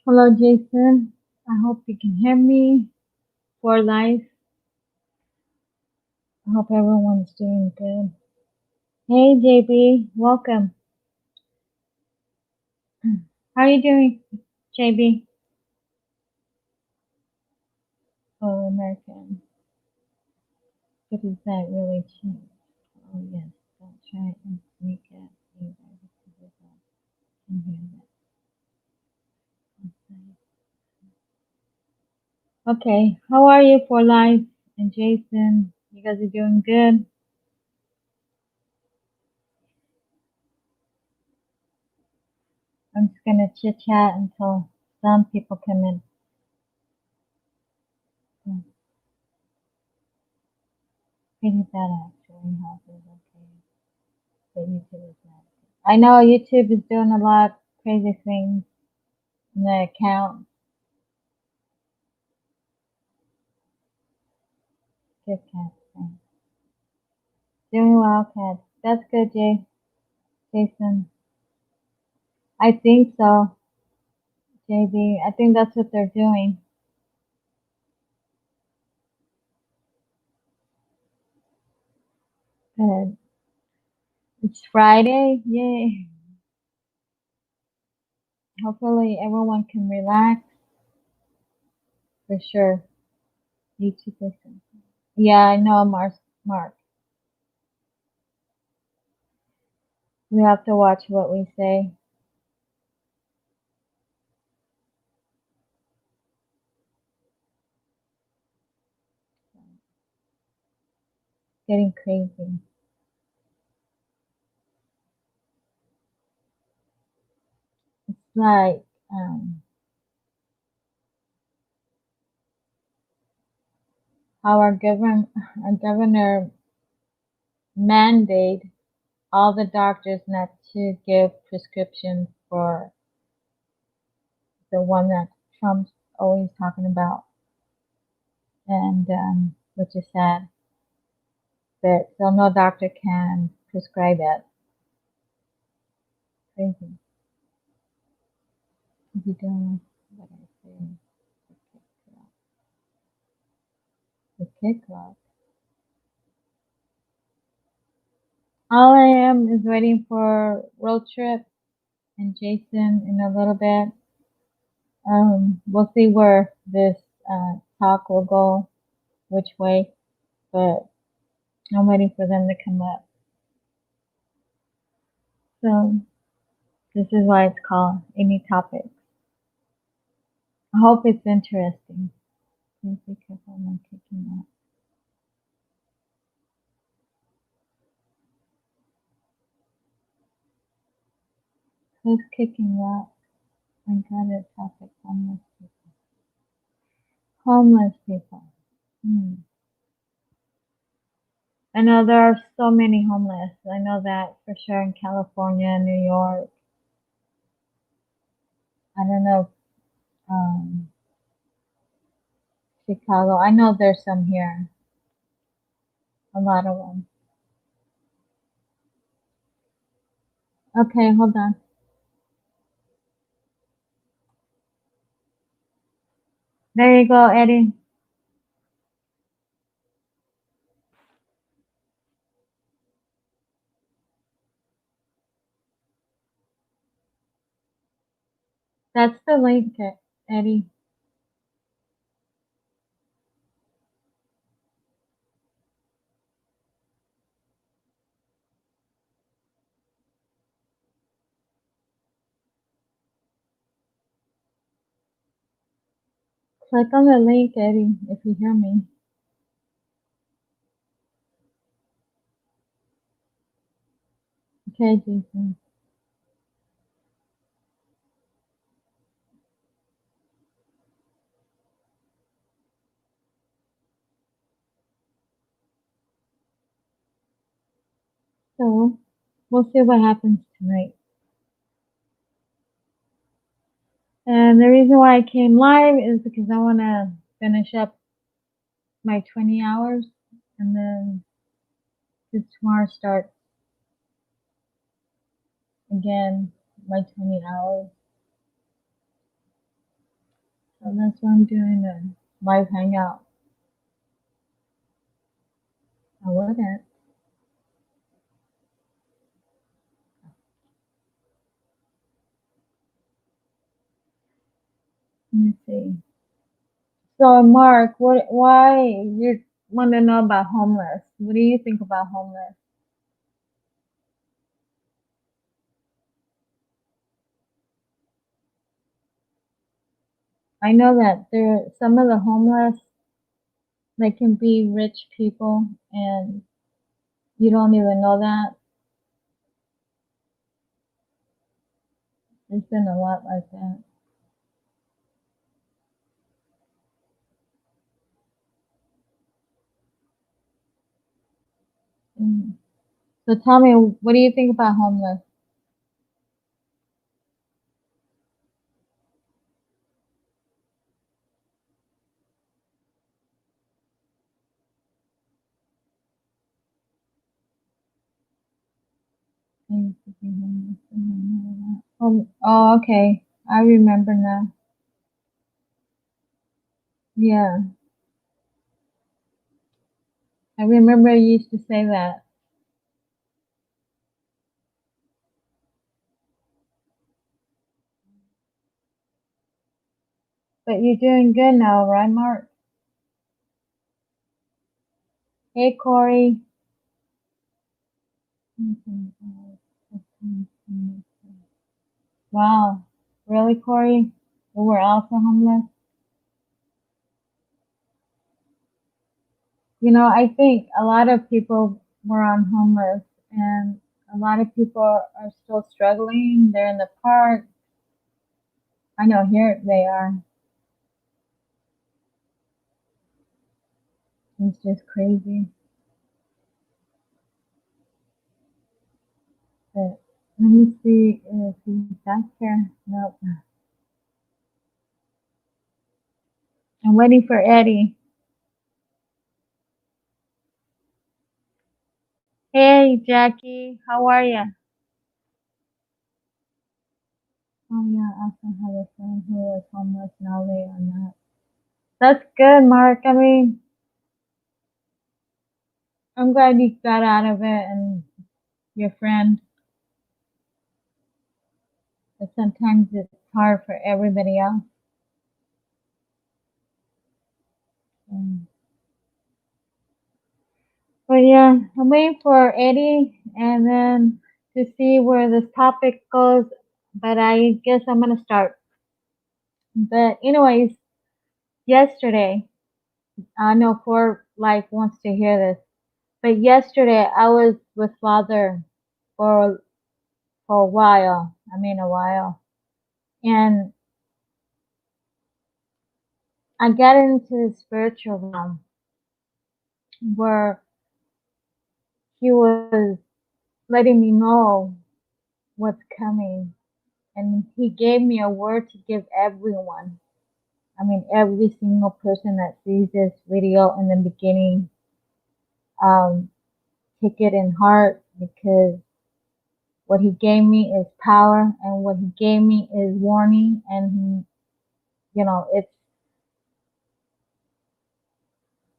Hello, Jason. I hope you can hear me for life. I hope everyone's doing good. Hey, JB, welcome. How are you doing, JB? Oh, American. What does that really change? Oh, yes. Don't try and sneak it either because I can hear that. Okay, how are you for life? And Jason, you guys are doing good? I'm just gonna chit chat until some people come in. Hmm, pretty bad actually. Health is okay, but YouTube is not. I know YouTube is doing a lot of crazy things in the account. Good cat. Thanks. Doing well, cat. That's good, Jason. I think so, JB. I think that's what they're doing. Good. It's Friday. Yay. Hopefully everyone can relax for sure. YouTube person. Yeah, I know, Mark. We have to watch what we say. Getting crazy. It's like how our governor mandate all the doctors not to give prescriptions for the one that Trump's always talking about, and which is sad. But so no doctor can prescribe it. Crazy. If you don't, what I say, the kick rock. All I am is waiting for road trip and Jason in a little bit. We'll see where this talk will go, which way, but I'm waiting for them to come up. So this is why it's called Any Topic. I hope it's interesting. Please be careful when kicking that. Who's kicking that? I got a topic. Homeless people. Homeless people. Hmm. I know there are so many homeless. I know that for sure in California, New York. I don't know, Chicago. I know there's some here. A lot of them. Okay, hold on. There you go, Eddie. That's the link, Eddie. Click on the link, Eddie, if you hear me. Okay, Jason. So we'll see what happens tonight. And the reason why I came live is because I want to finish up my 20 hours and then tomorrow start again my 20 hours. So that's what I'm doing a live hangout. I wouldn't. Let me see. So Mark, why you want to know about homeless? What do you think about homeless? I know that there some of the homeless, they can be rich people and you don't even know that. There's been a lot like that. Mm. So tell me, what do you think about homeless? I used to be homeless. Oh, okay. I remember now. Yeah, I remember you used to say that. But you're doing good now, right, Mark? Hey, Corey. Wow. Really, Corey? We were also homeless? You know, I think a lot of people were on homeless and a lot of people are still struggling. They're in the park. I know here they are. It's just crazy. But let me see if he's back here. Nope. I'm waiting for Eddie. Hey, Jackie. How are you? Oh, yeah. I also have a friend who was homeless. Now they are not. That's good, Mark. I mean, I'm glad you got out of it and your friend, but sometimes it's hard for everybody else. Mm. But yeah, I'm waiting for Eddie and then to see where this topic goes. But I guess I'm gonna start. But anyways, yesterday, I know Ford like wants to hear this. But yesterday I was with Father for for a while. I mean a while. And I got into the spiritual realm where he was letting me know what's coming. And he gave me a word to give everyone. I mean, every single person that sees this video in the beginning, um, take it in heart because what he gave me is power and what he gave me is warning. And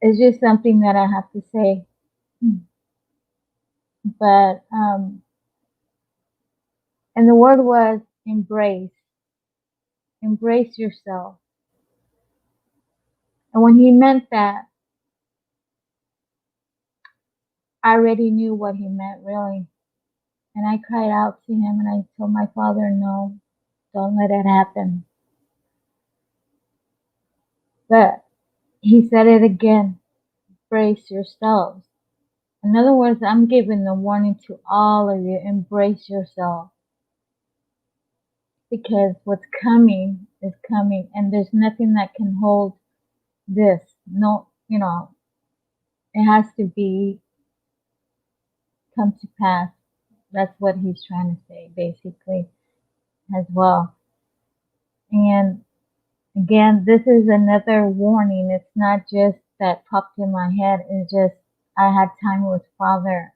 it's just something that I have to say. But, and the word was embrace yourself. And when he meant that, I already knew what he meant really. And I cried out to him and I told my father, no, don't let it happen. But he said it again, brace yourselves. In other words, I'm giving the warning to all of you, embrace yourself. Because what's coming is coming and there's nothing that can hold this. No, it has to be come to pass. That's what he's trying to say basically as well. And again, this is another warning. It's not just that popped in my head. It's just I had time with Father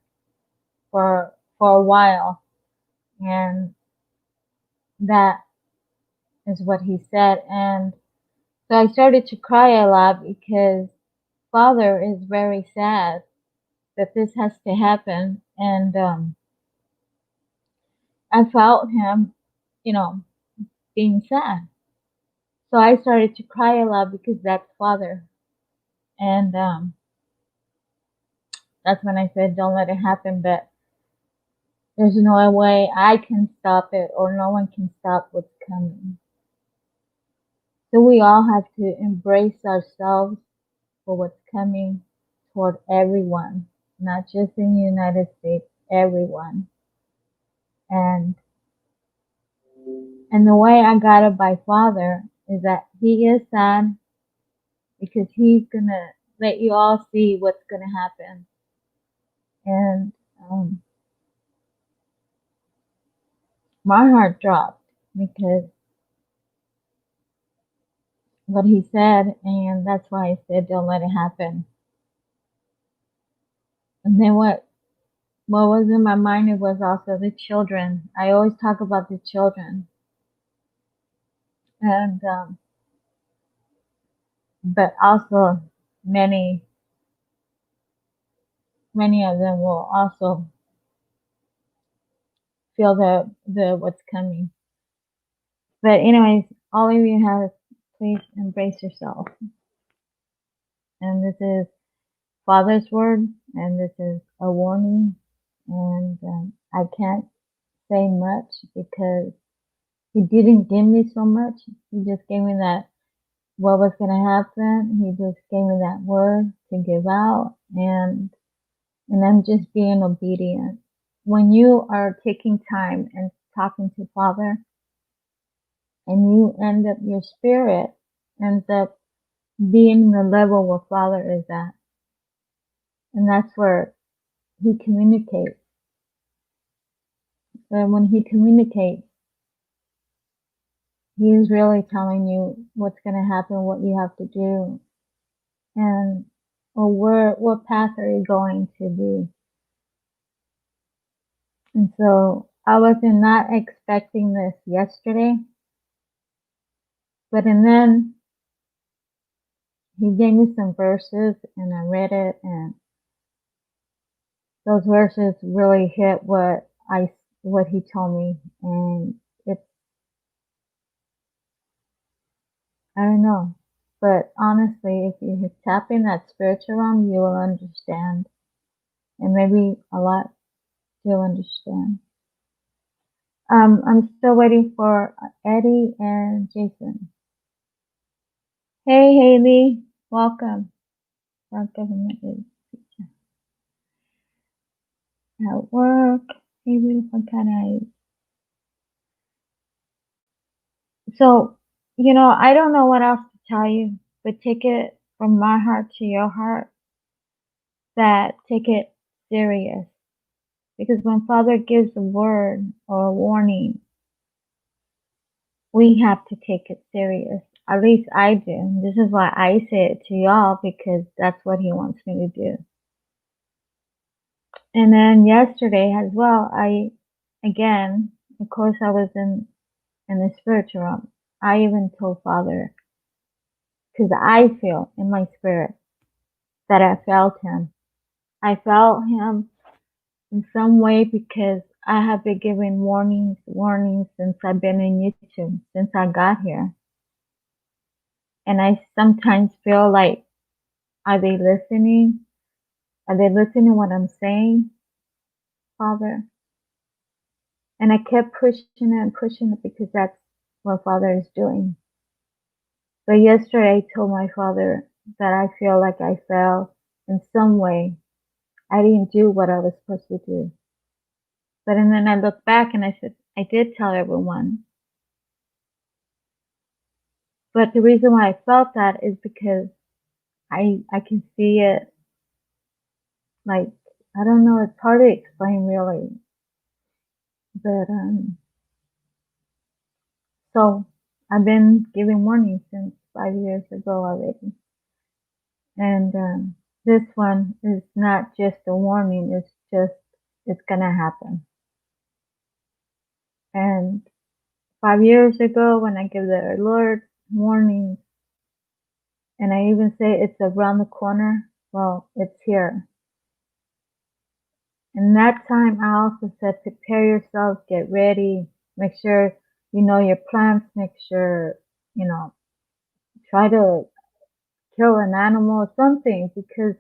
for a while, and that is what he said. And So I started to cry a lot because Father is very sad that this has to happen. And I felt him, you know, being sad. So I started to cry a lot because that's Father. And that's when I said, don't let it happen. But there's no way I can stop it or no one can stop what's coming. So we all have to embrace ourselves for what's coming toward everyone, not just in the United States, everyone. And and the way I got it by Father is that he is sad because he's gonna let you all see what's gonna happen. And um, my heart dropped because what he said, and that's why I said don't let it happen. And then what was in my mind, it was also the children. I always talk about the children, and but also many many of them will also feel the what's coming. But anyways, all of you have, please embrace yourself. And this is Father's word, and this is a warning. And I can't say much because he didn't give me so much. He just gave me that what was going to happen. He just gave me that word to give out, and I'm just being obedient. When you are taking time and talking to Father, and you end up, your spirit ends up being the level where Father is at, and that's where He communicates. And when He communicates, He is really telling you what's going to happen, what you have to do, and or what path are you going to be. And so I was not expecting this yesterday, but and then he gave me some verses and I read it, and those verses really hit what he told me. And it's, I don't know, but honestly, if you tap in that spiritual realm, you will understand, and maybe a lot you'll understand. I'm still waiting for Eddie and Jason. Hey, Haley, welcome. Our government is at work. Hey, beautiful cat eyes. So, I don't know what else to tell you, but take it from my heart to your heart, that take it serious. Because when Father gives a word or a warning, we have to take it serious. At least I do. This is why I say it to y'all, because that's what he wants me to do. And then yesterday as well, again, of course, I was in the spiritual realm. I even told Father, because I feel in my spirit that I felt him. I felt him in some way because I have been giving warnings since I've been in YouTube, since I got here. And I sometimes feel like, are they listening? Are they listening to what I'm saying, Father? And I kept pushing it and pushing it because that's what Father is doing. But yesterday I told my Father that I feel like I fell in some way. I didn't do what I was supposed to do. But and then I looked back and I said, I did tell everyone. But the reason why I felt that is because I can see it, like, I don't know, it's hard to explain really. But so I've been giving warnings since 5 years ago already. And this one is not just a warning, it's gonna happen. And 5 years ago when I gave the alert warnings, And I even say it's around the corner. Well, it's here. And that time I also said, prepare yourself, get ready, make sure you know your plants, make sure, try to kill an animal or something, because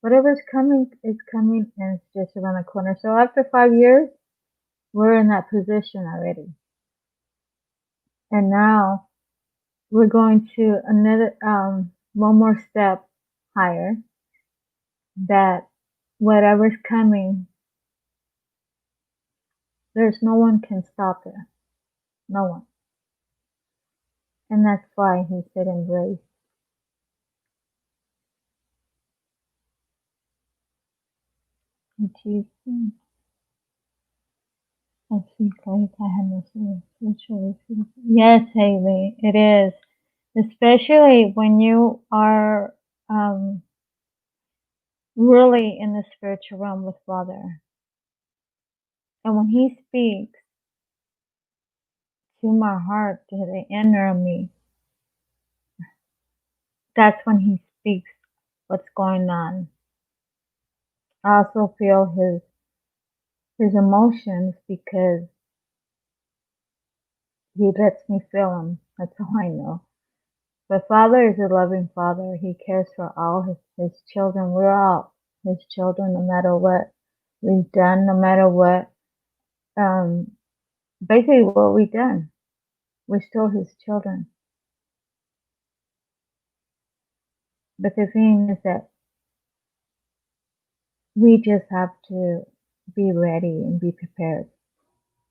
whatever's coming is coming and it's just around the corner. So after 5 years, we're in that position already. And now we're going to another, one more step higher, that whatever's coming, there's no one can stop it. No one. And that's why he said embrace. In Jesus' name. I speak life. I have no spiritual. Yes, Haley, it is. Especially when you are really in the spiritual realm with Father. And when he speaks to my heart, to the inner of me, that's when he speaks what's going on. I also feel his emotions because he lets me feel them. That's how I know. But Father is a loving Father. He cares for all his children. We're all his children, no matter what we've done, no matter what, basically what we've done. We're still his children. But the thing is that we just have to be ready and be prepared.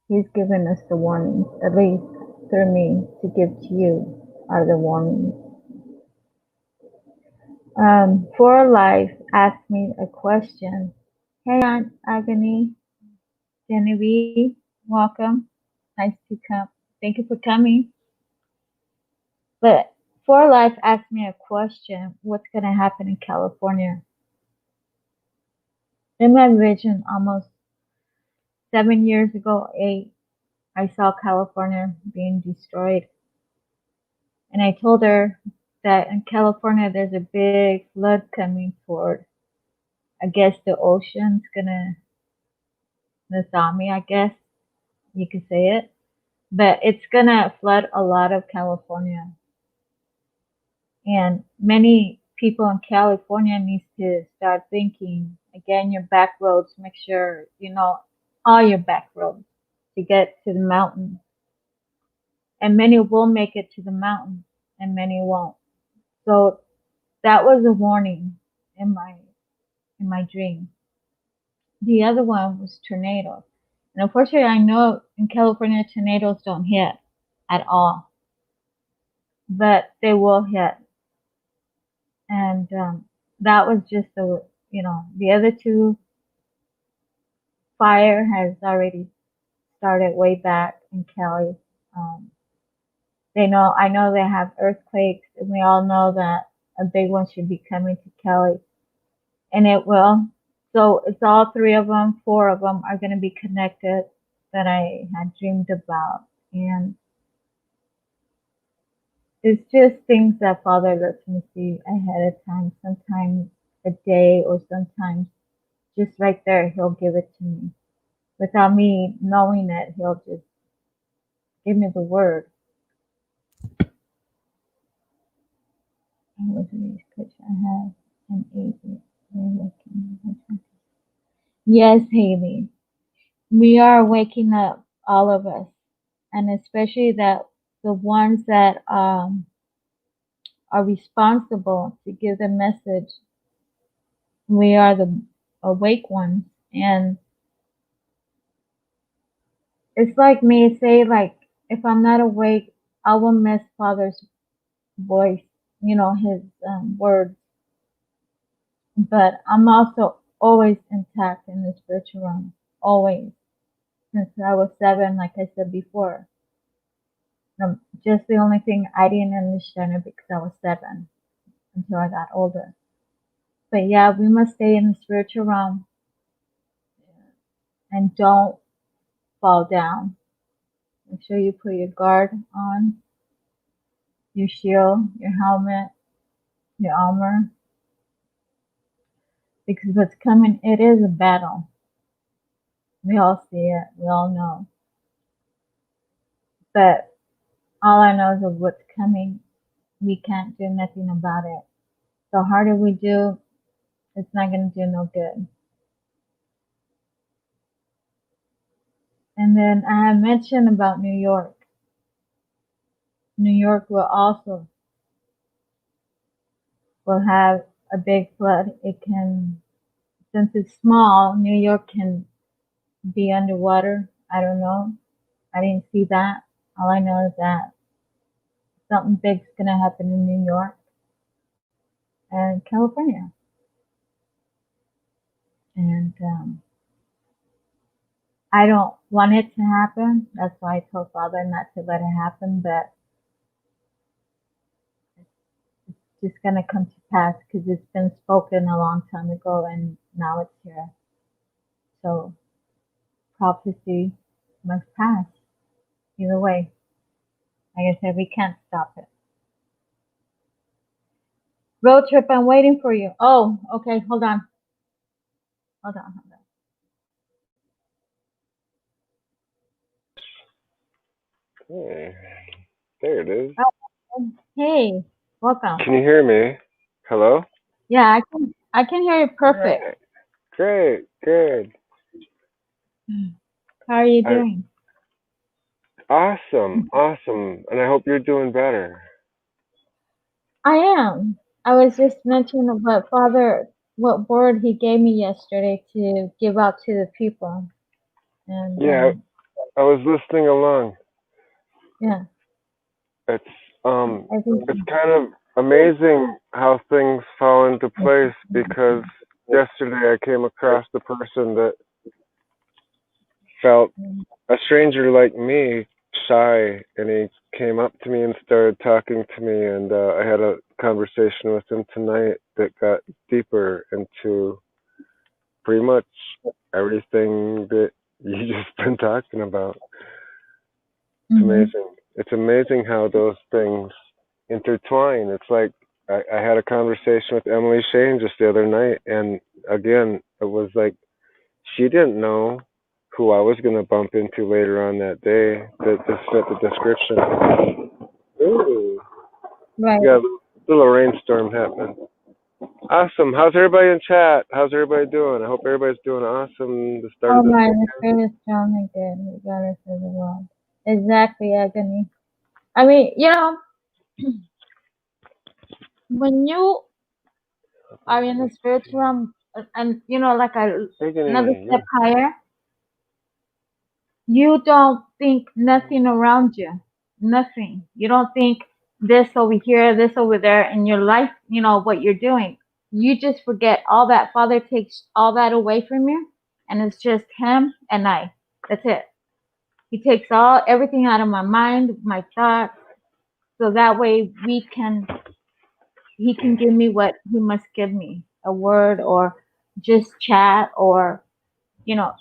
He's given us the warnings, at least through me, to give to you are the warnings. For Life asked me a question. Hey, Aunt Agony, Genevieve, welcome. Nice to come. Thank you for coming. But For Life asked me a question. What's going to happen in California? In my vision, almost 7 years ago, 8, I saw California being destroyed. And I told her that in California, there's a big flood coming toward, I guess the ocean's gonna, the tsunami, I guess you could say it. But it's gonna flood a lot of California. And many people in California need to start thinking, again, your back roads, make sure you know all your back roads to get to the mountain. And many will make it to the mountain and many won't. So that was a warning in my dream. The other one was tornadoes. And unfortunately, I know in California tornadoes don't hit at all, but they will hit. And that was just the other two. Fire has already started way back in Cali. Um, I know they have earthquakes, and we all know that a big one should be coming to Cali, and it will. So it's all three of them, four of them are going to be connected that I had dreamed about. And it's just things that Father lets me see ahead of time, sometimes a day or sometimes just right there, He'll give it to me. Without me knowing it, He'll just give me the word. I was in this picture. I have an 8. Yes, Haley. We are waking up, all of us, and especially that the ones that are responsible to give the message. We are the awake ones, and it's like me say, like, if I'm not awake, I will miss Father's voice, his words. But I'm also always intact in the spiritual realm, always, since I was 7, like I said before. Just the only thing I didn't understand it because I was 7 until I got older. But yeah, we must stay in the spiritual realm and don't fall down. Make sure you put your guard on, your shield, your helmet, your armor, because what's coming, it is a battle. We all see it, we all know. But all I know is of what's coming, we can't do nothing about it. The harder we do, it's not going to do no good. And then I have mentioned about New York. New York will have a big flood. It can, since it's small, New York can be underwater. I don't know. I didn't see that. All I know is that something big's gonna happen in New York and California. And I don't want it to happen. That's why I told Father not to let it happen, but it's just gonna come to pass because it's been spoken a long time ago and now it's here. So prophecy must pass. Either way, like I said, we can't stop it. Road trip, I'm waiting for you. Oh, okay, hold on. Hold on. Hey, there it is. Oh, hey, welcome. Can you hear me? Hello? Yeah, I can hear you perfect. Alright. Great, good. How are you I, doing? awesome, awesome. And I hope you're doing better. I am. I was just mentioning what what word he gave me yesterday to give out to the people. And Yeah, I was listening along. yeah, It's I think it's kind of amazing how things fall into place because yesterday I came across the person that felt a stranger like me shy, and he came up to me and started talking to me, and I had a conversation with him tonight that got deeper into pretty much everything that you just been talking about. It's hmm amazing. It's amazing how those things intertwine. It's like I had a conversation with Emily Shane just the other night, and again, it was like she didn't know who I was going to bump into later on that day that fit the description. Ooh, right. we got a little rainstorm happening. Awesome. How's everybody in chat? How's everybody doing? I hope everybody's doing awesome. The start Oh of this my, the weekend. spirit is strong and good, regardless of the world. Exactly, Agony. I mean, when you are in the spiritual realm, and like another Agony, step yeah. higher, you don't think nothing around you. Nothing. You don't think this over here, this over there in your life, what you're doing. You just forget all that. Father takes all that away from you, and it's just him and I. That's it. He takes everything out of my mind, my thoughts, so that way he can give me what he must give me, a word or just chat or you know,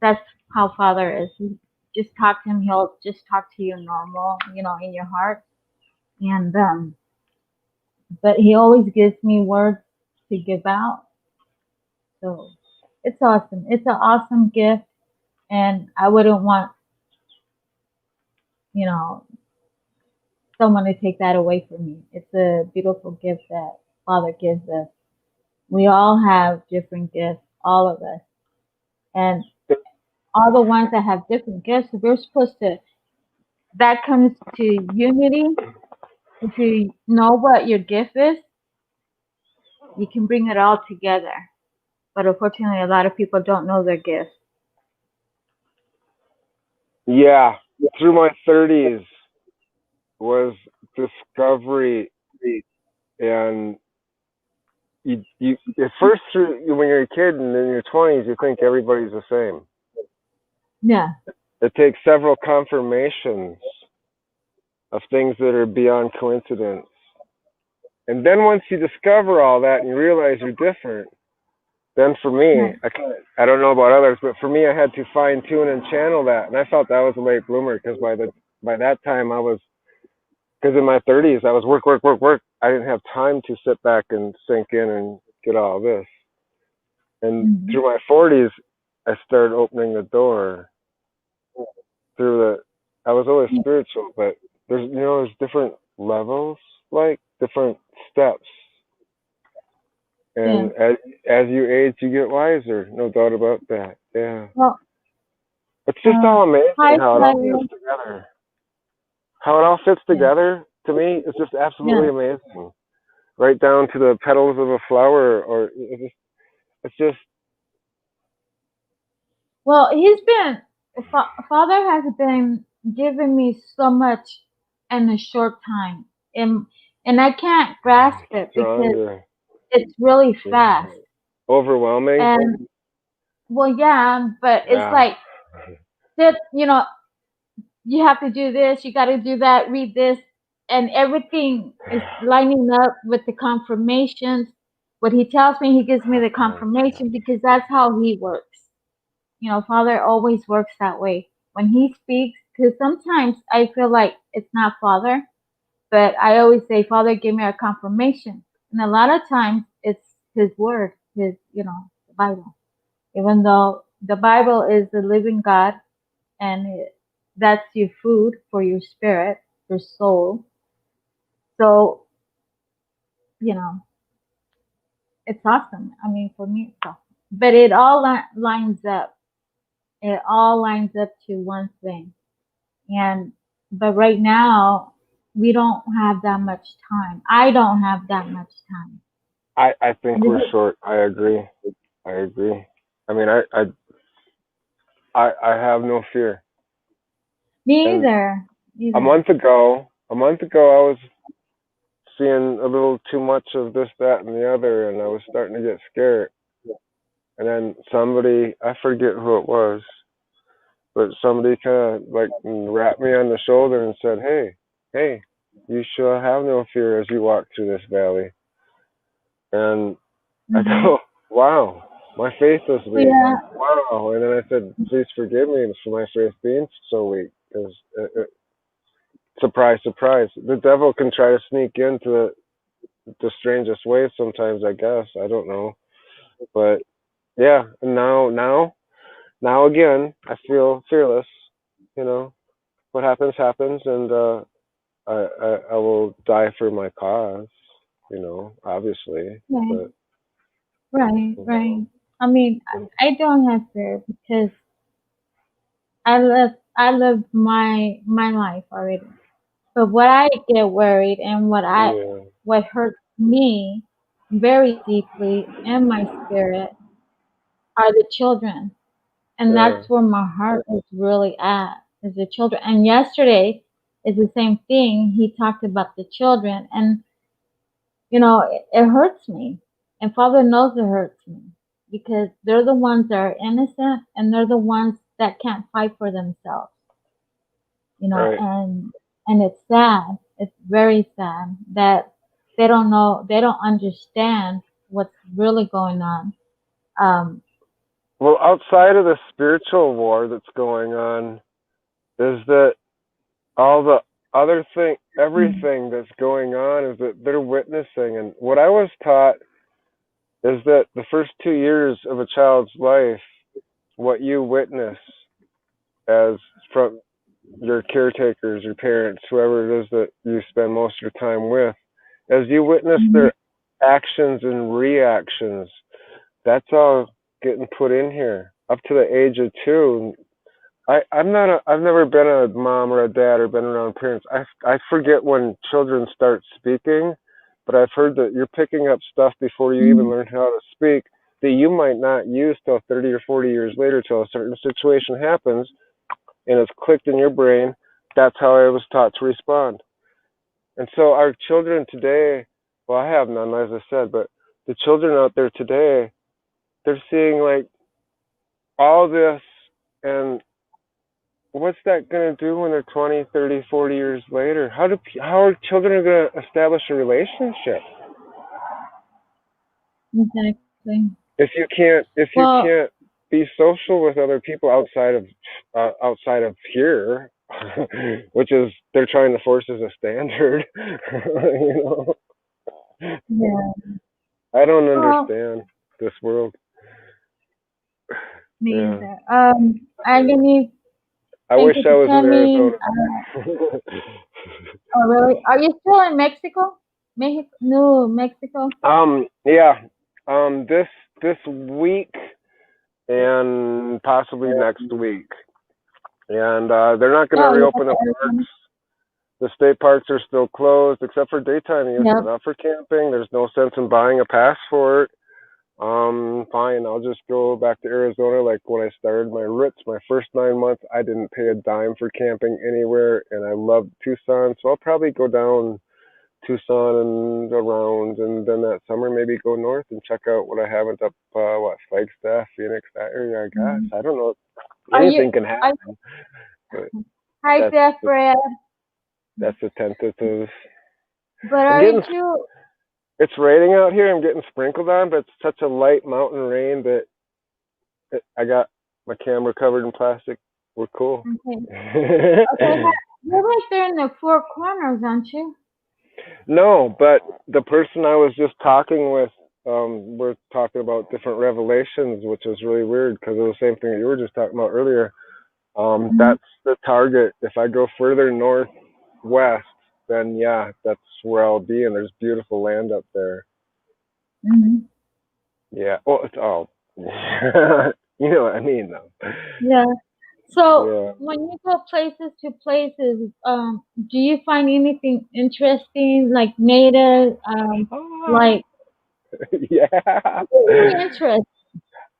that's how Father is. You just talk to him, he'll just talk to you normal, in your heart. And but he always gives me words to give out. So it's awesome. It's an awesome gift, and I wouldn't want, you know, someone to take that away from me. It's a beautiful gift that Father gives us. We all have different gifts, all of us. And all the ones that have different gifts, we're supposed to, that comes to unity. If you know what your gift is, you can bring it all together. But unfortunately, a lot of people don't know their gift. Yeah, through my 30s was discovery, and you at first when you're a kid and in your 20s you think everybody's the same. Yeah. It takes several confirmations of things that are beyond coincidence. And then once you discover all that and you realize you're different, then for me, Right. I don't know about others, but for me, I had to fine tune and channel that, and I felt that was a late bloomer because by that time I was Because in my 30s, I was work, work, work, work. I didn't have time to sit back and sink in and get all this. And Mm-hmm. through my 40s, I started opening the door through the. I was always spiritual, but there's different levels, like different steps. Yeah. And as you age, you get wiser. No doubt about that. Yeah. Well, It's just all amazing hi, how it all Tyler. fits together. How it all fits Yeah. together to me is just Yeah. absolutely amazing. Right down to the petals of a flower, or it's just Well, Father has been giving me so much in a short time, and I can't grasp it because stronger, it's really yeah. fast. Overwhelming. And well, yeah, but it's Yeah, like that. You have to do this, you got to do that, read this, and everything is lining up with the confirmations. What he tells me, he gives me the confirmation because that's how he works. Father always works that way. When he speaks, because sometimes I feel like it's not Father, but I always say, Father, give me a confirmation. And a lot of times it's his word, the Bible. Even though the Bible is the living God and that's your food for your spirit, your soul. So, you know, it's awesome. I mean, for me, it's awesome. But it all lines up. It all lines up to one thing. But right now, we don't have that much time. I don't have that much time. I think And this we're is short. I agree. I agree. I mean, I have no fear. me And either. a Either. month ago, I was seeing a little too much of this, that, and the other, and I was starting to get scared. And then somebody, I forget who it was, but somebody kind of like rapped me on the shoulder and said, hey, you shall have no fear as you walk through this valley. And I Mm-hmm. go, wow, my faith is weak. Yeah. Wow. And then I said, please forgive me for my faith being so weak. Because, surprise, surprise, the devil can try to sneak into the strangest ways sometimes, I guess. I don't know. But yeah, now again, I feel fearless. You know, what happens, happens. And I will die for my cause, obviously. Right. But, Right. you know, Right. I mean, I don't have fear because I lived my life already. But what I get worried and yeah, what hurts me very deeply in my spirit are the children. And yeah, that's where my heart is really at, is the children. And yesterday is the same thing. He talked about the children and it hurts me. And Father knows it hurts me because they're the ones that are innocent and they're the ones that can't fight for themselves. right. And it's sad. It's very sad that they don't know, they don't understand what's really going on. Um, Well, outside of the spiritual war that's going on, is that all the other thing, mm, everything that's going on is that they're witnessing. And what I was taught is that the first 2 years of a child's life, what you witness as from your caretakers, your parents, whoever it is that you spend most of your time with, as you witness mhm, their actions and reactions, that's all getting put in here up to the age of 2. I've never been a mom or a dad or been around parents. I forget when children start speaking, but I've heard that you're picking up stuff before you even mhm, learn how to speak that you might not use till 30 or 40 years later till a certain situation happens and it's clicked in your brain. That's how I was taught to respond. And so our children today, well, I have none, as I said, but the children out there today, they're seeing like all this, and what's that going to do when they're 20, 30, 40 years later? How are children going to establish a relationship exactly. if you Well, can't be social with other people outside of here? which is they're trying to force as a standard. You know, Yeah. I don't Well, understand this world. me Yeah, either. Agony, I thank wish you I for was in coming. Arizona. Oh, really? Are you still in Mexico? Mexico, New Mexico? Yeah, this week and possibly next week, and they're not going to Oh, reopen the yeah, parks. Arizona. The state parks are still closed except for daytime use, but Yep. not for camping. There's no sense in buying a pass for it. Fine. I'll just go back to Arizona like when I started my roots. My first 9 months, I didn't pay a dime for camping anywhere, and I loved Tucson. So I'll probably go down Tucson and around, and then that summer maybe go north and check out what I haven't up, Flagstaff, Phoenix, that area. I guess Mhm. I don't know. Are you? Anything can Are, happen, but hi, that's the Jeffrey. that's the tentative. But I'm aren't getting you? It's raining out here. I'm getting sprinkled on, but it's such a light mountain rain that I got my camera covered in plastic. We're cool. Okay. Okay. You're right there in the four corners, aren't you? No, but the person I was just talking with, we're talking about different revelations, which is really weird because of the same thing that you were just talking about earlier. Mm-hmm. That's the target. If I go further northwest, then yeah, that's where I'll be, and there's beautiful land up there. Mm-hmm. Yeah. Well, it's all. You know what I mean, though. Yeah. So Yeah. when you go places to places, do you find anything interesting, like native, Ah, like yeah. really interesting?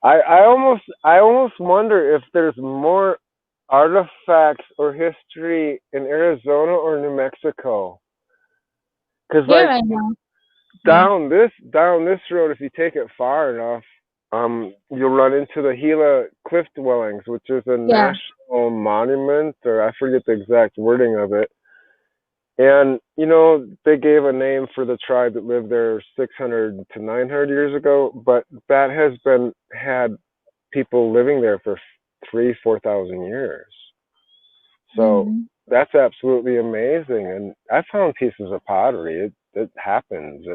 I almost wonder if there's more artifacts or history in Arizona or New Mexico. Cause Here like I know. Yeah. down this road, if you take it far enough, you'll run into the Gila Cliff Dwellings, which is a Yeah. national monument, or I forget the exact wording of it. And they gave a name for the tribe that lived there 600 to 900 years ago, but that has been had people living there for 3, 4,000 years. So Mm-hmm. that's absolutely amazing. And I found pieces of pottery. It happens.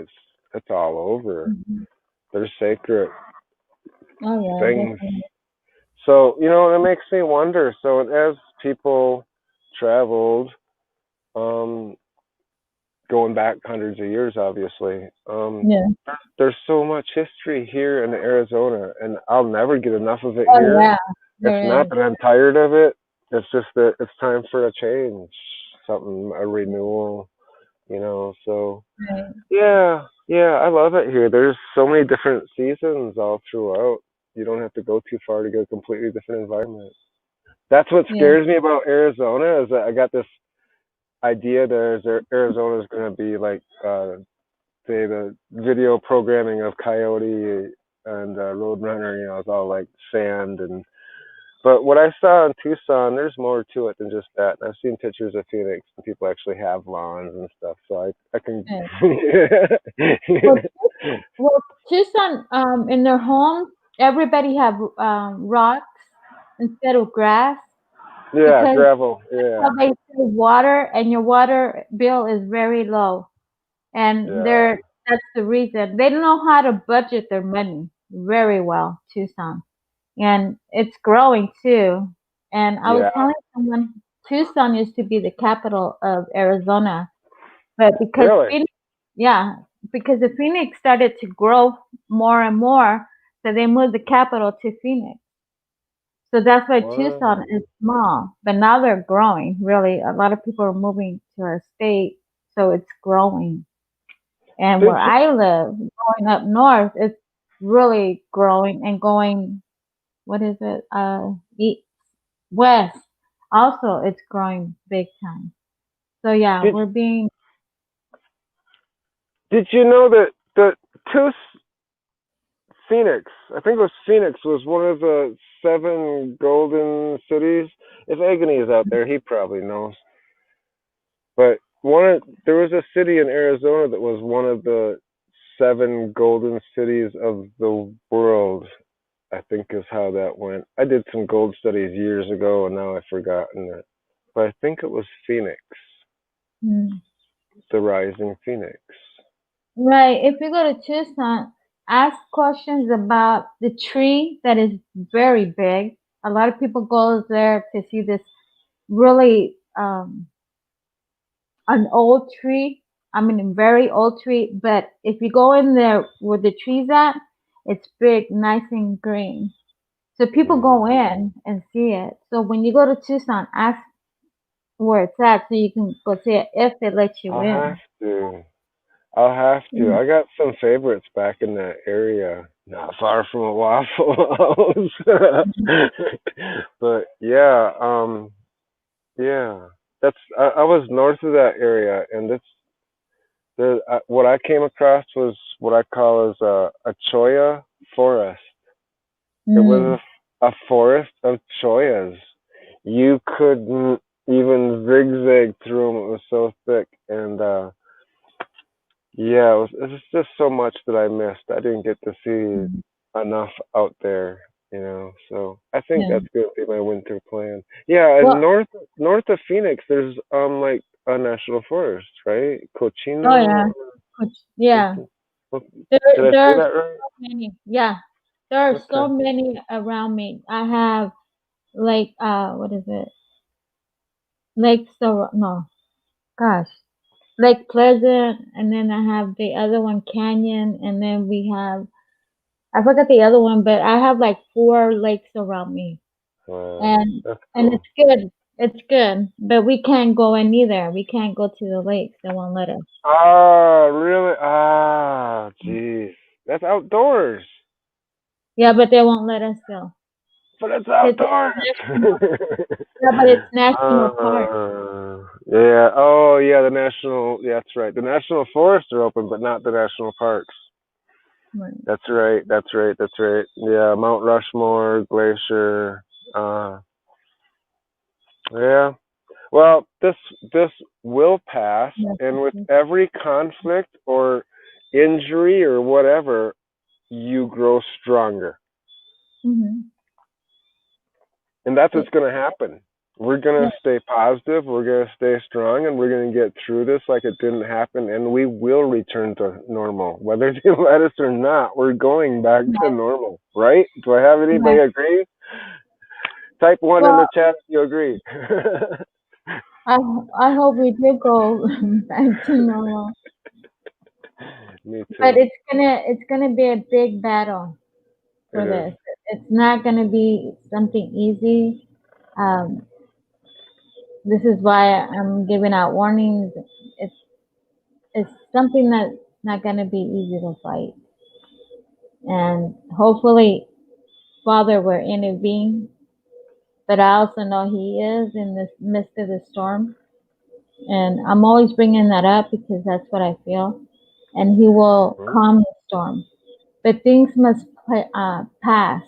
It's all over. Mm-hmm. They're sacred Oh yeah, things. definitely. So it makes me wonder. So as people traveled, um, going back hundreds of years, obviously, Yeah. there's so much history here in Arizona, and I'll never get enough of it Oh here. yeah, It's there not is. that I'm tired of it. It's just that it's time for a change, something, a renewal. So Right. yeah, yeah, I love it here. There's so many different seasons all throughout. You don't have to go too far to get a completely different environment. That's what Yeah. scares me about Arizona is that I got this idea that Arizona is going to be like, say, the video programming of Coyote and Roadrunner. It's all like sand and. But what I saw in Tucson, there's more to it than just that. I've seen pictures of Phoenix, and people actually have lawns and stuff, so I can. Yeah. Well, well, Tucson, in their homes, everybody have rocks instead of grass Yeah, because gravel. how Yeah, they save water, and your water bill is very low. And yeah. that's the reason they don't know how to budget their money very well, Tucson, and it's growing too. And I was Yeah. telling someone Tucson used to be the capital of Arizona, but because Really? Phoenix, yeah, because the Phoenix started to grow more and more, so they moved the capital to Phoenix. So that's why Tucson Wow. is small, but now they're growing. Really, a lot of people are moving to our state, so it's growing. And Did where you, I live, going up north, it's really growing and going. What is it? East, west. Also, it's growing big time. So yeah, did we're being. did you know that Phoenix, I think it was Phoenix, was one of the seven golden cities. If Agony is out there, he probably knows. But there was a city in Arizona that was one of the seven golden cities of the world. I think is how that went. I did some gold studies years ago, and now I've forgotten it. but I think it was Phoenix, Mm. the Rising Phoenix. Right. If you go to Tucson, ask questions about the tree that is very big. A lot of people go there to see this really an old tree. I mean, a very old tree. But if you go in there where the tree's at, it's big, nice and green. So people Mm. go in and see it. So when you go to Tucson, ask where it's at so you can go see it if they let you I'll have in. to. I'll have to. Mm. I got some favorites back in that area, not far from a Waffle House. But yeah, yeah. I was north of that area, and what I came across was what I call as a cholla forest. It Mm. was a forest of chollas. You couldn't even zigzag through them. It was so thick, and yeah, it was just so much that I missed. I didn't get to see Mm. enough out there, So I think Yeah. that's gonna be my winter plan. Yeah, and Well, north of Phoenix, there's like a national forest, right? oh Cochino yeah, or yeah. something. Well, There, did I there say are that right? so many. Yeah, there are so Okay. many around me. I have like what is it? Lake so no, gosh, Lake Pleasant, and then I have the other one, Canyon, and then we have I forgot the other one, but I have like four lakes around me, Wow, and that's and cool. it's good. It's good, but we can't go in either. We can't go to the lakes. They won't let us. Ah, really? Ah, jeez. That's outdoors. Yeah, but they won't let us go. But it's It's outdoors. national. Yeah, but it's national park. Yeah. Oh, yeah. Yeah, that's right. The national forests are open, but not the national parks. Right. That's right. That's right. That's right. Yeah. Mount Rushmore, Glacier. Uh, yeah. Well, this will pass, Yes. and with every conflict or injury or whatever, you grow stronger. Mm-hmm. And that's what's going to happen. We're going Yeah. to stay positive, we're going to stay strong, and we're going to get through this like it didn't happen, and we will return to normal. Whether they let us or not, we're going back to normal, right? Do I have anybody Right. agree? Type 1 in Well, the chat if you agree. I hope we do go back to normal, Me but too. it's gonna be a big battle It for is. this. It's not gonna be something easy. Um, this is why I'm giving out warnings. It's it's something that's not gonna be easy to fight, and hopefully, Father will intervene. But I also know He is in the midst of the storm, and I'm always bringing that up because that's what I feel. And He will Mhm. calm the storm. But things must pass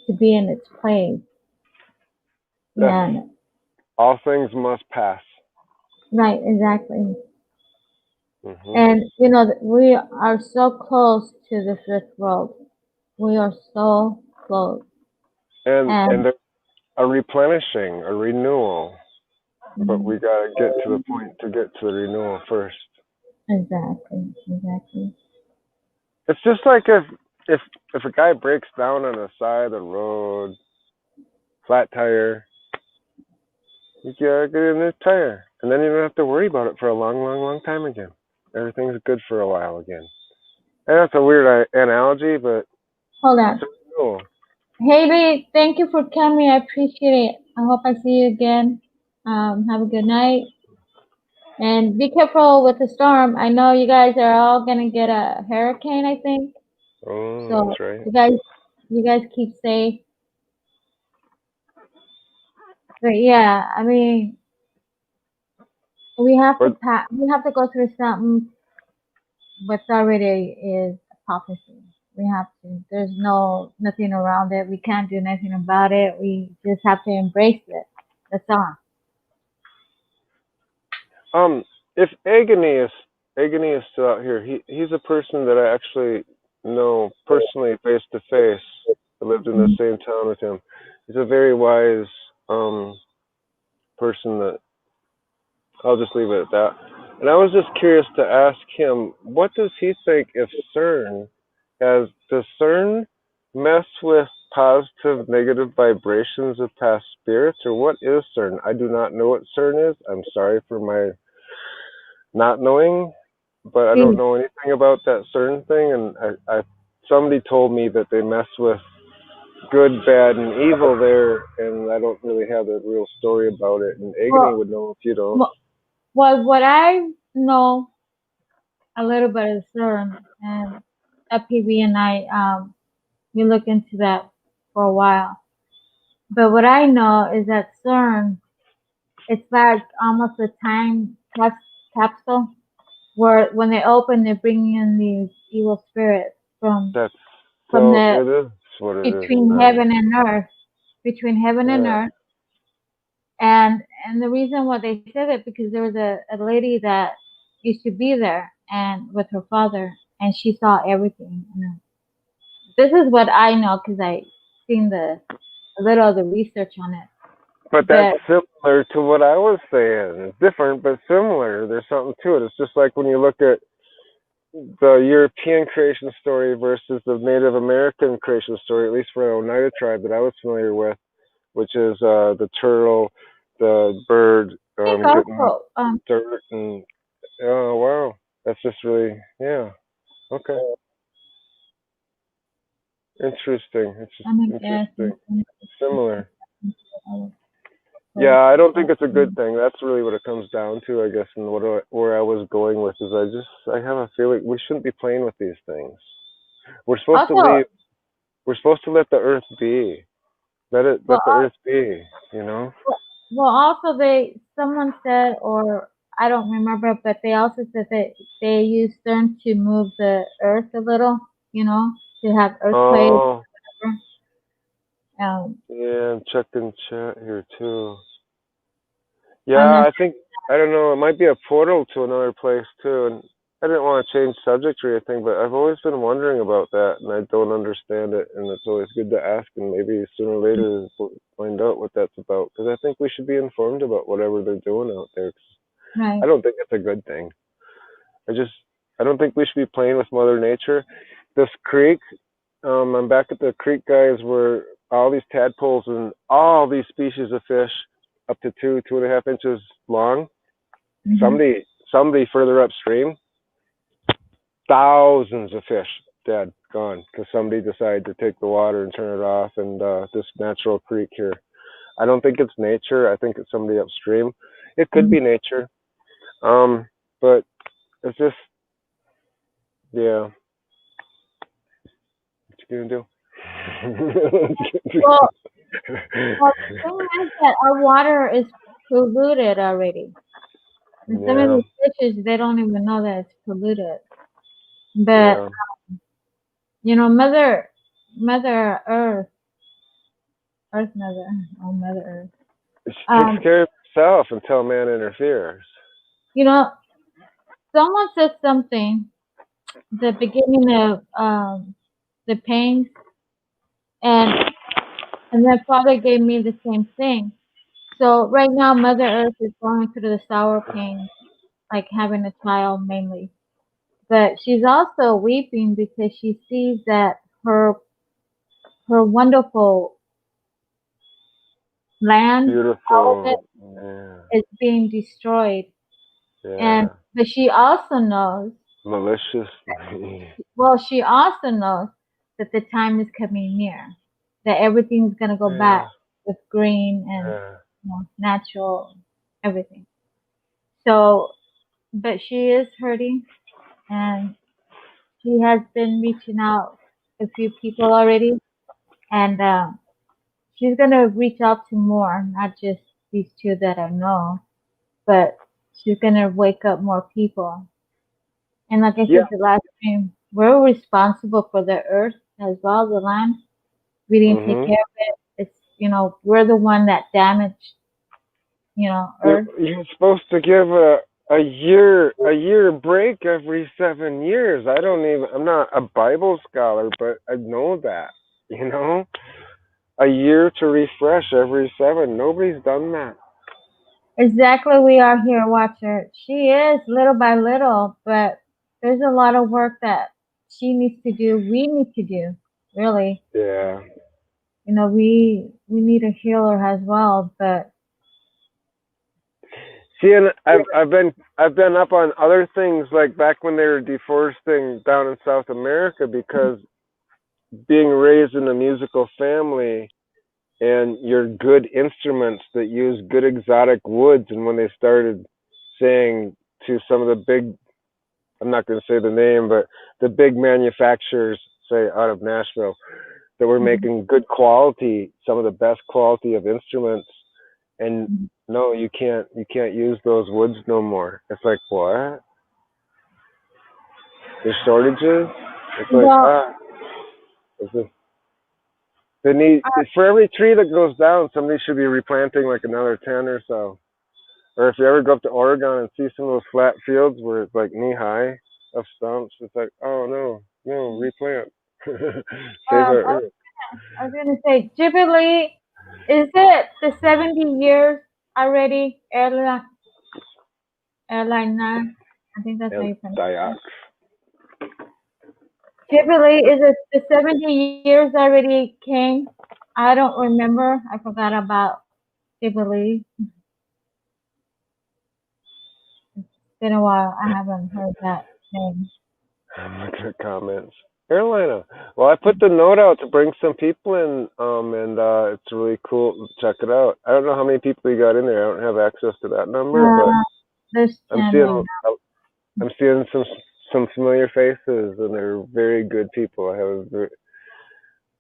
to be in its place. Yes. And All things must pass. right, exactly. Hmm. And we are so close to the fifth world. We are so close. And And there's a replenishing, a renewal, but mm, we got to get to the point to get to the renewal first. exactly, exactly. It's just like if if a guy breaks down on the side of the road, flat tire, you gotta get a new tire, and then you don't have to worry about it for a long, long, long time again. Everything's good for a while again. And that's a weird analogy, but Hold it's on. a renewal. Haley, thank you for coming. I appreciate it. I hope I see you again. Have a good night. And be careful with the storm. I know you guys are all gonna get a hurricane, I think. Oh, So that's right. you guys keep safe. But yeah, I mean, But we have to go through something what's already is a prophecy. We have to. There's nothing around it. We can't do nothing about it. We just have to embrace it. That's all. um, if Agony is still out here, he's a person that I actually know personally face to face. I lived in the Mhm. same town with him. He's a very wise um person that I'll just leave it at that. And I was just curious to ask him, what does he think if CERN does CERN mess with positive, negative vibrations of past spirits, or what is CERN? I do not know what CERN is. I'm sorry for my not knowing, but I don't See, know anything about that CERN thing. And somebody told me that they mess with good, bad, and evil there, and I don't really have a real story about it. And Agony well, would know if you don't. well, what I know a little bit of CERN, and FPV and I, we look into that for a while. But what I know is that CERN, it's like almost a time capsule where when they open, they bring in these evil spirits That's from so. the It is what it is. between Then. heaven and earth, between heaven and Yeah. earth. And the reason why they said it because there was a lady that used to be there and with her father, and she saw everything. And this is what I know because I seen a little of the research on it. But that's But similar to what I was saying. It's different, but similar. There's something to it. It's just like when you look at the European creation story versus the Native American creation story, at least for the Oneida tribe that I was familiar with, which is the turtle, the bird, I think getting also dirt, and oh wow, that's just really yeah. Okay, interesting. It's just I mean yes, interesting. Similar. and Yeah, I don't think it's a good thing. That's really what it comes down to, I guess. And where I was going with is I have a feeling we shouldn't be playing with these things. We're supposed to also leave. We're supposed to let the earth be. well, Let the earth be. You know. well also they someone said or I don't remember, but they also said that they use them to move the earth a little, to have earthquakes. Oh Um, yeah, I'm checking chat here too. I'm Yeah, not I think I don't know. It might be a portal to another place too. And I didn't want to change subject or anything, but I've always been wondering about that, and I don't understand it. And it's always good to ask, and maybe sooner or later we'll find out what that's about. Because I think we should be informed about whatever they're doing out there. 'Cause right. I don't think it's a good thing. I just I don't think we should be playing with Mother Nature. This creek, I'm back at the creek, guys, where all these tadpoles and all these species of fish, up to 2.5 inches long. Hmm. Somebody further upstream, thousands of fish dead, gone, because somebody decided to take the water and turn it off. And this natural creek here, I don't think it's nature. I think it's somebody upstream. It could be nature, but it's just yeah. What you gonna do? Well, well, the thing is that our water is polluted already. And some of Yeah, these fishes, they don't even know that it's polluted. But, yeah. Mother Earth, Earth Mother, oh, Mother Earth. She takes Um, care of herself until man interferes. you know, someone said something, the beginning of the pains, and and then Father gave me the same thing. So right now, Mother Earth is going through the sour pain, like having a child mainly. But she's also weeping because she sees that her wonderful land, all of it, Beautiful. Yeah, is being destroyed. And yeah. but she also knows, Malicious. well, she also knows that the time is coming near, that everything's gonna go back Yeah, with green and yeah. natural everything. So, but she is hurting, and she has been reaching out a few people already, and she's gonna reach out to more, not just these two that I know, but she's gonna wake up more people. And like I Yeah. said the last time, we're responsible for the earth as well, the land. We didn't take Mhm. care of it. It's we're the one that damaged, earth. You're supposed to give a year break every 7 years. I don't even. I'm not a Bible scholar, but I know that. You know, a year to refresh every seven. Nobody's done that. Exactly, we are here, Watcher. She is little by little, but there's a lot of work that she needs to do. We need to do, really. Yeah. You know, we need a healer as well. But See, and I've been up on other things like back when they were deforesting down in South America because being raised in a musical family and your good instruments that use good exotic woods, and when they started saying to some of the big, I'm not going to say the name, but the big manufacturers, say out of Nashville, that were mhm, making good quality, some of the best quality of instruments, and mhm. no, you can't use those woods no more. It's like, what? There's shortages. It's like, Well, is this, they need, uh, for every tree that goes down, somebody should be replanting like another 10 or so. Or if you ever go up to Oregon and see some of those flat fields where it's like knee high of stumps, it's like, oh no, no, replant. Save our um, earth. I was gonna say Jubilee. Is it the 70 years already? Airline 9. I think that's how And you pronounce diox. it. Jubilee, is it the 70 years already came? I don't remember. I forgot about Jubilee. It's been a while. I haven't heard that name. I'm looking at comments. Carolina. Well, I put the note out to bring some people in, and it's really cool. Check it out. I don't know how many people you got in there. I don't have access to that number, but Uh, there's I'm 10 right seeing I'm seeing some familiar faces, and they're very good people.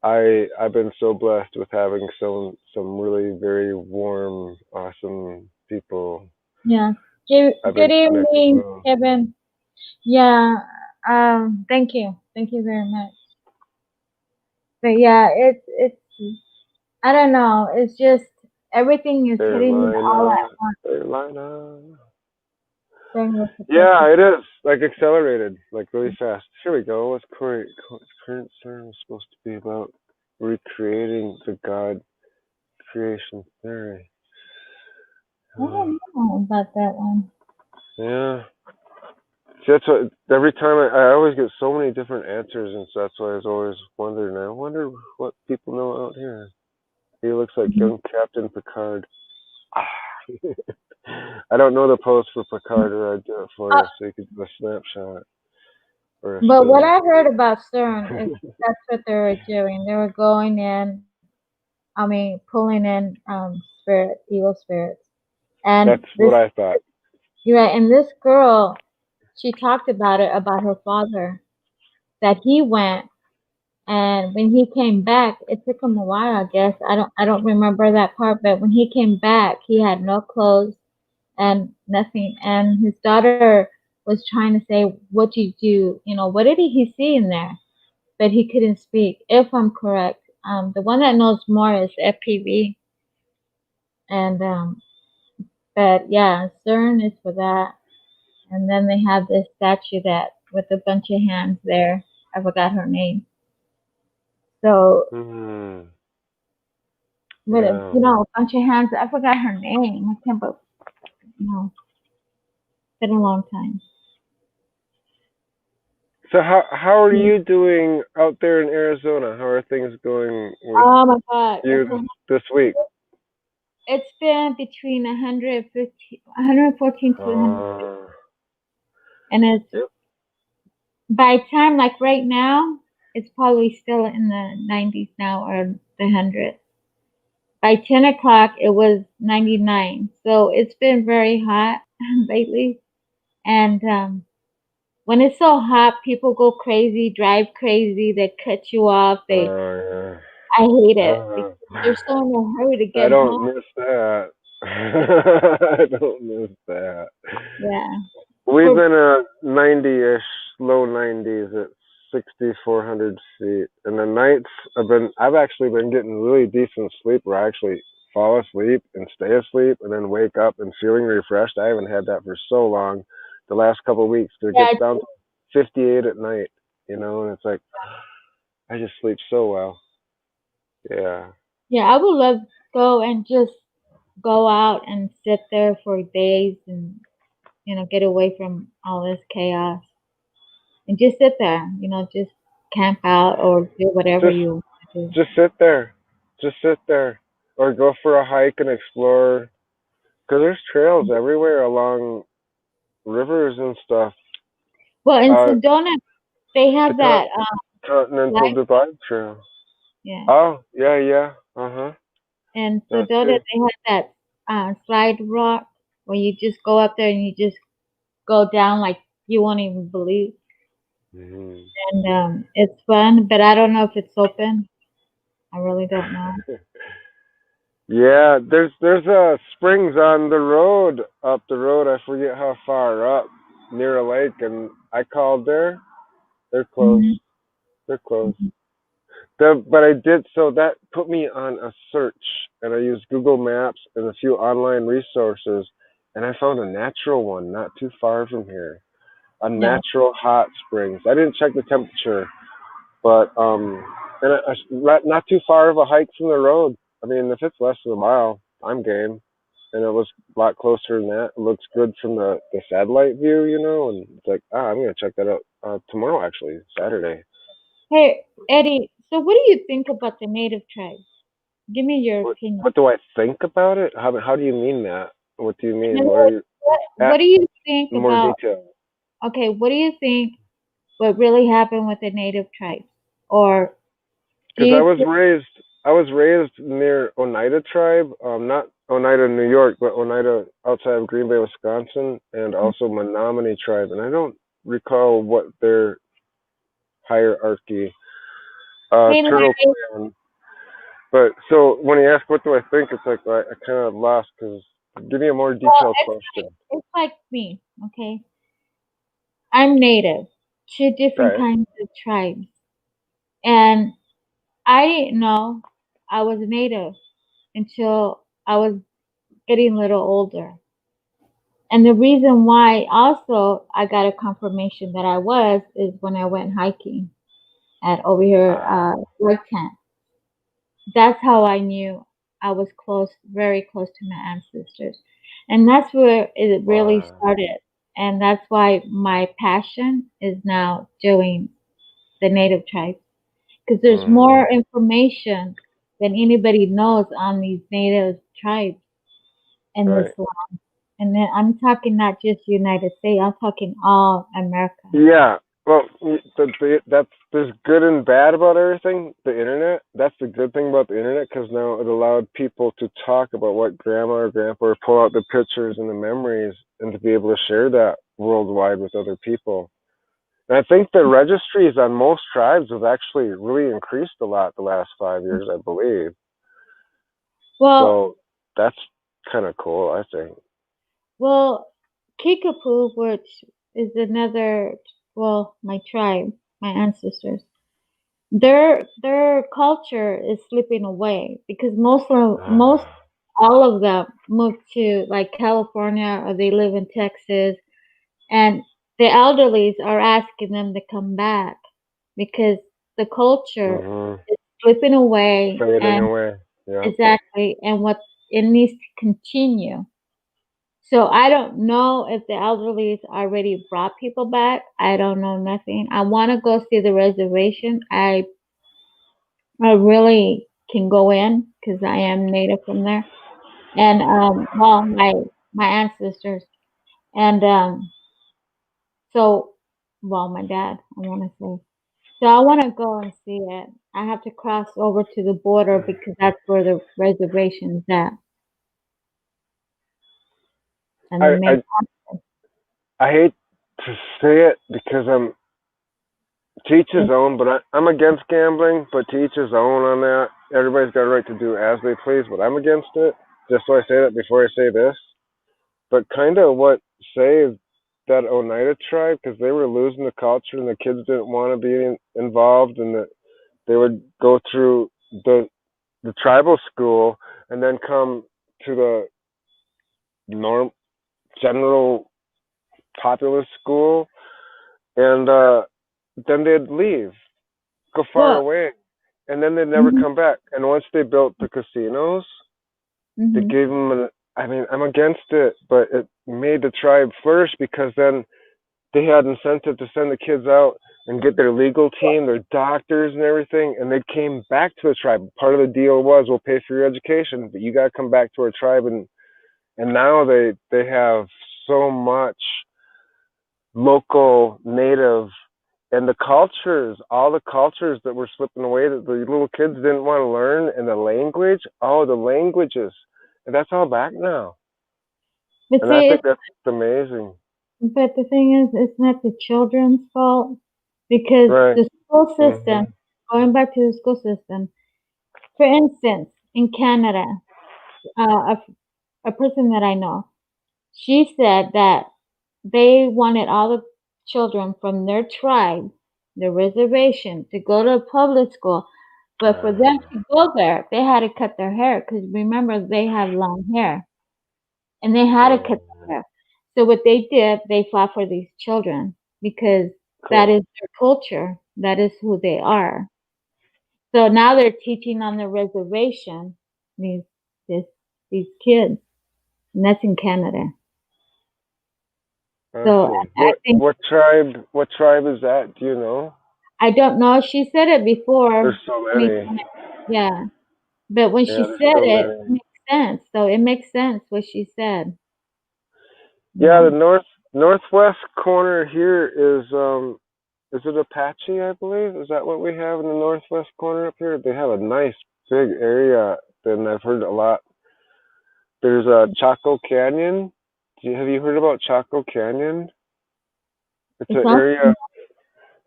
I've been so blessed with having some really very warm, awesome people. now. Yeah. I've Good been connected evening, with. Kevin. Yeah. Thank you. Thank you very much. But yeah, it's I don't know. It's just everything is hitting me all Carolina, at once. Carolina. Thing with the Yeah, picture. it is like accelerated, like really fast. Here we go. What's current sermon supposed to be about? Recreating the God creation theory. I don't know about that one. Yeah. See, that's what every time I always get so many different answers, and so that's why I was always wondering. I wonder what people know out here. He looks like Mhm. young Captain Picard. I don't know the post for Picard, or I'd do it for Uh, you so you could do a snapshot or a but what still. I heard about CERN is that's what they were doing. They were going in, I mean, pulling in evil spirits. And That's what I thought. you're right, and this girl, she talked about it, about her father, that he went, and when he came back, it took him a while, I guess. I don't remember that part, but when he came back, he had no clothes and nothing. And his daughter was trying to say, "What did you do? You know, what did he see in there?" But he couldn't speak, if I'm correct. The one that knows more is FPV. And but yeah, CERN is for that. And then they have this statue that with a bunch of hands there. I forgot her name. So, Hmm. with a, Yeah. a bunch of hands. I forgot her name. I can't, but no, it's been a long time. So how are you doing out there in Arizona? How are things going with Oh my God, you this week? it's been between 115, 114 to 100, Uh, and it's yep. by time like right now, it's probably still in the 90s now or the hundreds. By 10 o'clock, it was 99. So it's been very hot lately, and when it's so hot, people go crazy, drive crazy, they cut you off. Yeah. I hate it Uh, because they're so in a hurry to I get home. don't miss that. I don't miss that. Yeah. We've For been at 90-ish, low 90s at 6,400 feet, and the nights I've actually been getting really decent sleep where I actually fall asleep and stay asleep and then wake up and feeling refreshed. I haven't had that for so long, the last couple of weeks. It yeah, gets down to 58 at night, and it's like I just sleep so well. Yeah. yeah, I would love to go and just go out and sit there for days and get away from all this chaos and just sit there, just camp out or do whatever Just you want to do. just sit there, just sit there, or go for a hike and explore. Cause there's trails everywhere along rivers and stuff. Well, in Uh, Sedona, they the have that Continental life, Divide Trail. yeah. Oh, yeah, yeah. Uh-huh. In That Sedona, too. they have that slide rock where you just go up there and you just go down like you won't even believe. Hmm. And it's fun, but I don't know if it's open. I really don't know. Yeah, there's springs on the road up the road. I forget how far up near a lake, and I called there. They're closed. Hmm. They're closed. But I did, so that put me on a search, and I used Google Maps and a few online resources, and I found a natural one not too far from here. A Yeah. natural hot springs. I didn't check the temperature, but and not too far of a hike from the road. I mean, if it's less than a mile, I'm game. And it was a lot closer than that. It looks good from the satellite view, and it's like, I'm gonna check that out tomorrow, actually, Saturday. Hey, Eddie, so what do you think about the native tribes? Give me your opinion. What do I think about it? How do you mean that? What do you In mean? other What are words, you what at do you think more about, detail? okay, what do you think what really happened with the native tribes? Or do Because you think, I was raised near Oneida tribe, not Oneida, New York, but Oneida outside of Green Bay, Wisconsin, and also Menominee tribe, and I don't recall what their hierarchy. hey, Turtle Larry, Clan. But so when you ask what do I think, it's like I kind of lost because give me a more well, detailed question. it's like me, okay? I'm native to different Okay. kinds of tribes. And I didn't know I was native until I was getting a little older. And the reason why also I got a confirmation that I was is when I went hiking at over here, Lake Tent. That's how I knew I was close, very close to my ancestors. And that's where it really Wow. started. And that's why my passion is now doing the native tribes. Because there's Mm, more information than anybody knows on these native tribes in this right. land. And then I'm talking not just United States, I'm talking all America. Yeah. Well, that's there's good and bad about everything. The internet. That's the good thing about the internet because now it allowed people to talk about what grandma or grandpa or pull out the pictures and the memories and to be able to share that worldwide with other people. And I think the registries on most tribes have actually really increased a lot the last 5 years, I believe. Well, So that's kind of cool, I think. well, Kickapoo, which is another, well, my tribe, my ancestors, their culture is slipping away because most all of them moved to like California or they live in Texas, and the elderlies are asking them to come back because the culture Mm-hmm. is slipping away, Fading and away. Yeah. exactly, and what it needs to continue. So I don't know if the elderlies already brought people back. I don't know nothing. I want to go see the reservation. I really can go in because I am native from there, and well, my ancestors, and so well, my dad, I want to say. So I want to go and see it. I have to cross over to the border because that's where the reservation is at, and the I, main. I I hate to say it because I'm to each his own, but I'm against gambling, but to each his own on that. Everybody's got a right to do as they please, but I'm against it. Just so I say that before I say this. But kind of what saved that Oneida tribe because they were losing the culture and the kids didn't want to be involved and that they would go through the tribal school and then come to the norm general populous school and then they'd leave, go far Well, away, and then they'd never mhm. come back. And once they built the casinos, They Mhm. gave them I mean, I'm against it, but it made the tribe flourish because then they had incentive to send the kids out and get their legal team, their doctors and everything, and they came back to the tribe. Part of the deal was we'll pay for your education, but you got to come back to our tribe, and now they have so much local native and the cultures, all the cultures that were slipping away that the little kids didn't want to learn, and the language, oh, the languages, and that's all back now, But and I see, think that's amazing. but the thing is, it's not the children's fault because Right. the school system, Mhm. going back to the school system, for instance, in Canada, a person that I know, she said that they wanted all the children from their tribe, the reservation, to go to public school. But for them Uh, to go there, they had to cut their hair because remember, they have long hair and they had to cut uh, their hair. So what they did, they fought for these children because that cool. is their culture. That is who they are. So now they're teaching on the reservation these this these kids, and that's in Canada. So Awesome. I think What tribe is that? Do you know? I don't know. She said it before. There's so I mean, many. yeah, but when Yeah, she there's said so it, many. it makes sense. So it makes sense what she said. Yeah, the Yeah. northwest corner here is it Apache, I believe? Is that what we have in the northwest corner up here? They have a nice big area, and I've heard a lot. There's a Chaco Canyon. Have you heard about Chaco Canyon? It's It's an also area.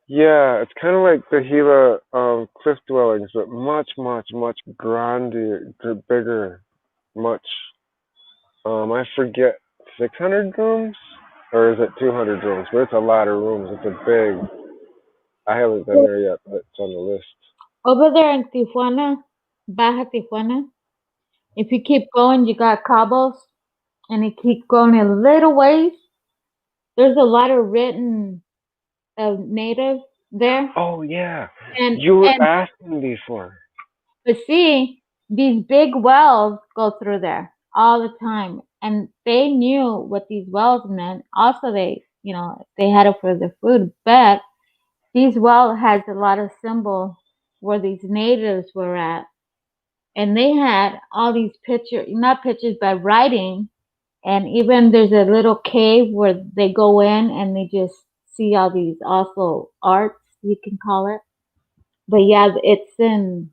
Yeah, it's kind of like the Gila cliff dwellings, but much, much, much grander, bigger, much. I forget, 600 rooms, or is it 200 rooms? But it's a lot of rooms. It's a big. I haven't been there yet, but it's on the list. over there in Tijuana, Baja Tijuana. If you keep going, you got Cabos, and you keep going a little ways. There's a lot of written native there, Oh yeah, and you were and asking before. but see, these big wells go through there all the time, and they knew what these wells meant. Also, they had it for the food, but these well has a lot of symbol where these natives were at, and they had all these pictures, not pictures, but writing. And even there's a little cave where they go in and they just see all these also arts, you can call it. But yeah, it's in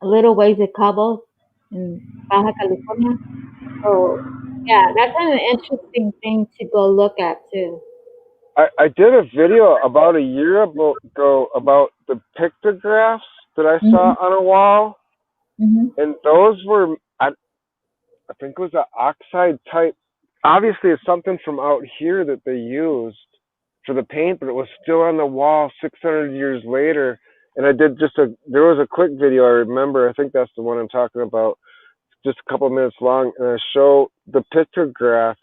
a little ways of Cabo in Baja California. So yeah, that's an interesting thing to go look at too. I did a video about a year ago about the pictographs that I saw Hmm. on a wall, Hmm. and those were I think it was an oxide type. Obviously, it's something from out here that they used for the paint, but it was still on the wall 600 years later. And I did there was a quick video I remember. I think that's the one I'm talking about, just a couple minutes long. And I show the pictograph,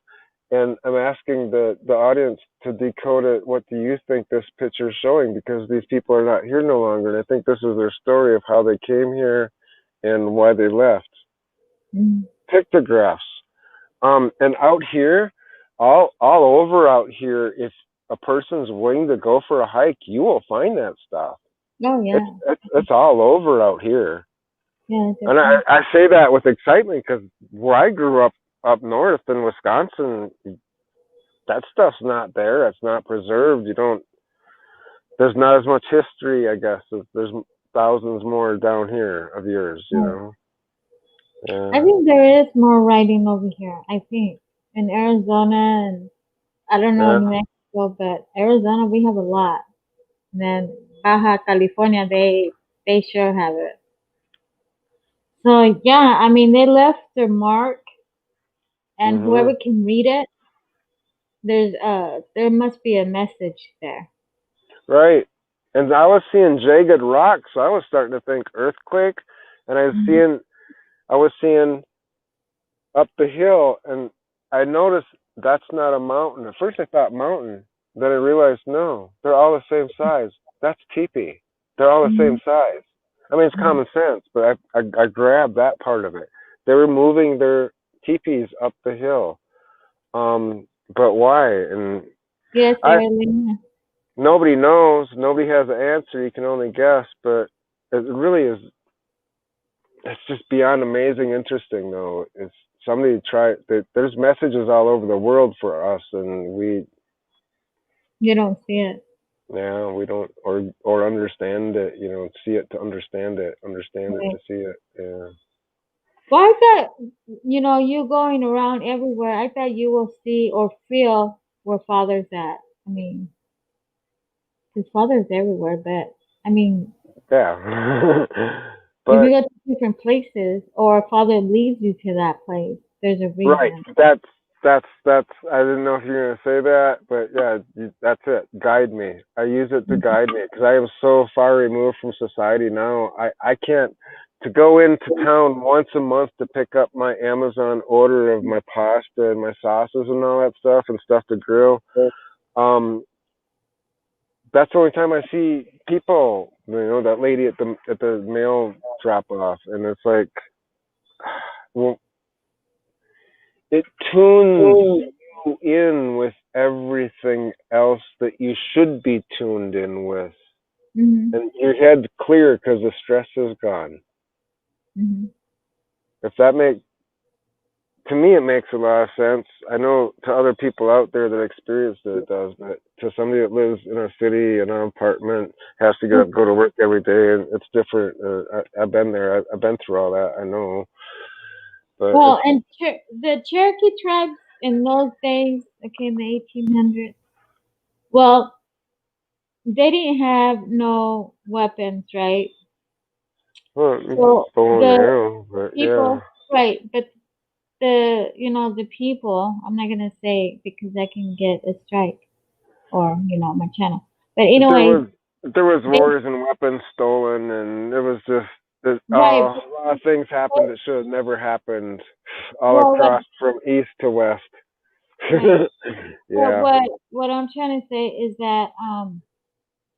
and I'm asking the audience to decode it. What do you think this picture is showing? Because these people are not here no longer. And I think this is their story of how they came here and why they left. Hmm. Pictographs. And out here, all over out here, if a person's willing to go for a hike, you will find that stuff. Oh It's yeah, it's all over out here, yeah, and definitely. I say that with excitement because where I grew up north in Wisconsin, that stuff's not there. It's not preserved. You don't. There's not as much history, I guess. There's thousands more down here of yours. You Right. know. I Yeah. think there is more writing over here. I think in Arizona and I don't know Yeah. New Mexico, but Arizona we have a lot. And then Baja California, they sure have it. So yeah, I mean they left their mark, and whoever Mhm. can read it, there must be a message there. Right. And I was seeing jagged rocks, so I was starting to think earthquake, and Mhm. I was seeing up the hill, and I noticed that's not a mountain. At first, I thought mountain. Then I realized no, they're all the same size. That's teepee. They're all the same Mhm. size. I mean, it's Mhm. common sense, but I grabbed that part of it. They were moving their teepees up the hill. But why? And Yes, I Evelyn. nobody knows. Nobody has an answer. You can only guess. But it really is. It's just beyond amazing, interesting though. It's somebody try. There's messages all over the world for us, and You don't see it. we don't or understand it. See it to understand it. Understand it Right. to see it. Yeah. Well, I thought, you going around everywhere, I thought you will see or feel where Father's at. I mean, his Father's everywhere, but I mean, Yeah. if you But go to different places or Father leads you to that place, there's a right, reason. that's. I didn't know if you were gonna say that, but yeah, that's it. Guide me. I use it to guide me because I am so far removed from society now. I can't to go into town once a month to pick up my Amazon order of my pasta and my sauces and all that stuff and stuff to grill. Um, that's the only time I see people. That lady at the mail drop off, and it's like, well, it tunes you in with everything else that you should be tuned in with, Mm-hmm. and your head's clear because the stress is gone. Mm-hmm. If that makes To me, it makes a lot of sense. I know to other people out there that experience it does, but to somebody that lives in a city in an apartment, has to go to work every day, and it's different. I've been there. I've been through all that. I know, but Well, it's and the Cherokee tribes in those days, okay, in the 1800s, well, they didn't have no weapons, right? well, So bow and the arrow, but yeah. people, right, but the people, I'm not gonna say because I can get a strike or, my channel. But There anyway, was there was they, wars and weapons stolen, and it was just right, a lot of things happened but, that should have never happened, all well, what, across from east to west. right. But Yeah, what I'm trying to say is that,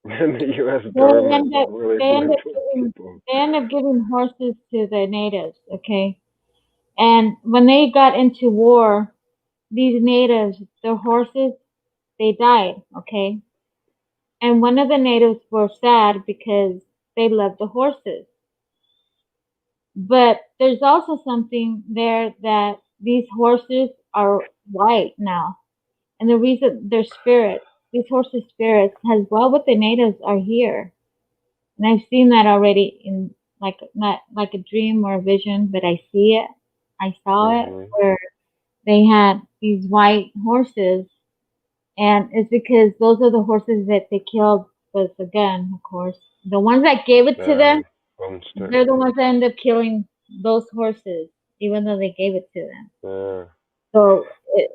and the U.S. they government end was up, really they end up brutal to giving, people. they end up giving horses to the natives, okay? And when they got into war, these natives, their horses, they died, okay? And one of the natives were sad because they loved the horses. But there's also something there that these horses are white now. And the reason their spirits, these horses' spirits, has dwelled with the natives are here. And I've seen that already in like not like a dream or a vision, but I see it. I saw it Hmm. where they had these white horses, and it's because those are the horses that they killed with a gun, of course. The ones that gave it to them, Homestead. they're the ones that end up killing those horses, even though they gave it to them. Yeah. So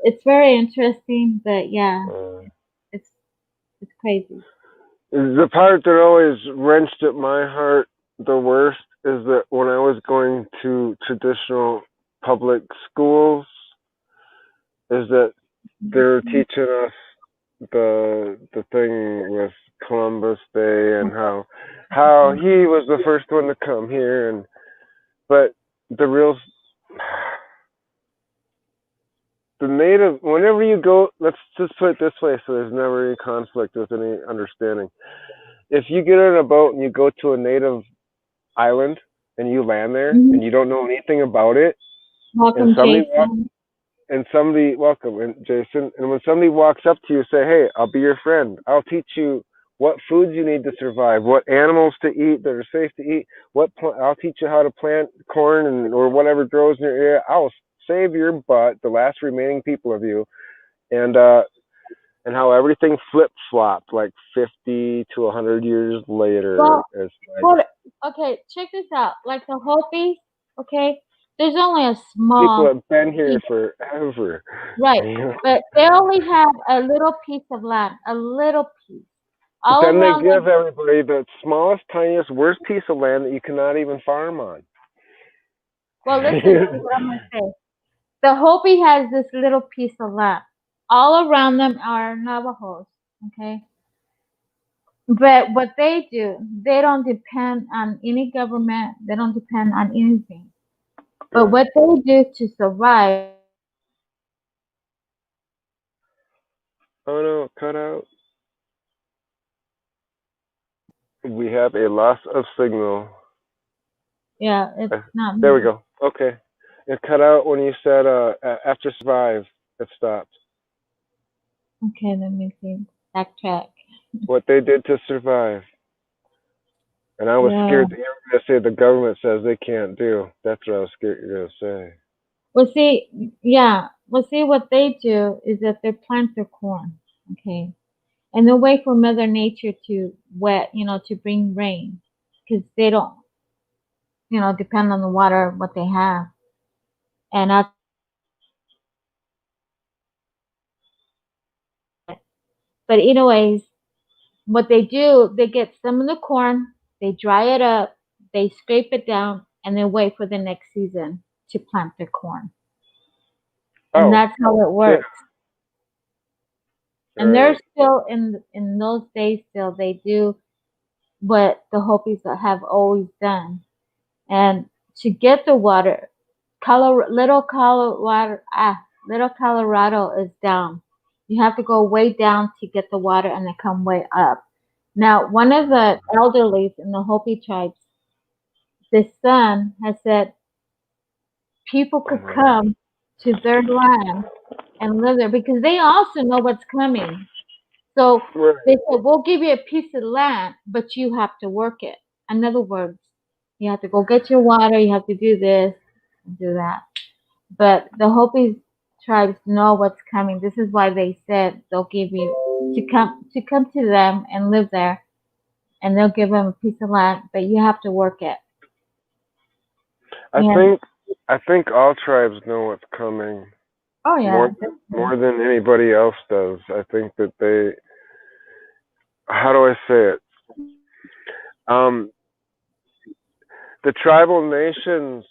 it's very interesting, but yeah, Uh, it's it's crazy. the part that always wrenched at my heart the worst is that when I was going to traditional public schools, is that they're teaching us the thing with Columbus Day and how he was the first one to come here, but the real the native, whenever you go, let's just put it this way so there's never any conflict with any understanding. If you get on a boat and you go to a native island and you land there Mhm. and you don't know anything about it, and Welcome, Jason. somebody welcome and Jason, and when somebody walks up to you, say, "Hey, I'll be your friend. I'll teach you what foods you need to survive, what animals to eat that are safe to eat. I'll teach you how to plant corn or whatever grows in your area. I'll save your butt, the last remaining people of you." And how everything flip flopped like 50 to 100 years later. Well, It's like hold okay, check this out. Like the Hopis, okay, there's only a people small have been here piece, forever. right? You know? But they only have a little piece of land, a little piece. But All then they around give them, everybody the smallest, tiniest, worst piece of land that you cannot even farm on. well, listen to what I'm gonna say. The Hopi has this little piece of land. All around them are Navajos, okay? But what they do, they don't depend on any government. They don't depend on anything. But Yeah. what they do to survive, Oh no, cut out. We have a loss of signal. yeah, it's Uh, not There we me. go. Okay. It cut out when you said after survive. It stopped. Okay, let me see. Backtrack. What they did to survive. And I was Yeah. scared that you were going to say the government says they can't do. That's what I was scared you were going to say. Well, see, yeah. Well, see, what they do is that they plant their corn. Okay. And they wait for Mother Nature to wet, to bring rain, because they don't, depend on the water what they have. And I, but anyways, what they do, they get some of the corn, they dry it up, they scrape it down, and then wait for the next season to plant their corn. And Oh, that's how it yeah. works. And they're Right. still in those days still they do what the Hopis have always done. And to get the water, Little Colorado is down. You have to go way down to get the water and then come way up. Now, one of the elderlies in the Hopi tribes, the son has said people Oh could my God. come to their land and live there because they also know what's coming. So Right. they said, we'll give you a piece of land, but you have to work it. In other words, you have to go get your water, you have to do this and do that. But the Hopi tribes know what's coming. This is why they said they'll give you to come to them and live there, and they'll give them a piece of land, but you have to work it. I And think I think all tribes know what's coming oh more yeah, definitely. more than anybody else does. I think that they, how do I say it? Um, the tribal nations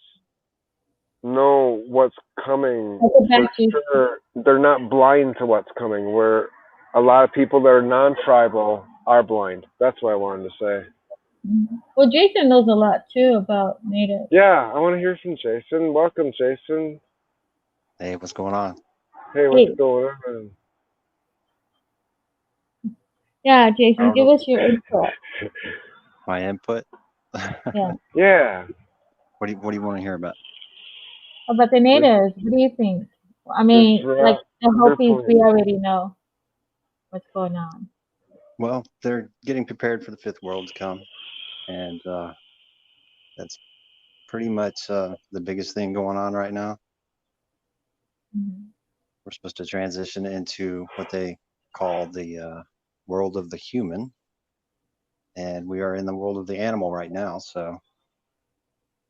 know what's coming I'll get for back to you. sure. They're not blind to what's coming. Where a lot of people that are non-tribal are blind. That's what I wanted to say. Mhm. Well, Jason knows a lot too about natives. Yeah, I want to hear from Jason. Welcome, Jason. Hey, what's going on? Hey, what's Hey, going on? yeah, I Jason, don't give know us your input. my input. Yeah, Yeah, What do you want to hear about? about the this natives. What do you think? I this mean, like the good Hopis, we point. already know what's going on. Well, they're getting prepared for the fifth world to come, and that's pretty much the biggest thing going on right now. Mhm. We're supposed to transition into what they call the world of the human, and we are in the world of the animal right now. So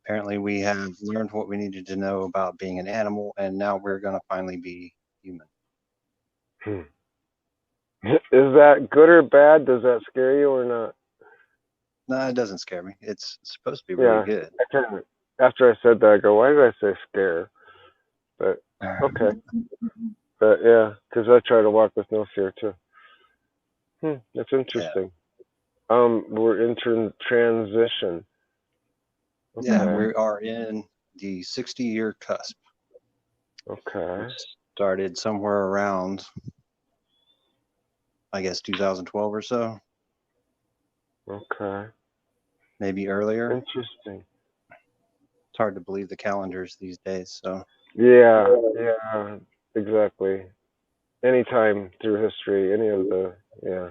apparently, we have learned what we needed to know about being an animal, and now we're going to finally be human. Hmm. Is that good or bad? Does that scare you or not? No, it doesn't scare me. It's supposed to be really Yeah, good. I kind of. After I said that, I go, why did I say scare? But okay, but yeah, because I try to walk with no fear too. That's Yeah. interesting. We're in transition. Yeah, Okay, we are in the 60-year cusp, okay, which started somewhere around, I guess, 2012 or so, okay. maybe earlier. Interesting. It's hard to believe the calendars these days. So, Yeah, yeah, exactly. Anytime through history, any of the, yeah.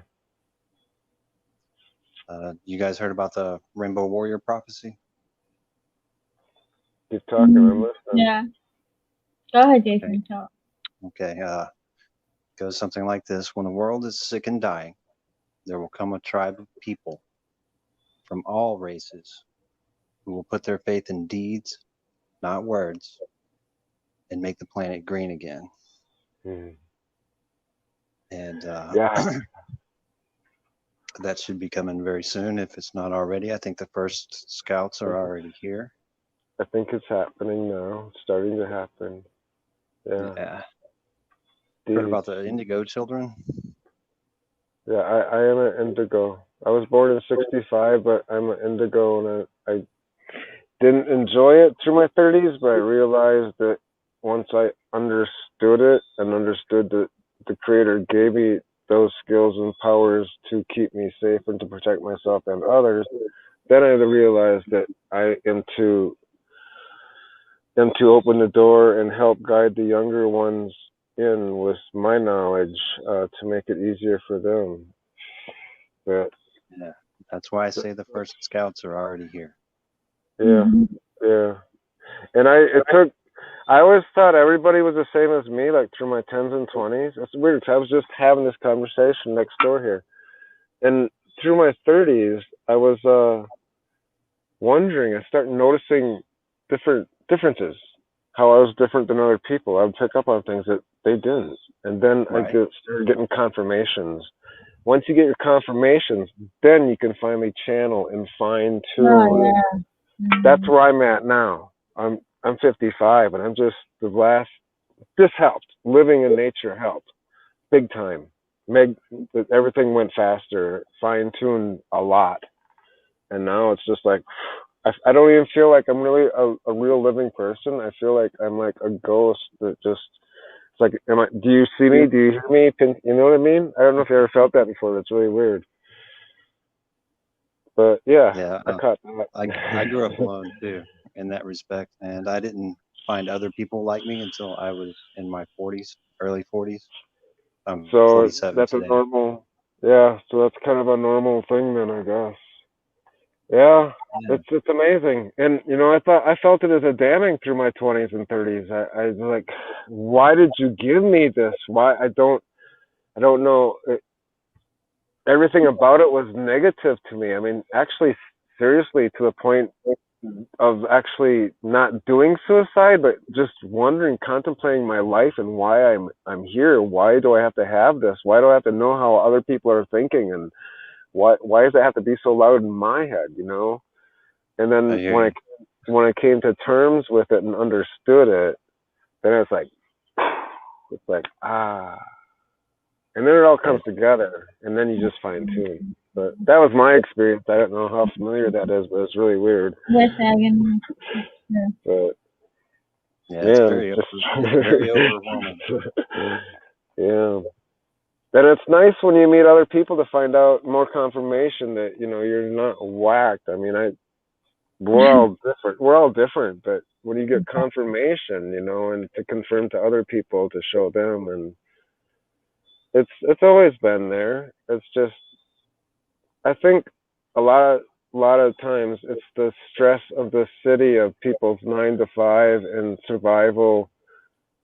you guys heard about the Rainbow Warrior prophecy? Keep talking, I'm Mhm. listening. Yeah, go ahead, Okay. Jason. Talk. Okay. Goes something like this: when the world is sick and dying, there will come a tribe of people from all races who will put their faith in deeds, not words, and make the planet green again. Hmm. And Yeah, that should be coming very soon if it's not already. I think the first scouts are already here. I think it's happening now. It's starting to happen. Yeah, Yeah. Heard deeds. about the Indigo children? Yeah, I am an indigo. I was born in '65, but I'm an indigo, and I didn't enjoy it through my 30s, but I realized that once I understood it and understood that the Creator gave me those skills and powers to keep me safe and to protect myself and others, then I realized that I am to open the door and help guide the younger ones in with my knowledge to make it easier for them. But Yeah, that's why I say the first scouts are already here. yeah, yeah. And I always thought everybody was the same as me, like through my 10s and 20s. It's weird 'cause I was just having this conversation next door here. And through my 30s, I was wondering, I started noticing differences, how I was different than other people. I would pick up on things that they didn't. And then Right. started getting confirmations. Once you get your confirmations, then you can finally channel and fine tune. Oh, yeah. That's where I'm at now. I'm 55, and I'm just this helped. Living in nature helped big time. Everything went faster, fine tuned a lot, and now it's just like I don't even feel like I'm really a real living person. I feel like I'm like a ghost that just. It's like, do you see me? Do you hear me? You know what I mean? I don't know if you ever felt that before. That's really weird. But yeah, Yeah, I caught that. I grew up alone too in that respect, and I didn't find other people like me until I was in my 40s, early 40s. I'm So 47 that's a today. normal, yeah. So that's kind of a normal thing then, I guess. Yeah, Yeah. it's amazing, and I felt it as a damning through my 20s and 30s. I was like, why did you give me this? Why I don't know. Everything about it was negative to me. I mean, actually, seriously, to the point of actually not doing suicide, but just wondering, contemplating my life and why I'm here. Why do I have to have this? Why do I have to know how other people are thinking? And why does it have to be so loud in my head? And I then hear you. when I came to terms with it and understood it, then it's like and then it all comes together, and then you just fine tune. But that was my experience. I don't know how familiar that is, but it's really weird. Yes, Agony. But Yeah, yeah, it's very overwhelming. yeah. And it's nice when you meet other people to find out more confirmation that you're not whacked. I mean, we're all different. We're all different, but when you get confirmation, and to confirm to other people to show them, and it's always been there. It's just I think a lot of times it's the stress of the city, of people's 9 to 5 and survival,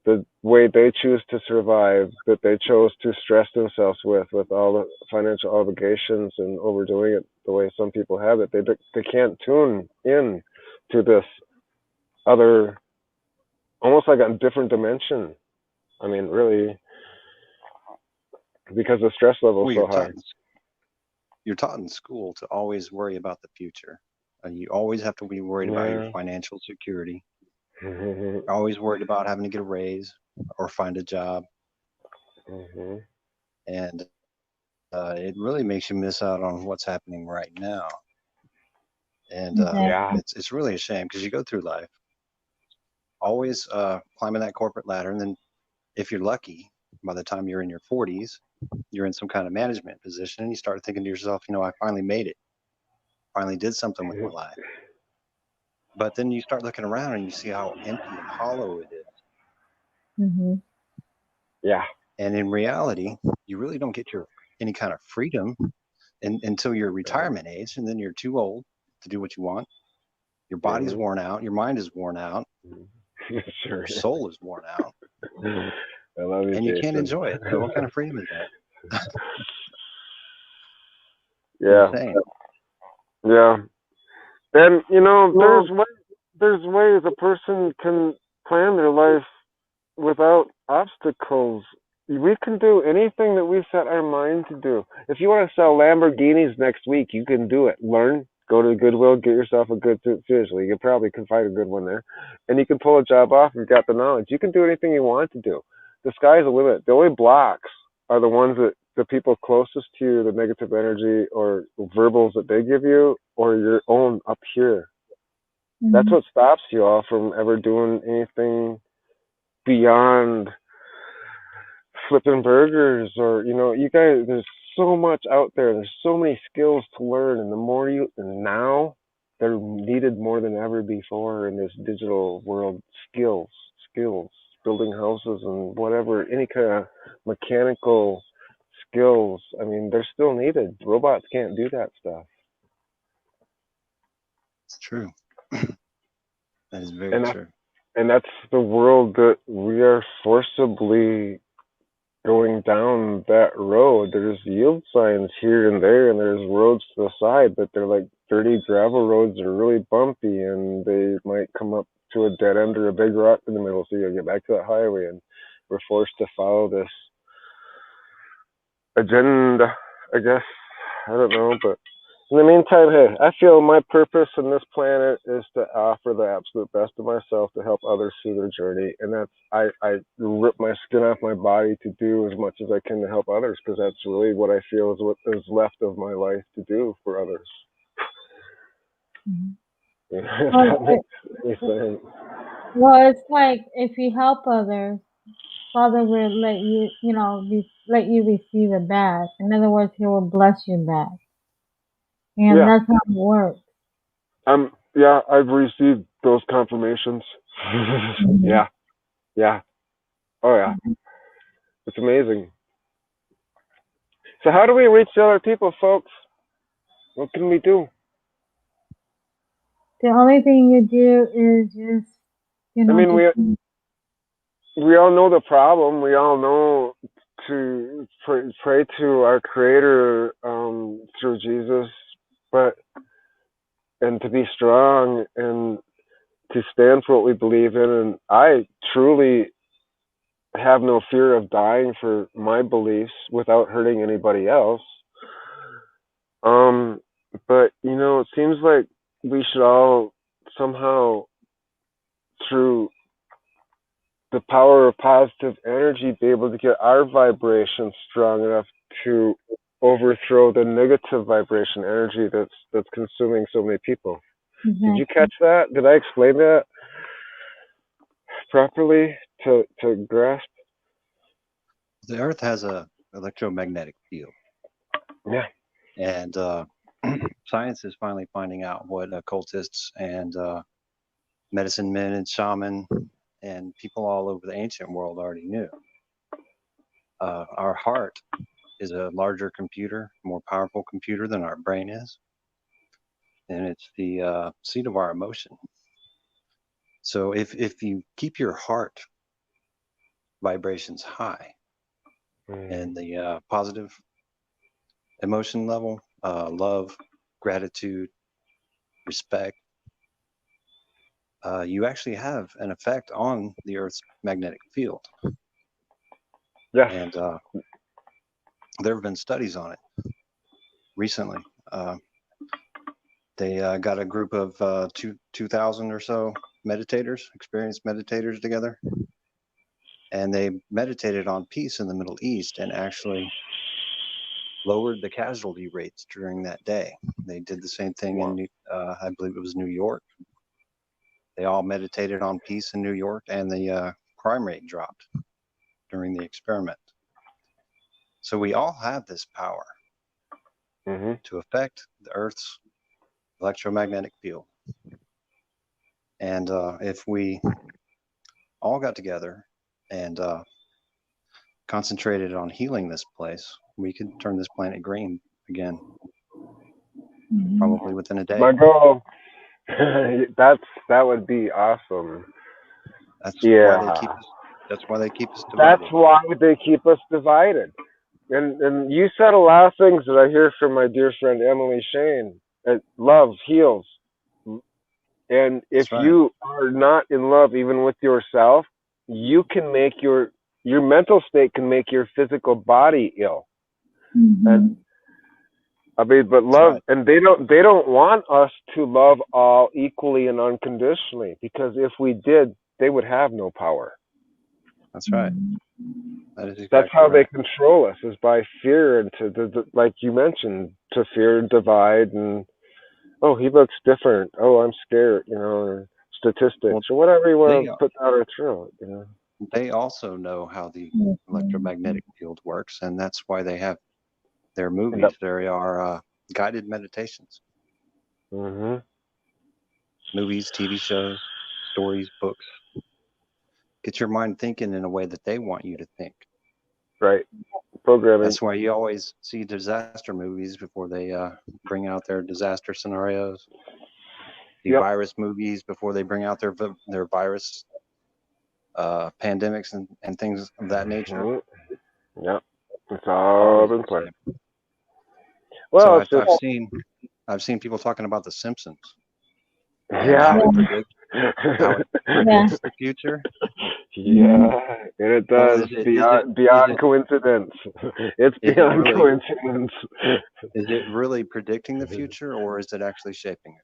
the way they choose to survive, that they chose to stress themselves with all the financial obligations and overdoing it the way some people have it. They can't tune in to this other, almost like a different dimension. I mean, really, because the stress level Well, is so high. you're taught in school to always worry about the future. You always have to be worried about your Yeah. financial security. You're always worried about having to get a raise or find a job. And it really makes you miss out on what's happening right now. And Yeah. it's really a shame because you go through life always climbing that corporate ladder, and then if you're lucky, by the time you're in your 40s, you're in some kind of management position, and you start thinking to yourself, I finally made it, finally did something with my life. But then you start looking around and you see how empty and hollow it is. Yeah. And in reality, you really don't get any kind of freedom until your retirement age, and then you're too old to do what you want. Your body's worn out, your mind is worn out, Sure. your soul is worn out, I love you, and you Jason. can't enjoy it. So what kind of freedom is that? Yeah. Insane. Yeah. And there's ways a person can plan their life without obstacles. We can do anything that we set our mind to do. If you want to sell Lamborghinis next week, you can do it. Learn, go to Goodwill, get yourself a good, seriously, you probably can find a good one there. And you can pull a job off if you've got the knowledge. You can do anything you want to do. The sky's the limit. The only blocks are the ones that the people closest to you, the negative energy or verbals that they give you, or your own up here. That's Mhm. what stops you all from ever doing anything beyond flipping burgers, or you guys, there's so much out there, there's so many skills to learn, and the more you and now they're needed more than ever before in this digital world. Skills, building houses and whatever, any kind of mechanical skills. I mean, they're still needed. Robots can't do that stuff. It's true. That is very and that, true. and that's the world that we are forcibly going down that road. There's yield signs here and there, and there's roads to the side, but they're like dirty gravel roads that are really bumpy, and they might come up to a dead end or a big rock in the middle, so you gotta get back to that highway, and we're forced to follow this agenda, I guess. I don't know, but in the meantime, hey, I feel my purpose on this planet is to offer the absolute best of myself to help others through their journey, and that's I rip my skin off my body to do as much as I can to help others, because that's really what I feel is what is left of my life to do for others. Mhm. If Well, that makes any sense. well, it's like if you help others, Father will let you, let you receive it back. In other words, He will bless you back, and Yeah, that's how it works. yeah, I've received those confirmations. Mhm. Yeah, yeah, oh yeah, it's amazing. So how do we reach the other people, folks? What can we do? The only thing you do is just, I mean, just we all know the problem. We all know to pray to our Creator through Jesus, but and to be strong and to stand for what we believe in. And I truly have no fear of dying for my beliefs without hurting anybody else. Um, but it seems like we should all somehow, through the power of positive energy, be able to get our vibration strong enough to overthrow the negative vibration energy that's consuming so many people. Did you exactly. catch that? Did I explain that properly to grasp? The Earth has a electromagnetic field, Yeah. and science is finally finding out what occultists and medicine men and shaman and people all over the ancient world already knew. Our heart is a larger computer, more powerful computer than our brain is, and it's the seat of our emotion. So if you keep your heart vibrations high and the positive emotion level, love, gratitude, respect, you actually have an effect on the Earth's magnetic field. Yes. And there have been studies on it recently. They got a group of 2,000 or so meditators, experienced meditators together, and they meditated on peace in the Middle East and actually lowered the casualty rates during that day. They did the same thing in, I believe it was New York. They all meditated on peace in New York, and the crime rate dropped during the experiment. So we all have this power to affect the Earth's electromagnetic field. And if we all got together and concentrated on healing this place, we could turn this planet green again, Mhm. probably within a day. My goal. That would be awesome. That's why they Yeah. keep us. That's why they keep us That's divided. why they keep us divided. And you said a lot of things that I hear from my dear friend Emily Shane. Love heals. And if That's right. you are not in love even with yourself, you can make your mental state can make your physical body ill. And Mhm. I mean, but That's love, right. and they don't want us to love all equally and unconditionally, because if we did, they would have no power. That's right. Mhm. That is That's exactly how they right. control us, is by fear, and like you mentioned, to fear and divide, and oh, he looks different, oh, I'm scared, statistics or whatever you want they to put down our throat, you know. they also know how the Mhm. electromagnetic field works, and that's why they have their Yep. movies. They are guided meditations, Mhm. movies, TV shows, stories, books. Get your mind thinking in a way that they want you to think. Right. Programming. That's why you always see disaster movies before they bring out their disaster scenarios. The Yep. virus movies before they bring out their virus pandemics and things of that nature. Mhm. Yep. It's all Always been the planned. same. Well, So it's just I've seen people talking about The Simpsons and yeah. how it Yeah. predicts the future. Yeah, and it Well, does beyond coincidence. It's is it beyond really coincidence. is it really predicting the future, or is it actually shaping it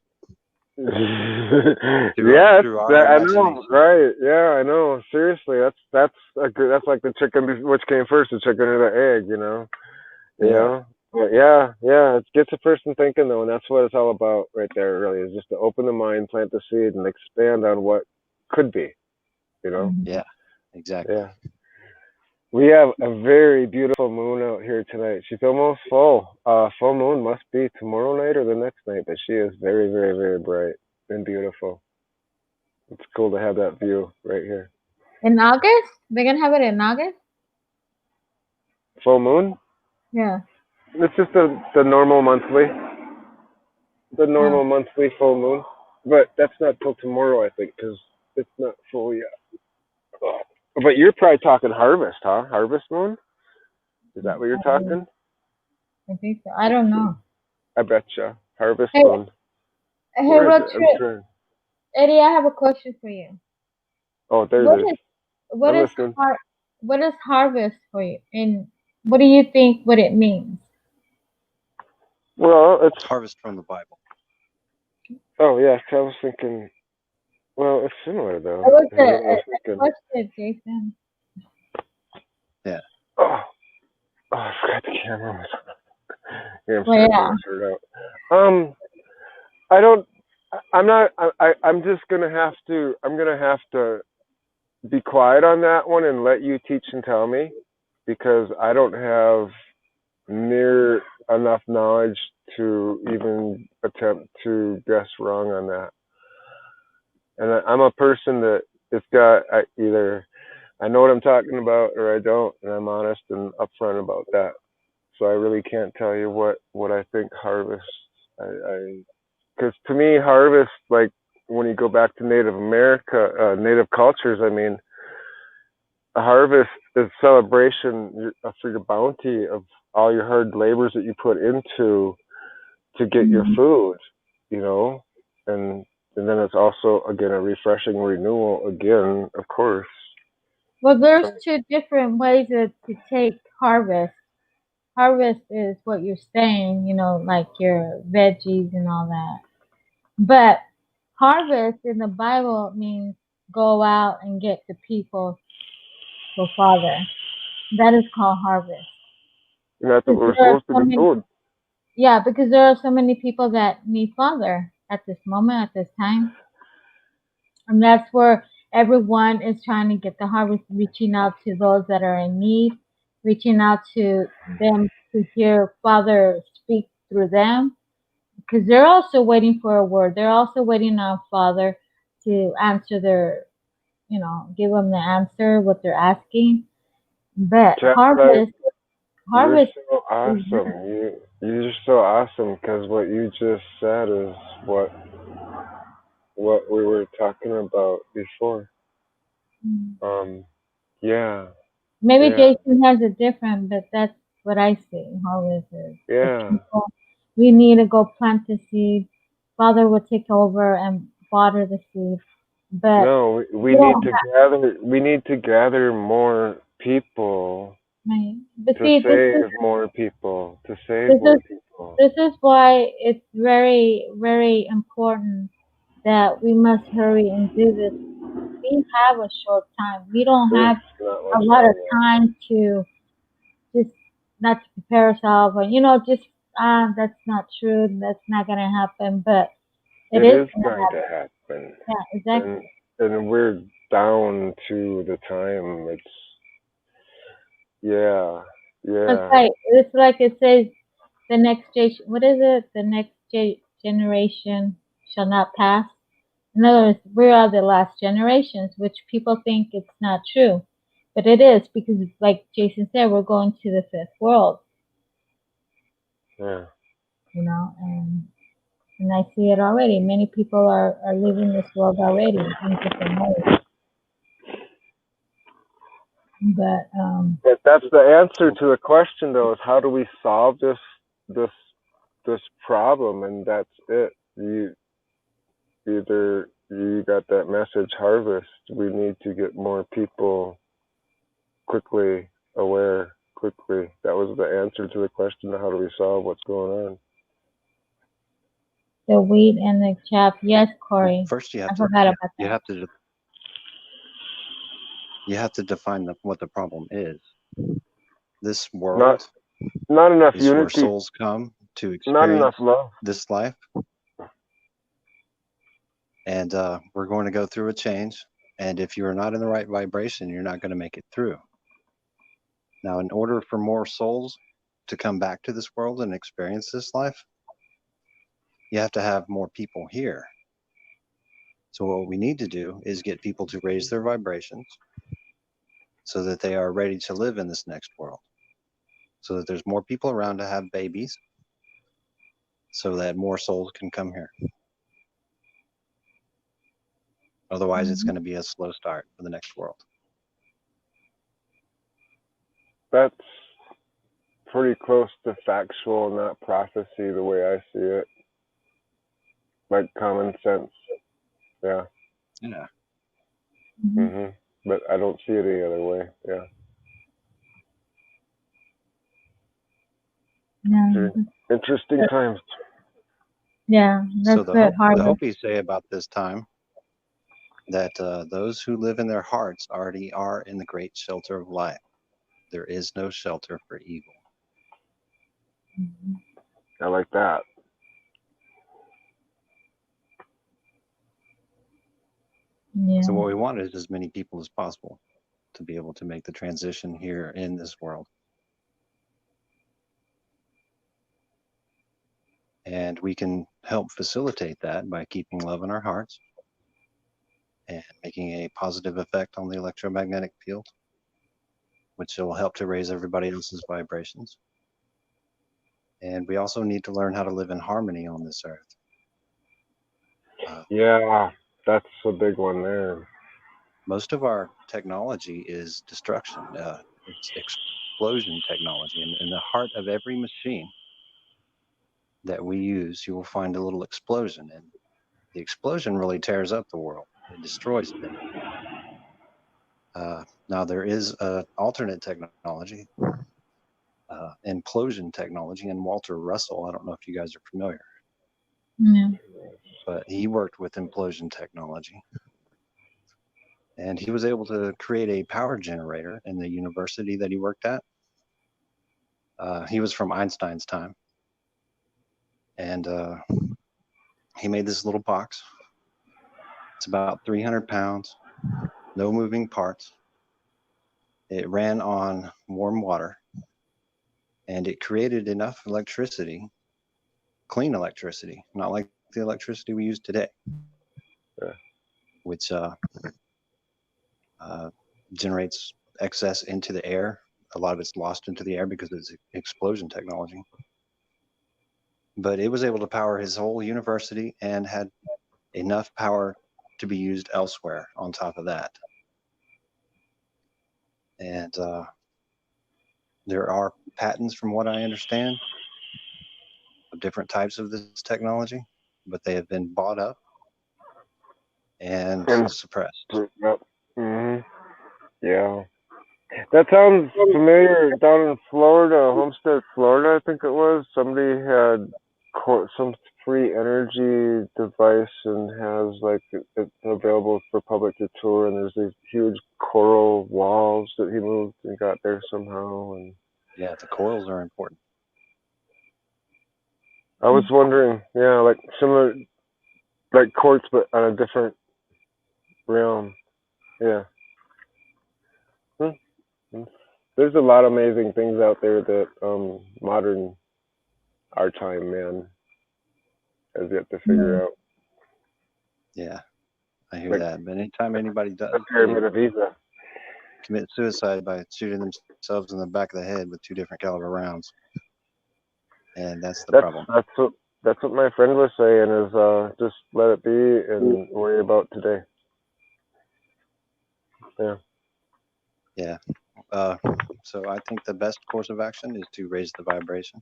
Yes, through our I know, imagination? right? Yeah, I know. Seriously, that's a good. That's like the chicken. Which came first, the chicken or the egg? You know. You Yeah. know. But yeah. It gets a person thinking though, and that's what it's all about, right there. Really, is just to open the mind, plant the seed, and expand on what could be. You know. Yeah, exactly. Yeah. We have a very beautiful moon out here tonight. She's almost full. Full moon must be tomorrow night or the next night, but she is very, very, very bright and beautiful. It's cool to have that view right here. In August? They're gonna have it in August? Full moon? Yeah. It's just the normal monthly, Oh. full moon. But that's not till tomorrow, I think, because it's not full yet. But you're probably talking harvest, huh? Harvest moon? Is that what you're talking? I think so. I don't know. I betcha. Harvest Hey, moon. hey, Where is road it? I'm trip. trying. Eddie, I have a question for you. Oh, there What it is. is what I'm is listening. what is harvest for you, and what do you think what it means? Well, it's Harvest from the Bible. oh yeah. I was thinking. Well, it's similar though. That was And what I was a thinking. question, Jason. Yeah. Oh, I forgot the camera was. Yeah, I'm Well, starting yeah. to sort out. I don't. I'm not. I'm just gonna have to. I'm gonna have to be quiet on that one and let you teach and tell me, because I don't have near enough knowledge to even attempt to guess wrong on that. And I'm a person that it's got either I know what I'm talking about or I don't, and I'm honest and upfront about that. So I really can't tell you what I think harvest. I because to me harvest, like when you go back to Native America, Native cultures, I mean, a harvest is celebration for your bounty of all your hard labors that you put into to get your food, you know, and then it's also again a refreshing renewal again, of course. Well, there's So two different ways to take harvest. Harvest is what you're saying, like your veggies and all that. But harvest in the Bible means go out and get the people to Father. That is called harvest. and that's what Because we're there are supposed to so be many, doing. yeah, because there are so many people that need Father at this moment, at this time. And that's where everyone is trying to get the harvest, reaching out to those that are in need, reaching out to them to hear Father speak through them, because they're also waiting for a word. They're also waiting on Father to answer give them the answer, what they're asking. But Chapter, you're harvest so is awesome. You're so awesome because what you just said is what we were talking about before. Um, yeah, maybe yeah, Jason has a different, but that's what I see. Harvest is the yeah. people. We need to go plant the seed. Father will take over and water the seed. But No, we we need don't to gather. We need to gather more people right? But to see, save more people. To save this more is people. this is why it's very, very important that we must hurry and do this. We have a short time. We don't There's have not a much lot of time time to just not to prepare ourselves, or just that's not true. That's not gonna happen. But it left. It is is gonna going to happen. happen. Yeah, exactly. and we're down to the time. Yeah, It's yeah, like it says the next what is it? The next generation shall not pass. In other words, we are the last generations, which people think it's not true, but it is because, like Jason said, we're going to the fifth world, yeah. and I see it already. Many people are leaving this world already in different ways, but But that's the answer to the question, though, is how do we solve this this problem? And that's it. You either you got that message harvest. We need to get more people quickly aware quickly. That was the answer to the question of how do we solve what's going on. the wheat and the chaff. Yes, Well, Corey. first I forgot about you that. have to define what the problem is. This Not world not enough is where unity, souls come to not enough experience love. this life, and we're going to go through a change. And if you are not in the right vibration, you're not going to make it through. Now, in order for more souls to come back to this world and experience this life, you have to have more people here. So what we need to do is get people to raise their vibrations so that they are ready to live in this next world, so that there's more people around to have babies, so that more souls can come here. Otherwise, it's going to be a slow start for the next world. That's pretty close to factual, not prophecy, the way I see it. Like common sense. Yeah. Yeah. Mhm. But I don't see it any other way. Yeah. Yeah, Interesting times. yeah, So that's it. the Harvest. Hopis say about this time that those who live in their hearts already are in the great shelter of light. There is no shelter for evil. I like that. Yeah. So what we want is as many people as possible to be able to make the transition here in this world. And we can help facilitate that by keeping love in our hearts and making a positive effect on the electromagnetic field, which will help to raise everybody else's vibrations. And we also need to learn how to live in harmony on this earth. Yeah, that's a big one there. Most of our technology is destruction. It's explosion technology. And in the heart of every machine that we use, you will find a little explosion. And the explosion really tears up the world. It destroys it. Now, there is an alternate technology, implosion technology, and Walter Russell, I don't know if you guys are familiar, Yeah. but he worked with implosion technology. And he was able to create a power generator in the university that he worked at. He was from Einstein's time. And he made this little box. It's about 300 pounds, no moving parts. It ran on warm water, and it created enough electricity, clean electricity, not like the electricity we use today, which generates excess into the air. A lot of it's lost into the air because it's explosion technology. But it was able to power his whole university and had enough power to be used elsewhere on top of that. And there are patents, from what I understand, of different types of this technology, but they have been bought up and suppressed. Yep. Mhm. Yeah. That sounds familiar. Down in Florida, Homestead, Florida, I think it was. Somebody had some free energy device and has like it available for public to tour. And there's these huge coral walls that he moved and got there somehow. And Yeah, the corals are important. I was wondering, yeah, like similar, like quartz, but on a different realm. Yeah. Hmm. There's a lot of amazing things out there that modern our time man has yet to figure out. Yeah, I hear Like that. But anytime anybody the does, pyramid they of Giza. commit suicide by shooting themselves in the back of the head with 2 different caliber rounds, and that's the problem. That's what my friend was saying is just let it be and worry about today. Yeah. Yeah. So I think the best course of action is to raise the vibration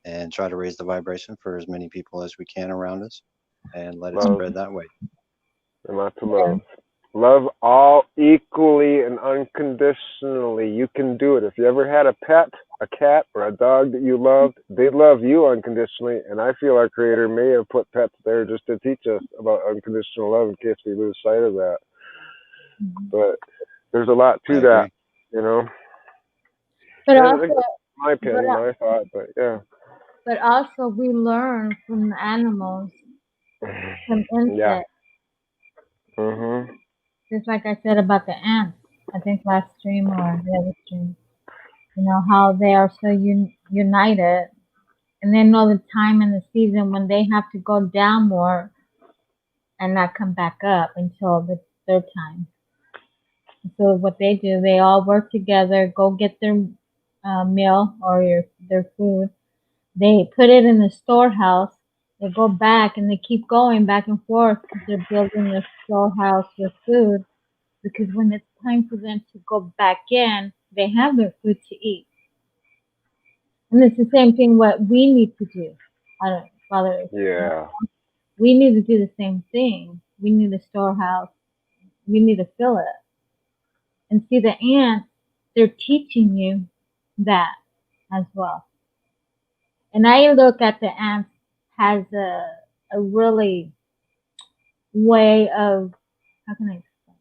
and try to raise the vibration for as many people as we can around us and let it Love spread that way. and lots of love. Love all equally and unconditionally. You can do it. If you ever had a pet, a cat, or a dog that you loved, they love you unconditionally. And I feel our Creator may have put pets there just to teach us about unconditional love in case we lose sight of that. But there's a lot I to that, agree. you know. But Yeah, also, that's my but, opinion, my thought, but yeah. but also we learn from the animals, from Yeah. insects. Mhm. Just like I said about the ants, I think last stream or the other stream, you know, how they are so united and they know the time and the season when they have to go down more and not come back up until the third time. So what they do, they all work together, go get their meal or their food. They put it in the storehouse. They go back and they keep going back and forth because they're building their storehouse with food. Because when it's time for them to go back in, they have their food to eat. And it's the same thing what we need to do. Father, Yeah. we need to do the same thing. We need a storehouse. We need to fill it. And see the ants, they're teaching you that as well. And I look at the ants as a really way of, how can I explain?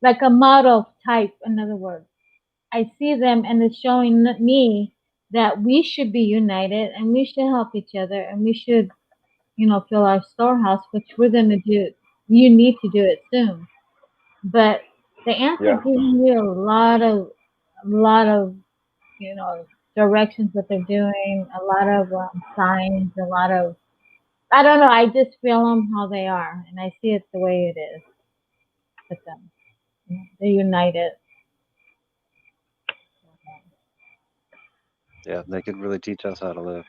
Like a model type, in other words. I see them and it's showing me that we should be united and we should help each other and we should, you know, fill our storehouse, which we're going to do. You need to do it soon. But the ants are Yeah. giving you a lot of, you know, directions that they're doing, a lot of signs, a lot of, I don't know, I just feel them how they are and I see it the way it is with them. You know, they're united. Yeah, they could really teach us how to live.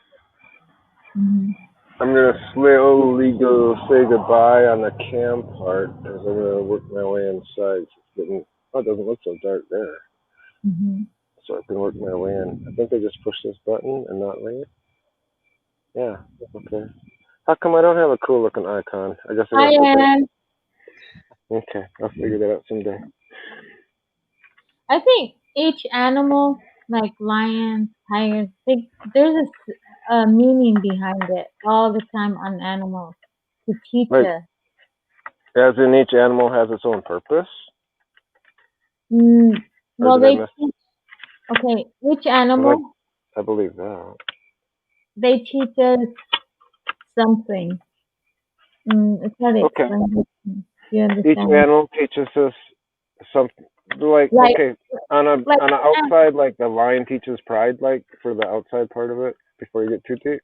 Mm-hmm. I'm gonna slowly go say goodbye on the cam part as I'm gonna work my way inside. It's getting, oh, it doesn't look so dark there. Mm-hmm. So I can work my way in. I think I just push this button and not leave. Yeah. Okay. How come I don't have a cool looking icon? I guess I Hi, gotta put that. Ann. Okay. I'll figure that out someday. I think each animal, like lions, tigers, there's a meaning behind it all the time on animals to teach Like, us. as in each animal has its own purpose? Or Well, did I they miss? teach, okay, each 'Cause animal, I believe that. they teach us something. It's hard to Okay. explain. Do you Each understand? animal teaches us something. Like, Like, okay, on a like, on a outside, like the lion teaches pride, like for the outside part of it. Before you get too deep,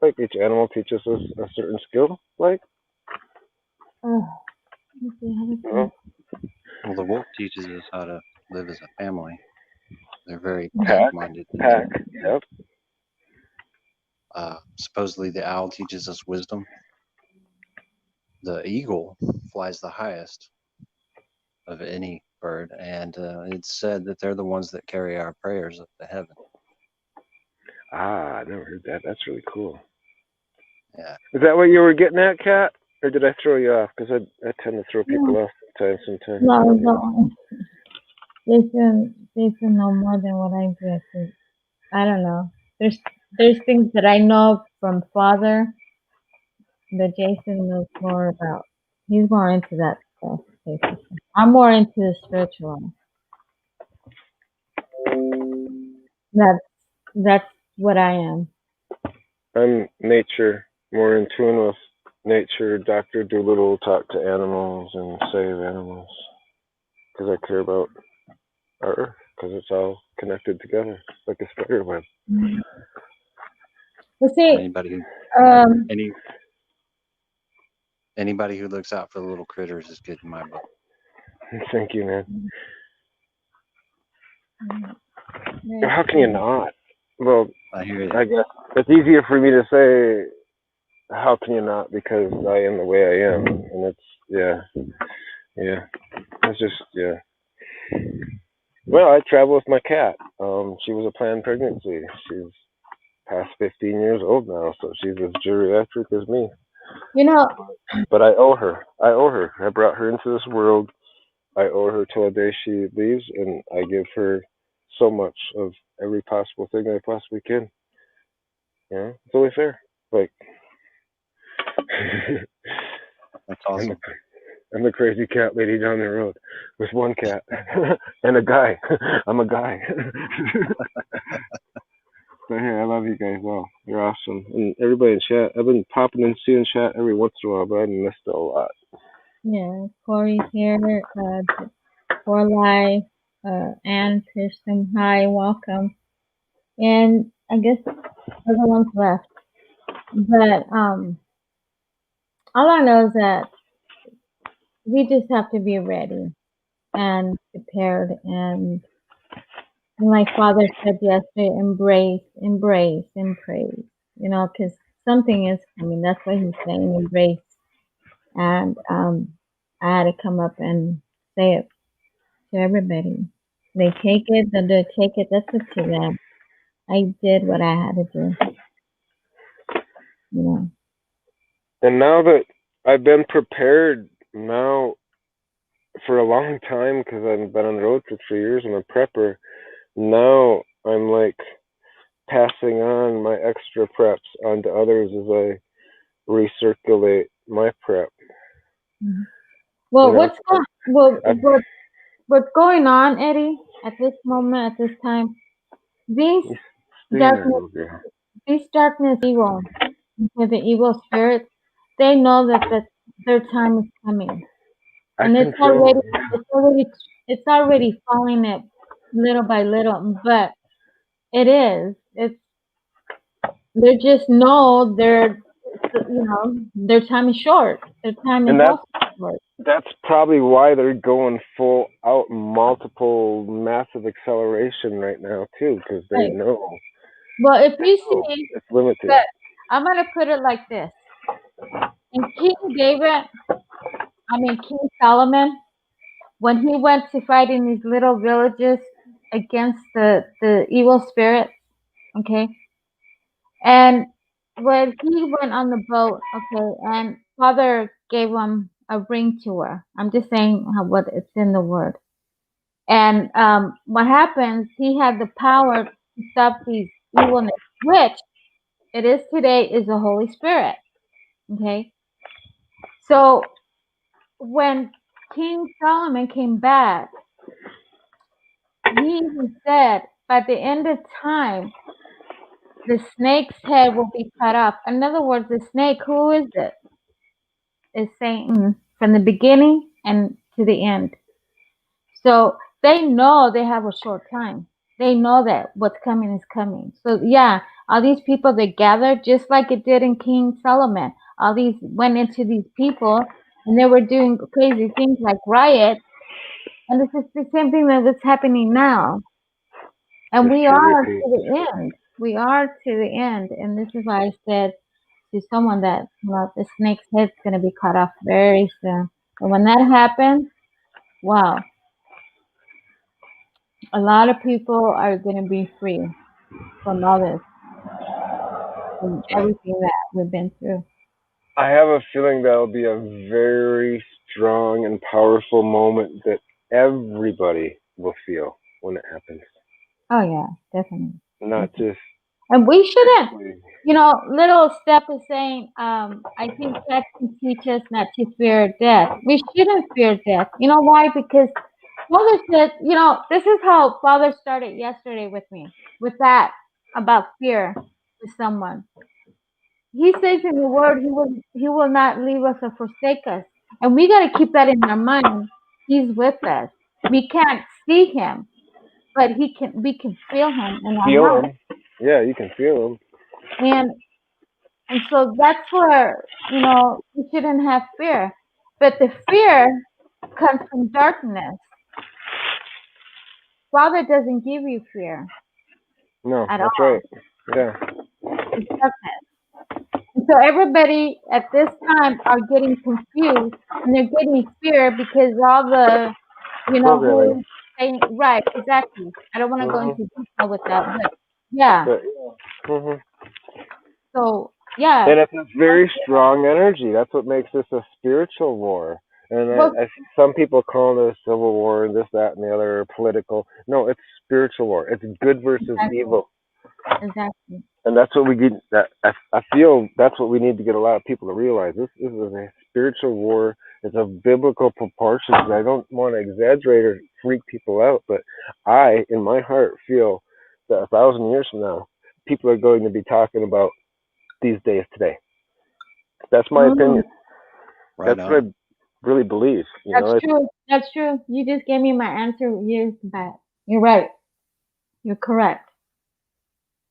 like each animal teaches us a certain skill. Like, let me see, how to you say know, Well, the wolf teaches us how to live as a family. They're very it. pack-minded. pack. Yep. Supposedly, the owl teaches us wisdom. The eagle flies the highest of any bird, and it's said that they're the ones that carry our prayers up to heaven. Ah, I never heard that. That's really cool. Yeah. Is that what you were getting at, Kat? Or did I throw you off? Because I tend to throw people No, off sometimes. no, no. Jason know more than what I do. I think. I don't know. There's things that I know from father that Jason knows more about. He's more into that stuff, basically. I'm more into the spiritual. That's that's what I am. I'm nature, more in tune with nature, Dr. Doolittle, talk to animals and save animals because I care about our Earth because it's all connected together like a spider web. Well, see, Anybody, um, anybody who looks out for the little critters is good in my book. Thank you, man. very How can you cool. not? Well, I hear you. I guess it's easier for me to say, how can you not? Because I am the way I am. And it's, yeah. It's just, yeah. Well, I travel with my cat. She was a planned pregnancy. She's past 15 years old now, so she's as geriatric as me. You know, But I owe her. I brought her into this world. I owe her till the day she leaves, and I give her so much of every possible thing I possibly can. Yeah, it's only fair. Like, That's I'm awesome. the, I'm the crazy cat lady down the road with one cat and a guy. I'm a guy. But hey, I love you guys all. You're awesome. And everybody in chat, I've been popping in seeing chat every once in a while, but I missed it a lot. yeah, Corey's here, for life, Anne Pearson, hi, welcome. And I guess everyone's left. But all I know is that we just have to be ready and prepared, and like Father said yesterday, embrace, embrace, and praise. You know, because something is coming. That's what he's saying, embrace. And I had to come up and say it to everybody. They take it, then they take it. That's up to them. I did what I had to do. You know. And now that I've been prepared now for a long time because I've been on the road for 3 years, I'm a prepper. Now I'm like passing on my extra preps onto others as I recirculate my prep. Mhm. Well, You know, what's going on, Eddie, at this moment, at this time? These stay there, darkness, little girl. these darkness evil, okay, the evil spirits, they know that their time is coming, I and can feel. it's already falling it little by little. But it is. They just know their time is short. Their time is And also short. that's probably why they're going full out multiple massive acceleration right now too, because they Right. know Well, if you see it's limited. that, I'm gonna put it like this: in King Solomon, when he went to fight in these little villages against the evil spirits, okay, and when he went on the boat, okay, and Father gave him a ring to her. I'm just saying what it's in the word. And what happens? He had the power to stop these evilness, which it is today is the Holy Spirit. Okay, so when King Solomon came back, he even said, by the end of time, the snake's head will be cut off. In other words, the snake, who is it? Is Satan from the beginning and to the end. So they know they have a short time. They know that what's coming is coming. So yeah, all these people they gathered just like it did in King Solomon. All these went into these people and they were doing crazy things like riots. And this is the same thing that is happening now. And we History are to repeats. the end. We are to the end. And this is why I said to someone that the snake's head's going to be cut off very soon. And when that happens, wow, a lot of people are going to be free from all this, from everything that we've been through. I have a feeling that'll be a very strong and powerful moment that everybody will feel when it happens. Oh, yeah, definitely. Not just. And we shouldn't, little Step is saying, I think that can teach us not to fear death. We shouldn't fear death. You know why? Because Father said, this is how Father started yesterday with me, with that about fear to someone. He says in the word he will not leave us or forsake us. And we gotta keep that in our mind. He's with us. We can't see him, but we can feel him in our Feel heart. them. Yeah, you can feel them. And and so that's where, we shouldn't have fear. But the fear comes from darkness. Father doesn't give you fear No, at that's all. right. Yeah. It's darkness. And so everybody at this time are getting confused and they're getting fear because all the, Programming. who saying, right, exactly. I don't want to go Hmm. into detail with that, but yeah. But, hmm So yeah, and it's a very strong energy. That's what makes this a spiritual war. And well, I see some people calling it a civil war and this, that, and the other, political. No, it's spiritual war. It's good versus evil. exactly. And that's what we get. That I feel that's what we need to get a lot of people to realize. This is a spiritual war. It's of biblical proportions. I don't want to exaggerate or freak people out, but I, in my heart, feel that 1,000 years from now, people are going to be talking about these days today. That's my opinion. Right That's what on. I really believe. You That's know, it's, true. That's true. You just gave me my answer years back. You're right. You're correct.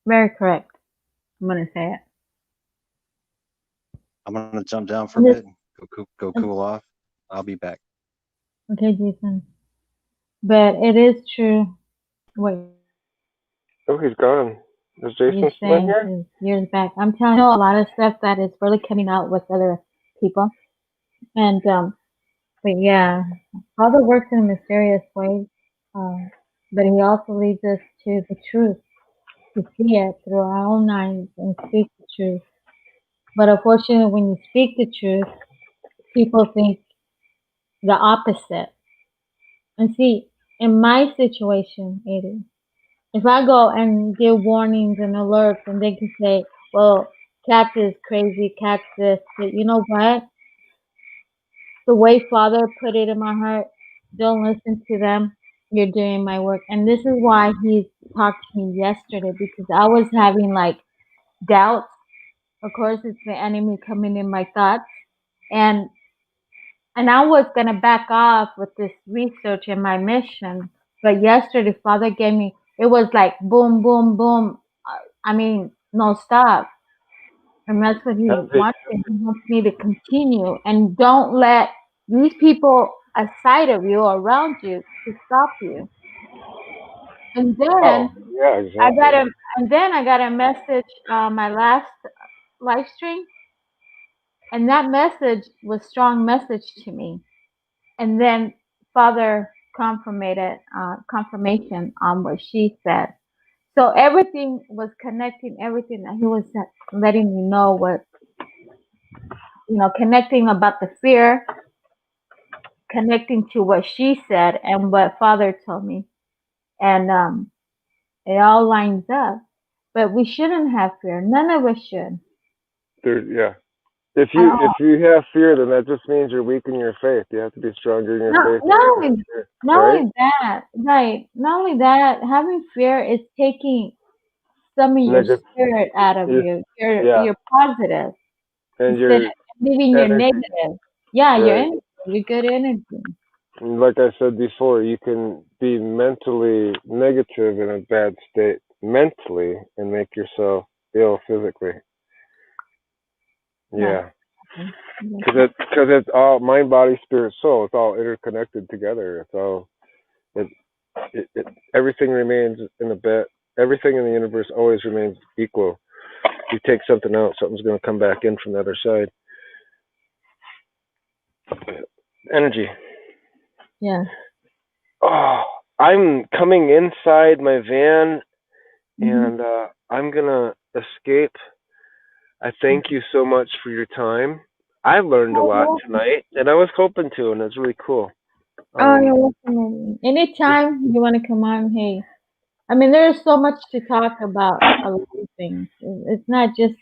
Very correct. I'm gonna say it. I'm gonna jump down for a And this, bit, go cool off. I'll be back. okay, Jason. But it is true what oh, he's gone. Is you're Jason still in saying. here? 'Cause years back, I'm telling you a lot of stuff that is really coming out with other people. And but yeah, Father works in mysterious ways. Um, but He also leads us to the truth, to see it through our own eyes and speak the truth. But unfortunately, when you speak the truth, people think the opposite. And see, in my situation, Eddie, if I go and give warnings and alerts and they can say, well, Cat is crazy, Cat's this, but you know what? The way Father put it in my heart, don't listen to them. You're doing my work. And this is why he talked to me yesterday because I was having like doubts. Of course, it's the enemy coming in my thoughts. And I was gonna back off with this research and my mission, but yesterday Father gave me. It was like boom, boom, boom. I mean, no stop, and that's what He Heavy. wants. He wants me to continue and don't let these people aside of you or around you to stop you. And Oh, then yeah, I exactly. got a message. My last live stream, and that message was strong message to me. And then Father confirmation on what she said. So everything was connecting, everything that he was letting me know what, connecting about the fear, connecting to what she said and what Father told me. And it all lines up. But we shouldn't have fear. None of us should. Yeah. If At you all. have fear, then that just means you're weak in your faith. You have to be stronger in your No, faith. not only, not Right? only that, right? Not only that, having fear is taking some of your Negative. spirit out of Yes. you. You're Yeah. positive And instead of your leaving your energy. negative. Yeah, your Right. energy, your good energy. And like I said before, you can be mentally negative in a bad state mentally and make yourself ill physically. Right. Yeah. Because it's all mind, body, spirit, soul. It's all interconnected together. It's all it, everything remains in a bit. Everything in the universe always remains equal. You take something out, something's going to come back in from the other side. Energy. Yeah. Oh, I'm coming inside my van Hmm. and I'm going to escape. I thank you so much for your time. I learned a lot tonight, and I was hoping to, and it's really cool. Oh, you're welcome. Anytime you want to come on, hey. I mean, there's so much to talk about a lot of things. It's not just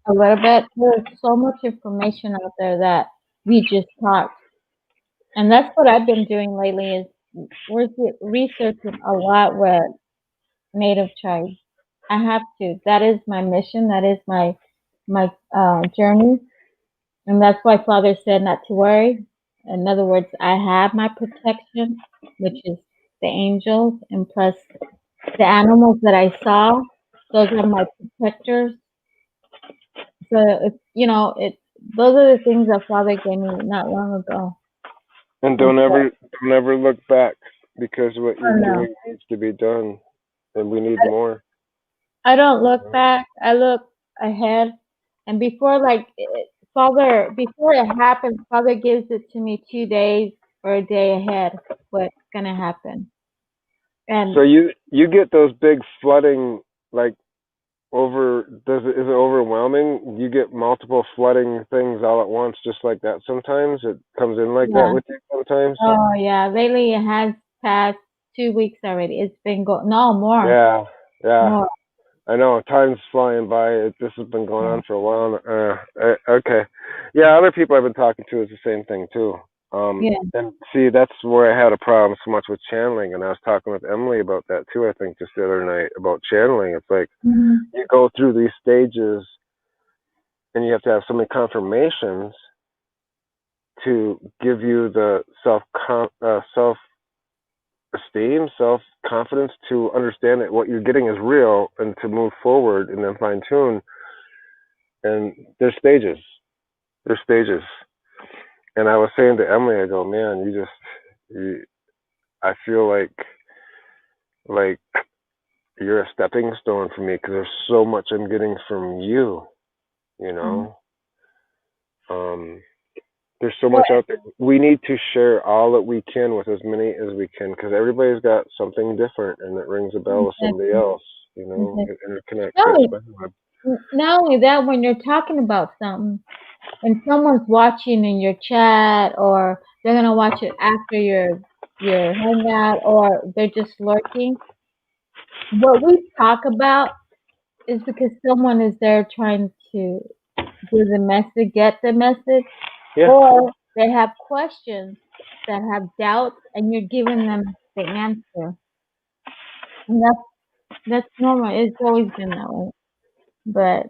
a little bit. There's so much information out there that we just talked. And that's what I've been doing lately is researching a lot with native tribes. I have to. That is my mission. That is my my journey, and that's why Father said not to worry. In other words, I have my protection, which is the angels, and plus the animals that I saw. Those are my protectors. So it's it. Those are the things that Father gave me not long ago. And And so, don't ever look back, because what oh you're no, doing needs to be done, and we need more. I don't look Mhm. back. I look ahead. And before, Father, before it happens, Father gives it to me 2 days or a day ahead what's gonna happen. So And you get those big flooding, like, is it overwhelming? You get multiple flooding things all at once, just like that. Sometimes it comes in like that yeah, with you. Sometimes. oh yeah, lately it has passed 2 weeks already. It's been no more, Yeah, yeah. more. I know time's flying by. This has been going Yeah. on for a while. Okay. Yeah, other people I've been talking to is the same thing too. Yeah. And see, that's where I had a problem so much with channeling, and I was talking with Emily about that too. I think just the other night about channeling. It's like Hmm. you go through these stages, and you have to have so many confirmations to give you the self esteem, self confidence to understand that what you're getting is real, and to move forward and then fine tune. And there's stages. There's stages. And I was saying to Emily, I go, man, I feel like you're a stepping stone for me, because there's so much I'm getting from you. You Hmm. know, um, there's so Well, much out there. We need to share all that we can with as many as we can, because everybody's got something different, and it rings a bell with somebody exactly, else. You know, exactly. it interconnects Not that only, spider web. not only that, when you're talking about something and someone's watching in your chat, or they're gonna watch it after your hangout, or they're just lurking, what we talk about is because someone is there trying to do the message, get the message, Yeah, or they have questions that have doubts, and you're giving them the answer. And that's normal. It's always been that way. But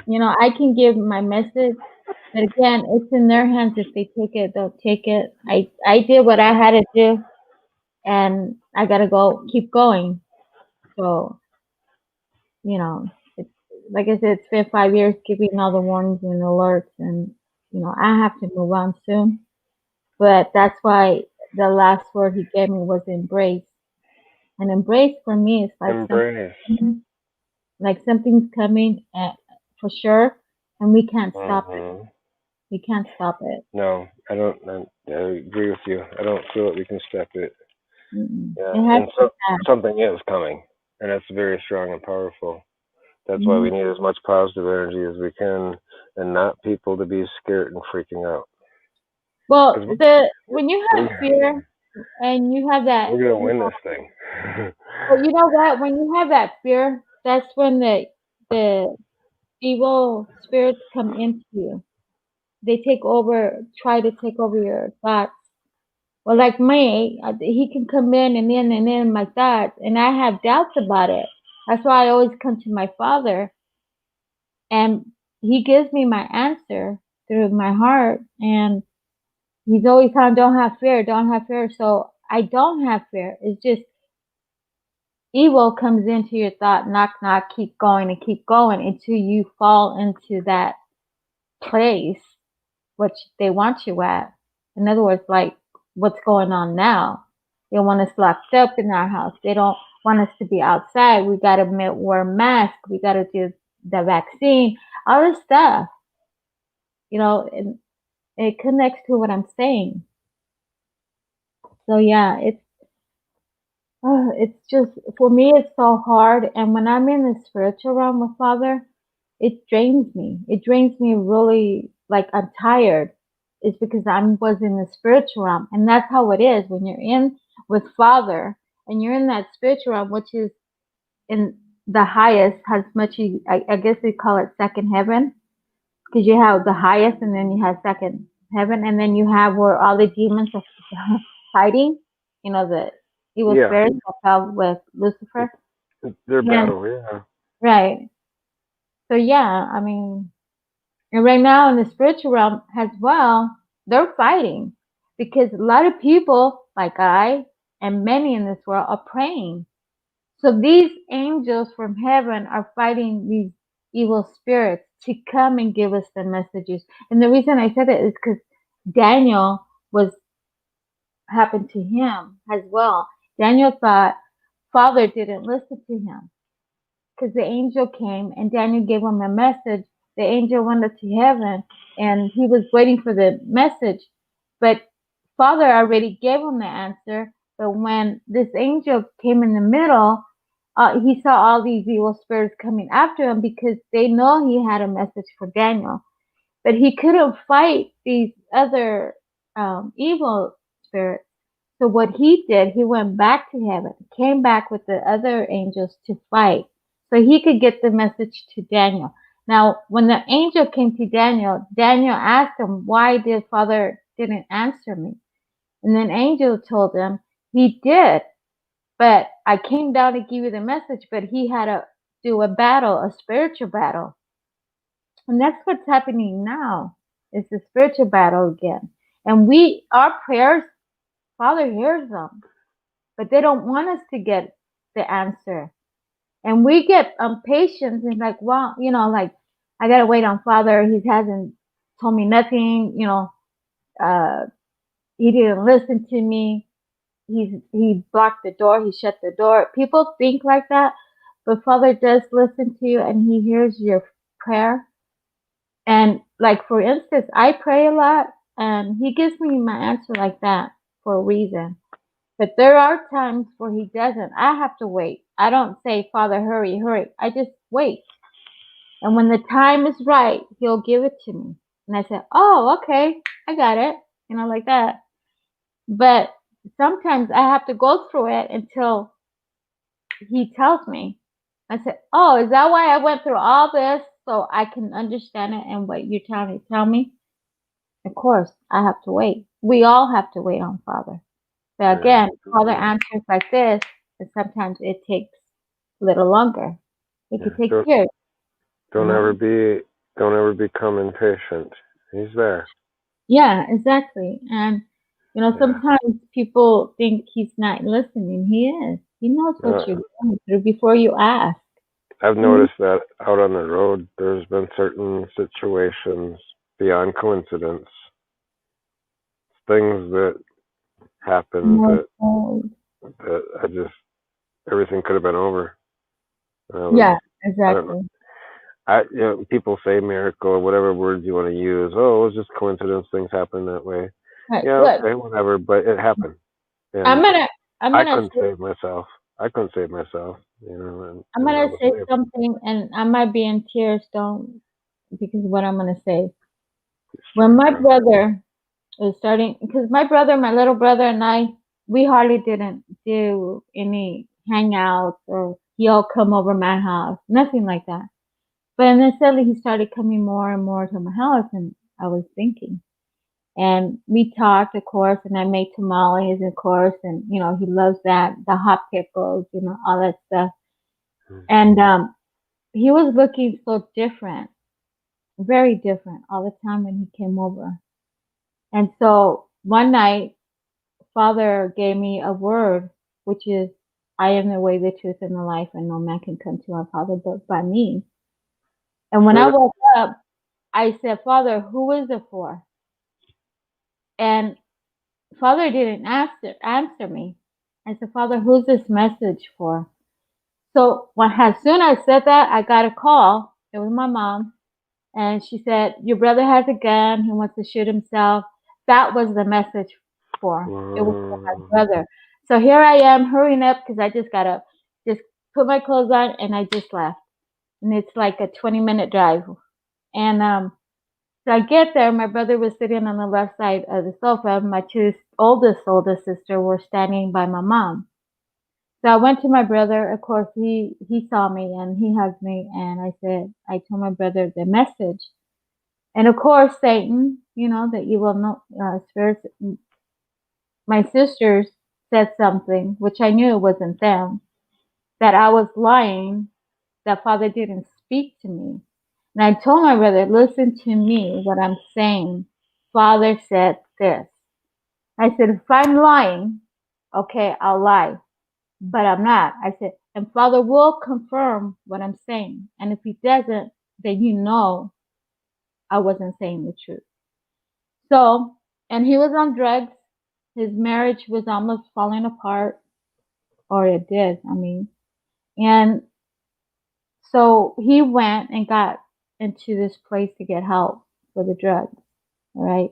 I can give my message, but again, it's in their hands. If they take it, they'll take it. I did what I had to do, and I gotta go, keep going. So it's like I said, it's been 5 years giving all the warnings and alerts, and I have to move on soon. But that's why the last word he gave me was embrace. And embrace for me is embrace. like something's coming for sure, and we can't stop it. Hmm. We can't stop it. No, I don't. I agree with you. I don't feel that we can step it. Mm-mm. Yeah, It has and to so pass. something is coming, and it's very strong and powerful. That's why Hmm. we need as much positive energy as we can, and not people to be scared and freaking out. Well, Because when you have we fear and you have that, we're gonna win this thing. but you know what? When you have that fear, that's when the evil spirits come into you. They take over, try to take over your thoughts. Well, like me, he can come in and in my thoughts, and I have doubts about it. That's why I always come to my father, and he gives me my answer through my heart. And he's always telling, "Don't have fear, don't have fear." So I don't have fear. It's just evil comes into your thought, knock, knock, keep going and keep going until you fall into that place which they want you at. In other words, like what's going on now. They want us locked up in our house. They don't want us to be outside. We got to wear masks. We got to do the vaccine, all this stuff. And it connects to what I'm saying. So yeah, it's just for me. It's so hard. And when I'm in the spiritual realm with Father, it drains me. It drains me really, like I'm tired. It's because I was in the spiritual realm. And that's how it is when you're in with Father and you're in that spiritual realm, which is in the highest, as much as I guess they call it second heaven, because you have the highest and then you have second heaven, and then you have where all the demons are fighting, the evil Yeah, spirits that fell with Lucifer. their And battle. Yeah, right. So yeah, I mean, and right now in the spiritual realm as well, they're fighting because a lot of people, like I and many in this world, are praying. So these angels from heaven are fighting these evil spirits to come and give us the messages. And the reason I said it is because Daniel was happened to him as well. Daniel thought Father didn't listen to him because the angel came and Daniel gave him a message. The angel went up to heaven and he was waiting for the message, but Father already gave him the answer. But when this angel came in the middle, he saw all these evil spirits coming after him because they know he had a message for Daniel. But he couldn't fight these other evil spirits. So what he did, he went back to heaven, came back with the other angels to fight so he could get the message to Daniel. Now, when the angel came to Daniel, Daniel asked him, why did Father didn't answer me? And then angel told him, he did, but I came down to give you the message, but he had to do a battle, a spiritual battle. And that's what's happening now. It's the spiritual battle again. And our prayers, Father hears them, but they don't want us to get the answer. And we get impatient and like, well, like I gotta wait on Father. He hasn't told me nothing. He didn't listen to me. He blocked the door. He shut the door. People think like that, but Father does listen to you and He hears your prayer. And like for instance, I pray a lot, and He gives me my answer like that for a reason. But there are times where He doesn't. I have to wait. I don't say, Father, hurry, hurry. I just wait. And when the time is right, He'll give it to me. And I say, oh, okay, I got it. Like that. But sometimes I have to go through it until He tells me. I say, oh, is that why I went through all this? So I can understand it and what you're trying to tell me? Of course, I have to wait. We all have to wait on Father. But again, Father answers like this, and sometimes it takes a little longer. It could take years. Don't ever become impatient. He's there. Yeah, exactly. And sometimes people think He's not listening. He is. He knows what you're going through before you ask. I've noticed that out on the road, there's been certain situations beyond coincidence, things that happened that everything could have been over. Yeah, exactly. People say miracle or whatever words you want to use. Oh, it was just coincidence. Things happen that way. Right. Yeah, okay, whatever. But it happened. And I couldn't save myself. I couldn't save myself. I'm gonna say something, and I might be in tears. Don't, because what I'm gonna say. When my brother was starting, because my little brother, and I, we hardly didn't do any hangouts or he'll come over my house, nothing like that. But then suddenly he started coming more and more to my house, and I was thinking. And we talked, of course, and I made tamales, of course, and he loves that, the hot pickles, all that stuff. And he was looking so different, very different all the time when he came over. And so one night, Father gave me a word, which is, I am the way, the truth, and the life, and no man can come to our Father but by me. And when I woke up, I said, Father, who is it for? And Father didn't answer me. I said, Father, who's this message for? So as soon as I said that, I got a call. It was my mom. And she said, your brother has a gun. He wants to shoot himself. That was the message for. It was for my brother. So here I am hurrying up because I just got to just put my clothes on and I just left. And it's like a 20-minute drive. And so I get there. My brother was sitting on the left side of the sofa. My two oldest sister were standing by my mom. So I went to my brother. Of course, he saw me and he hugged me. And I told my brother the message. And of course, Satan, that you will know, spirits. My sisters said something, which I knew it wasn't them, that I was lying, that Father didn't speak to me. And I said, no, Father did speak to me. And I said, okay, And I told my brother, listen to me, what I'm saying. Father said this. I said, if I'm lying, okay, I'll lie. But I'm not. I said, and Father will confirm what I'm saying. And if he doesn't, then you know I wasn't saying the truth. So, and he was on drugs. His marriage was almost falling apart, or it did, I mean. And so he went and got into this place to get help for the drugs. All right.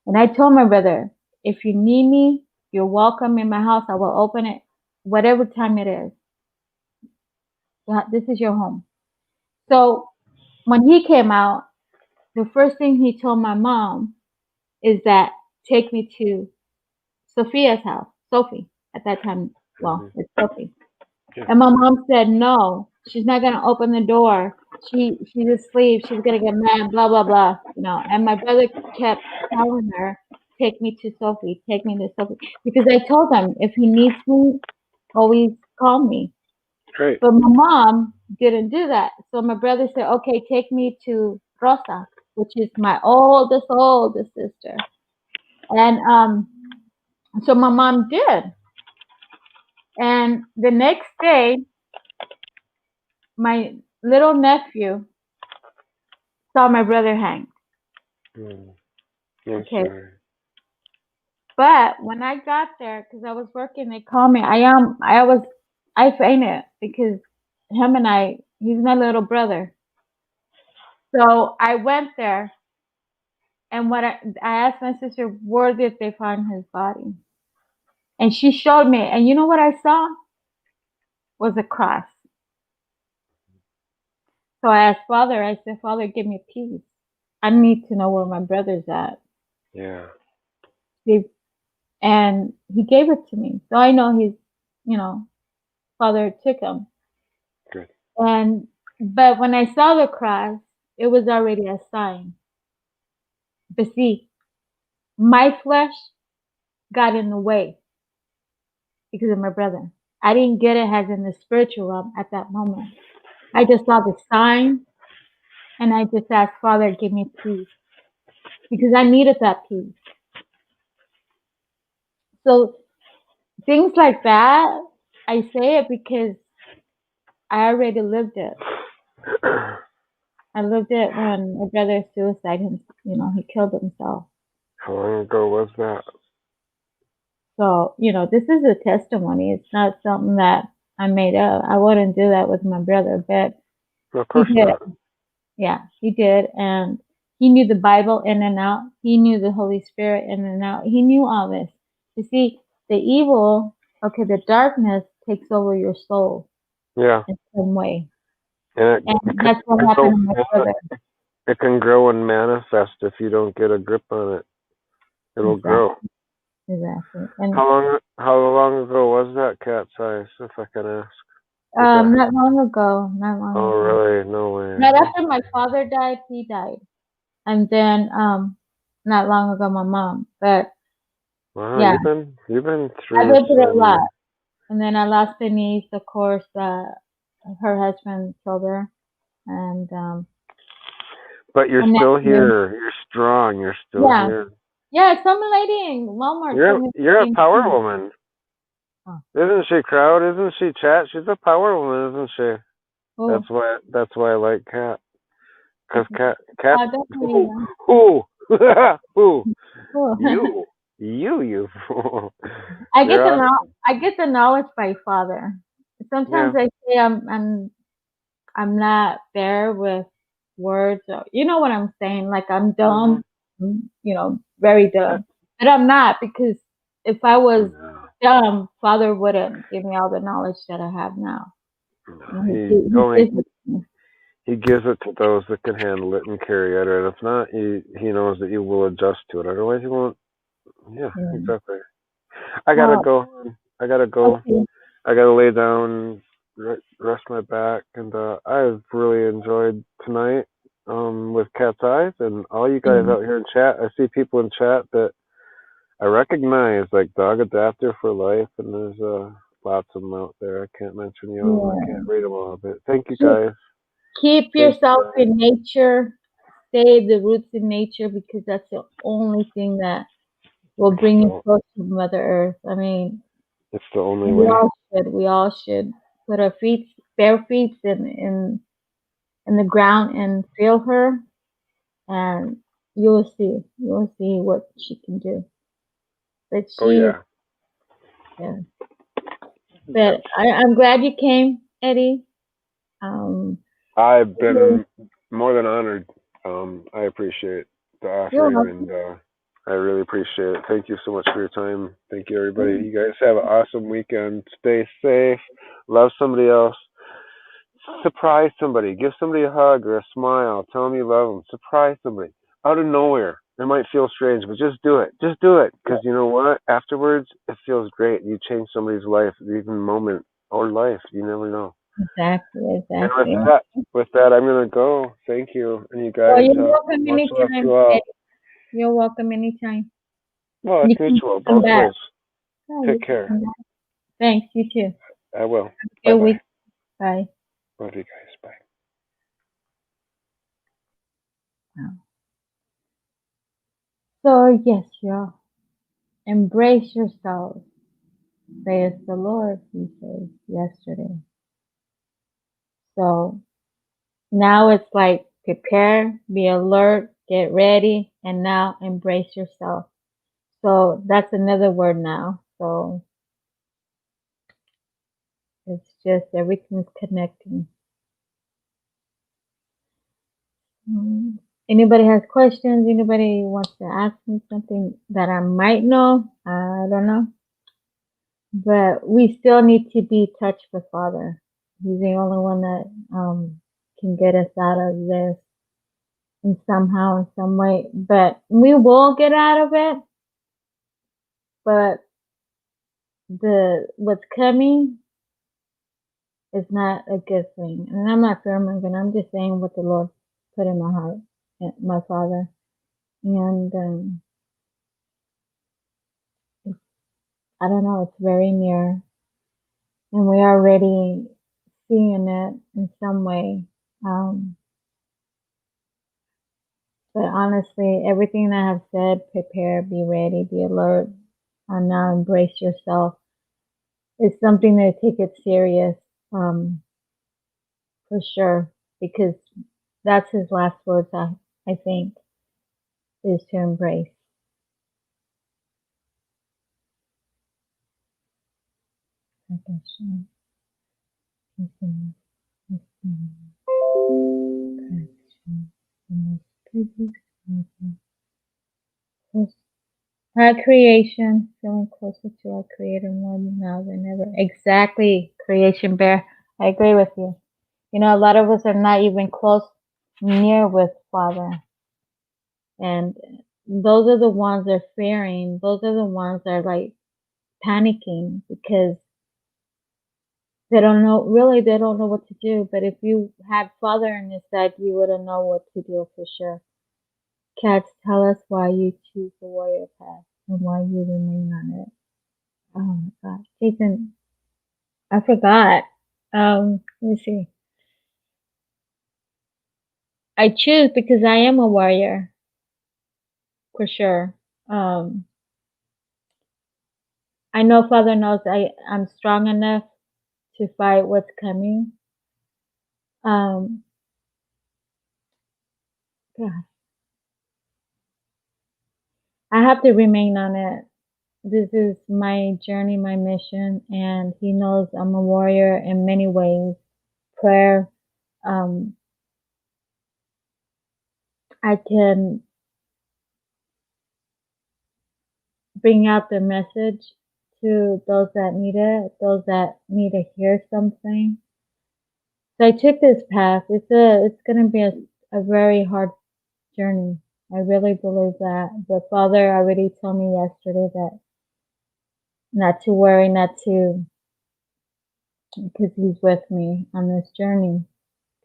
And I told my brother, if you need me, you're welcome in my house. I will open it whatever time it is. This is your home. So when he came out, the first thing he told my mom is that take me to Sophia's house. Sophie at that time. Well, it's Sophie. Yeah. And my mom said no. She's not gonna open the door. She's asleep. She's gonna get mad. Blah blah blah. You know. And my brother kept telling her, "Take me to Sophie. Take me to Sophie." Because I told him if he needs me, always call me. Great. But my mom didn't do that. So my brother said, "Okay, take me to Rosa, which is my oldest sister." And so my mom did. And the next day, my little nephew saw my brother hang. Mm. I'm Okay. sorry. But when I got there, because I was working, they called me. I fainted because him and he's my little brother. So I went there, and I asked my sister, where did they find his body? And she showed me, and you know what I saw? Was a cross. So I asked Father, I said, Father, give me peace. I need to know where my brother's at. Yeah. And he gave it to me. So I know Father took him. Good. But when I saw the cross, it was already a sign. But see, my flesh got in the way because of my brother. I didn't get it as in the spiritual realm at that moment. I just saw the sign and I just asked Father, give me peace. Because I needed that peace. So things like that, I say it because I already lived it. I lived it when my brother suicided. He killed himself. How long ago was that? So, this is a testimony. It's not something that I made up. I wouldn't do that with my brother, but Of course he did. not. Yeah, he did. And he knew the Bible in and out. He knew the Holy Spirit in and out. He knew all this. You see, the evil, the darkness takes over your soul Yeah. in some way. And That's what happened to my brother. It can grow and manifest if you don't get a grip on it. It'll grow. Exactly. And How long ago was that, Cat's Eyes, if I can ask? not long ago. Oh, really? No way. Right after my father died, he died. And then not long ago my mom. But Wow, yeah. you've been through I've been through a some. lot. And then I lost a niece, of course, her husband killed her. And But you're and still nephew. here. You're strong. You're still here. Yeah, some lady in Walmart. You're a power woman. Oh. Isn't she, Crowd? Isn't she, Chat? She's a power woman, isn't she? Oh. That's why I like Cat. Because Cat. Who? You. I get the knowledge by Father. Sometimes I say I'm not there with words, or you know what I'm saying. Like I'm dumb, very dumb. But I'm not, because if I was dumb, Father wouldn't give me all the knowledge that I have now. He gives it to those that can handle it and carry it, and if not, he knows that you will adjust to it. Otherwise, he won't. Yeah, exactly. I gotta go. Okay. I gotta lay down, rest my back, and I've really enjoyed tonight with Cat's Eyes and all you guys out here in chat. I see people in chat that I recognize, like Dog Adapter for Life, and there's lots of them out there. I can't mention you all. I can't read them all, but thank you guys. Keep Thank yourself you. in nature. Stay the roots in nature because that's the only thing that will bring you So close to Mother Earth. I mean, it's the only we way. all should. We all should put our feet, bare feet, in the ground and feel her, and you will see. You will see what she can do. But Oh she, yeah. yeah. Yep. But I'm glad you came, Eddie. Um, I've you're been more than honored. I appreciate the offering, welcome. and I really appreciate it. Thank you so much for your time. Thank you, everybody. You guys have an awesome weekend. Stay safe. Love somebody else. Surprise somebody. Give somebody a hug or a smile. Tell them you love them. Surprise somebody out of nowhere. It might feel strange, but just do it. Just do it, because you know what? Afterwards, it feels great. You change somebody's life, even moment or life. You never know. Exactly, And exactly. with that, I'm gonna go. Thank you, and you Well, guys. you're welcome Much love to anytime, all. Eddie. You're welcome anytime. Well, You it's can mutual, come both back. ways. Yeah, you Take can care. come back. Thanks, you too. I will. Bye Good bye. week. Bye. Love you guys. Bye. So, yes, y'all, embrace yourselves, says the Lord, he says yesterday. So now it's like prepare, be alert, get ready, and now embrace yourself. So that's another word now. So it's just everything's connecting. Mm. Anybody has questions? Anybody wants to ask me something that I might know? I don't know. But we still need to be touched with Father. He's the only one that can get us out of this in somehow, in some way. But we will get out of it. But the what's coming is not a good thing. And I'm not firming, I'm just saying what the Lord put in my heart, my Father. And I don't know, it's very near. And we are already seeing it in some way. Um, but honestly, everything that I have said, prepare, be ready, be alert, and now embrace yourself, is something to take it serious, for sure, because that's his last words, I think, is to embrace. Our creation, feeling closer to our Creator more now than ever. Exactly, Creation Bear. I agree with you. You know, a lot of us are not even close near with Father. And those are the ones that are fearing. Those are the ones that are like panicking because they don't know, really, they don't know what to do. But if you had Father on your side, you wouldn't know what to do for sure. Cats, tell us why you choose the warrior path and why you remain on it. Oh my God. Jason, I forgot. Let me see. I choose because I am a warrior, for sure. Um, I know Father knows I'm strong enough to fight what's coming. Um, God, I have to remain on it. This is my journey, my mission, and He knows I'm a warrior in many ways. Prayer, um, I can bring out the message to those that need it, those that need to hear something. So I took this path. It's gonna be a very hard journey. I really believe that. But Father already told me yesterday that not to worry, not to, because He's with me on this journey.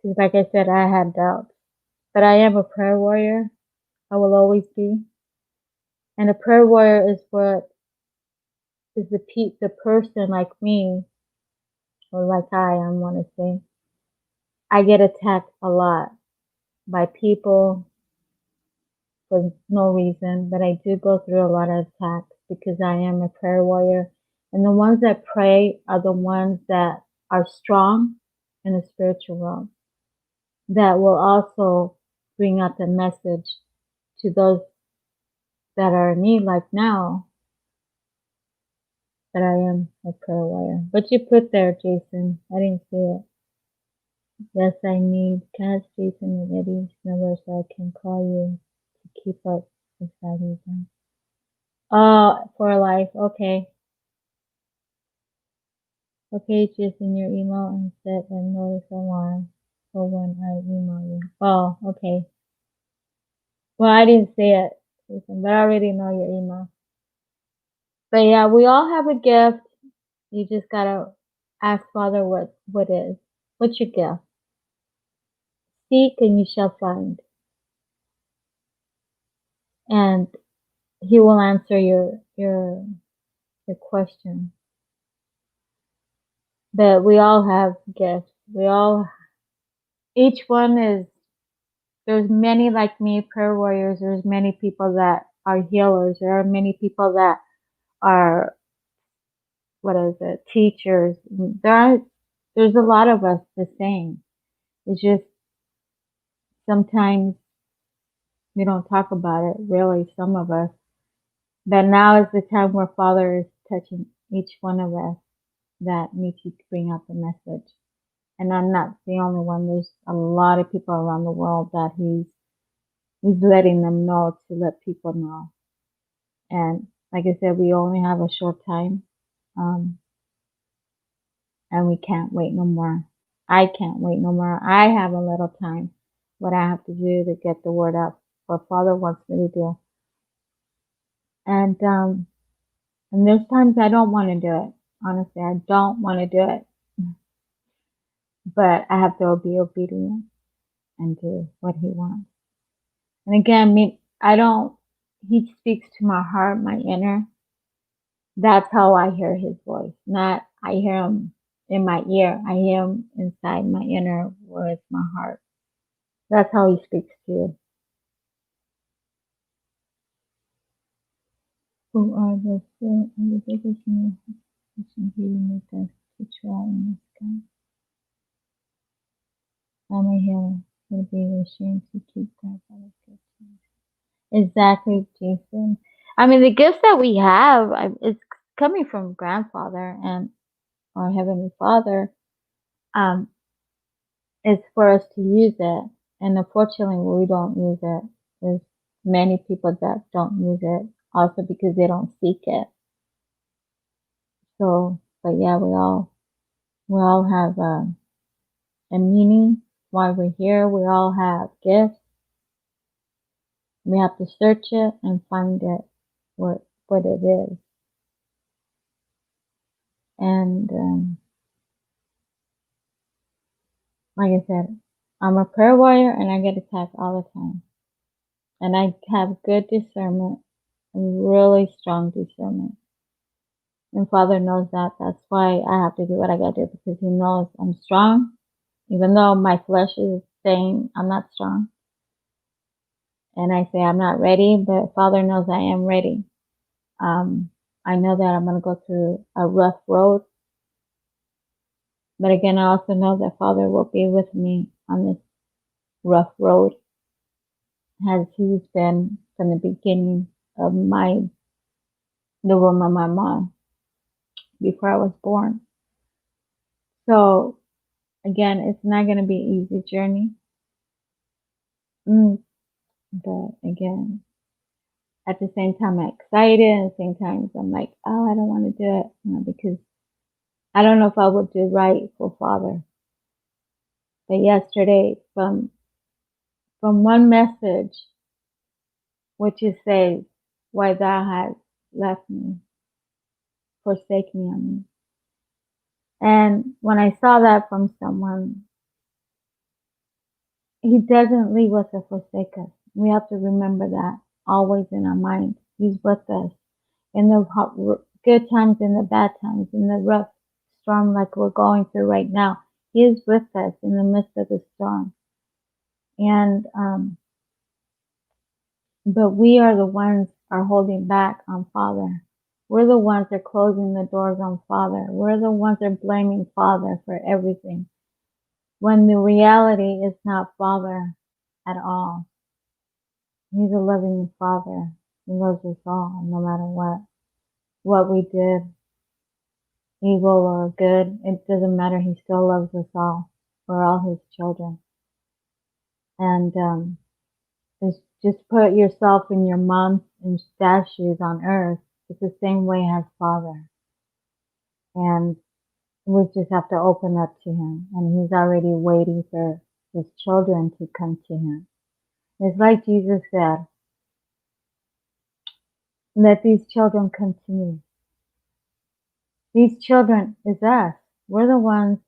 Because like I said, I had doubts, but I am a prayer warrior. I will always be. And a prayer warrior is what is the person like me, or like I want to say. I get attacked a lot by people for no reason, but I do go through a lot of attacks because I am a prayer warrior. And the ones that pray are the ones that are strong in the spiritual realm, that will also bring out the message to those that are in need, like now that I am a prayer warrior. What you put there, Jason, I didn't see it. Yes, I need Cass, Jason, and Eddie's number so I can call you to keep up with that. Oh, for life. Okay. Okay, just in your email and set a notice alarm for when I email you. Oh, okay. Well, I didn't see it, Jason, but I already know your email. But yeah, we all have a gift. You just gotta ask Father what is. What's your gift? Seek and you shall find. And he will answer your question. But we all have gifts. Each one is, there's many like me, prayer warriors. There's many people that are healers. There are many people that are, teachers. There's a lot of us the same. It's just sometimes we don't talk about it, really, some of us. But now is the time where Father is touching each one of us that needs to bring out the message. And I'm not the only one. There's a lot of people around the world that he's letting them know to let people know. And like I said, we only have a short time. And we can't wait no more. I can't wait no more. I have a little time. What I have to do to get the word out, what Father wants me to do. And there's times I don't want to do it. Honestly, I don't want to do it. But I have to be obedient and do what he wants. And again, he speaks to my heart, my inner. That's how I hear his voice. Not I hear him in my ear. I hear him inside my inner where it's my heart. That's how he speaks to you. Who are the four and the biggest mission he make us to try in the sky? I'm a healer. Would be ashamed to keep that by the good things. Exactly, Jason. I mean, the gifts that we have, it's coming from Grandfather and our Heavenly Father. It's for us to use it. And unfortunately, we don't use it. There's many people that don't use it also because they don't seek it. So, but yeah, we all have a meaning why we're here. We all have gifts. We have to search it and find it, what it is. And like I said, I'm a prayer warrior and I get attacked all the time. And I have good discernment, really strong discernment. And Father knows that. That's why I have to do what I gotta do, because he knows I'm strong. Even though my flesh is saying I'm not strong. And I say I'm not ready, but Father knows I am ready. I know that I'm going to go through a rough road. But again, I also know that Father will be with me on this rough road, as he's been from the beginning of the womb of my mom, before I was born. So again, it's not going to be an easy journey. But again, at the same time, I'm excited, and at the same time, I'm like, oh, I don't want to do it, because I don't know if I would do right for Father. But yesterday, from one message, which is says, why thou hast left me, forsake me on me. And when I saw that from someone, he doesn't leave us or forsake us. We have to remember that always in our mind. He's with us in the good times, in the bad times, in the rough storm like we're going through right now. He is with us in the midst of the storm. And, but we are the ones are holding back on Father. We're the ones that are closing the doors on Father. We're the ones that are blaming Father for everything. When the reality is not Father at all. He's a loving Father. He loves us all, no matter what we did, evil or good. It doesn't matter. He still loves us all. We're all His children. And just put yourself in your mom and dad's shoes on earth. It's the same way as Father. And we just have to open up to Him. And He's already waiting for His children to come to Him. It's like Jesus said, let these children come to me. These children is us. We're the ones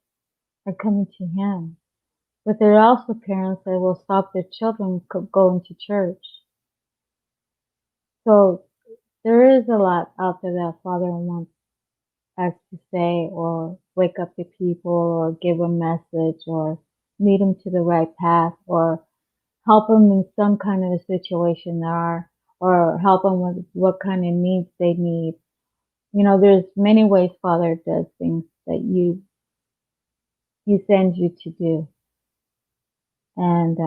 that are coming to Him. But there are also parents that will stop their children going to church. So there is a lot out there that Father wants us to say, or wake up the people, or give a message, or lead them to the right path, or help them in some kind of a situation they are, or help them with what kind of needs they need. You know, there's many ways Father does things that He sends you to do. And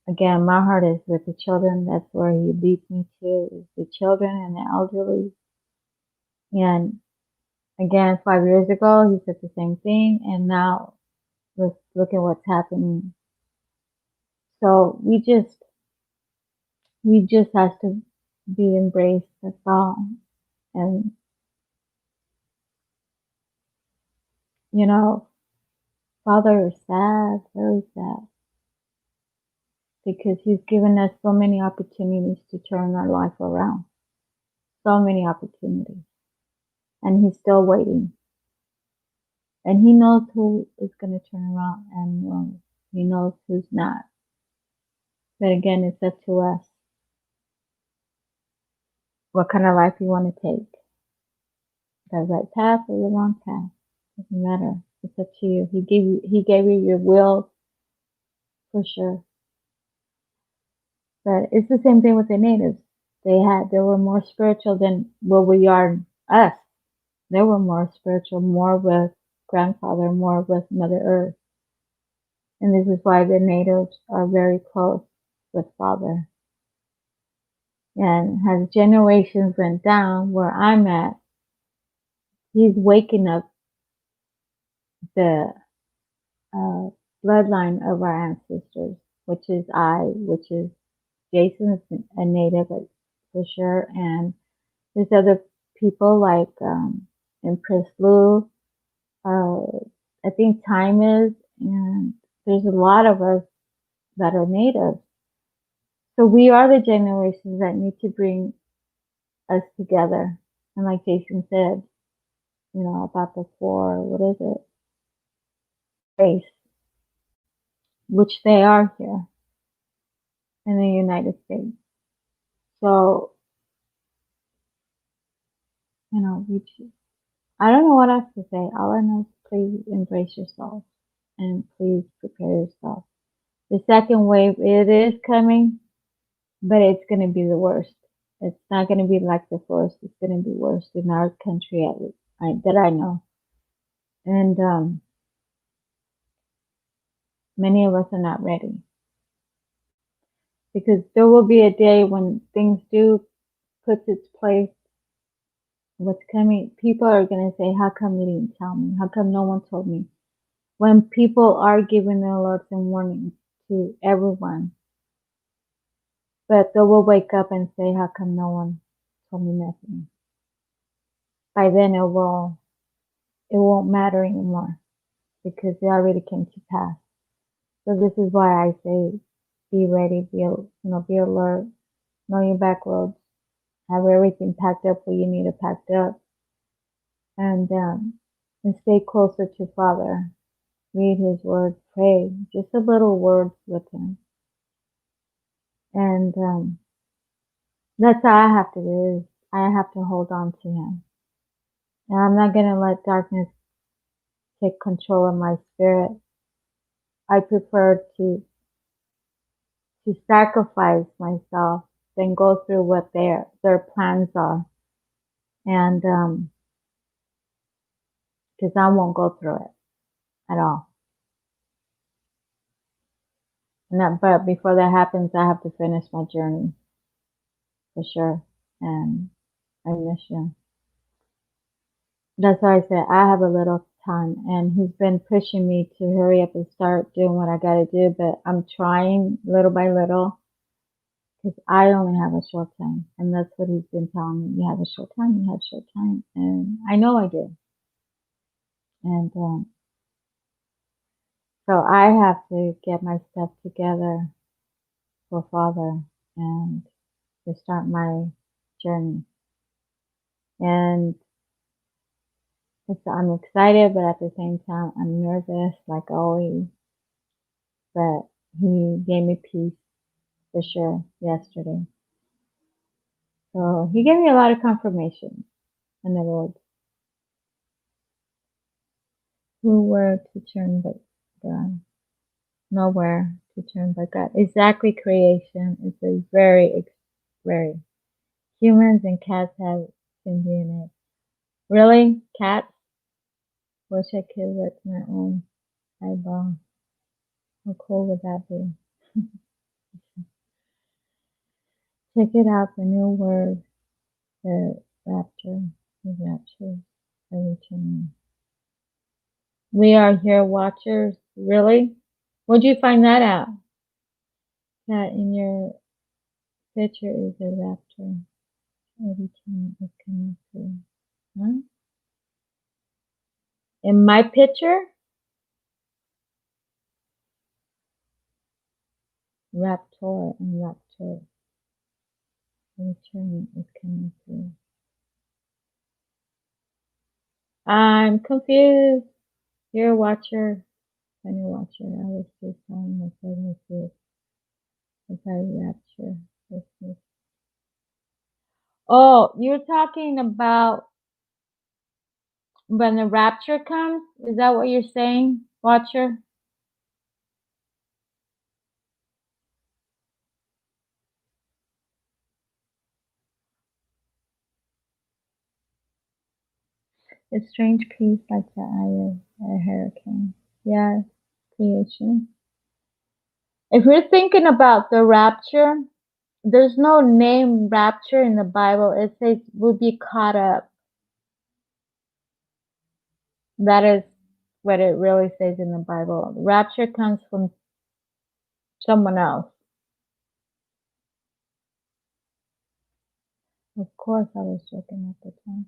again, my heart is with the children. That's where He leads me to, is the children and the elderly. And again, 5 years ago, He said the same thing, and now let's look at what's happening. So we just have to be embraced. That's all. And you know, Father is sad, very sad, because He's given us so many opportunities to turn our life around. So many opportunities. And He's still waiting. And He knows who is going to turn around, and He knows who's not. But again, it's up to us. What kind of life you want to take. The right path or the wrong path. Doesn't matter. It's up to you. He gave you your will, for sure. But it's the same thing with the natives. They were more spiritual than what we are, us. They were more spiritual, more with grandfather, more with Mother Earth. And this is why the natives are very close with Father. And as generations went down, where I'm at, He's waking up the bloodline of our ancestors, which is which is Jason's a native for sure, and there's other people like Empress Lou, I think Time is, and there's a lot of us that are natives. So we are the generations that need to bring us together. And like Jason said, you know, about the what is it? Race, which they are here in the United States. So, you know, I don't know what else to say. All I know is please embrace yourself and please prepare yourself. The second wave, it is coming, but it's going to be the worst. It's not going to be like the first. It's going to be worse in our country, at least that I know. And many of us are not ready. Because there will be a day when things do put its place. What's coming, people are going to say, how come you didn't tell me? How come no one told me? When people are giving the alerts and warnings to everyone, but they will wake up and say, how come no one told me nothing? By then it won't matter anymore, because it already came to pass. So this is why I say, be ready, be alert, know your back roads, have everything packed up where you need it packed up, and stay closer to Father. Read His Word, pray, just a little words with Him. And that's how I have to do. I have to hold on to Him. And I'm not going to let darkness take control of my spirit. I prefer to sacrifice myself than go through what their plans are. And because I won't go through it at all. But before that happens, I have to finish my journey for sure. And I miss you. That's why I said I have a little time, and he's been pushing me to hurry up and start doing what I got to do. But I'm trying little by little because I only have a short time, and that's what he's been telling me. You have a short time. You have a short time, and I know I do. And so I have to get my stuff together for Father and to start my journey. And I'm excited, but at the same time, I'm nervous, like always. But he gave me peace for sure yesterday. So he gave me a lot of confirmation in the Lord. Who were to turn but God? Nowhere to turn but God. Exactly, creation is a very. Humans and cats have some DNA. Really? Cats? Wish I could with my own eyeball. How cool would that be? Check it out, the new word, the rapture, the rapture, the returning. We are here watchers. Really? Where'd you find that out? That in your picture is a rapture. A return is coming through. Huh? In my picture? Raptor and rapture. A return is coming through. I'm confused. You're a watcher. I'm a watcher. I was just telling my brother to if I rapture. Oh, you're talking about when the rapture comes? Is that what you're saying, watcher? A strange peace like the eye of a hurricane. Yes, creation. If you're thinking about the rapture, there's no name rapture in the Bible. It says we'll be caught up. That is what it really says in the Bible. Rapture comes from someone else. Of course, I was joking at the time.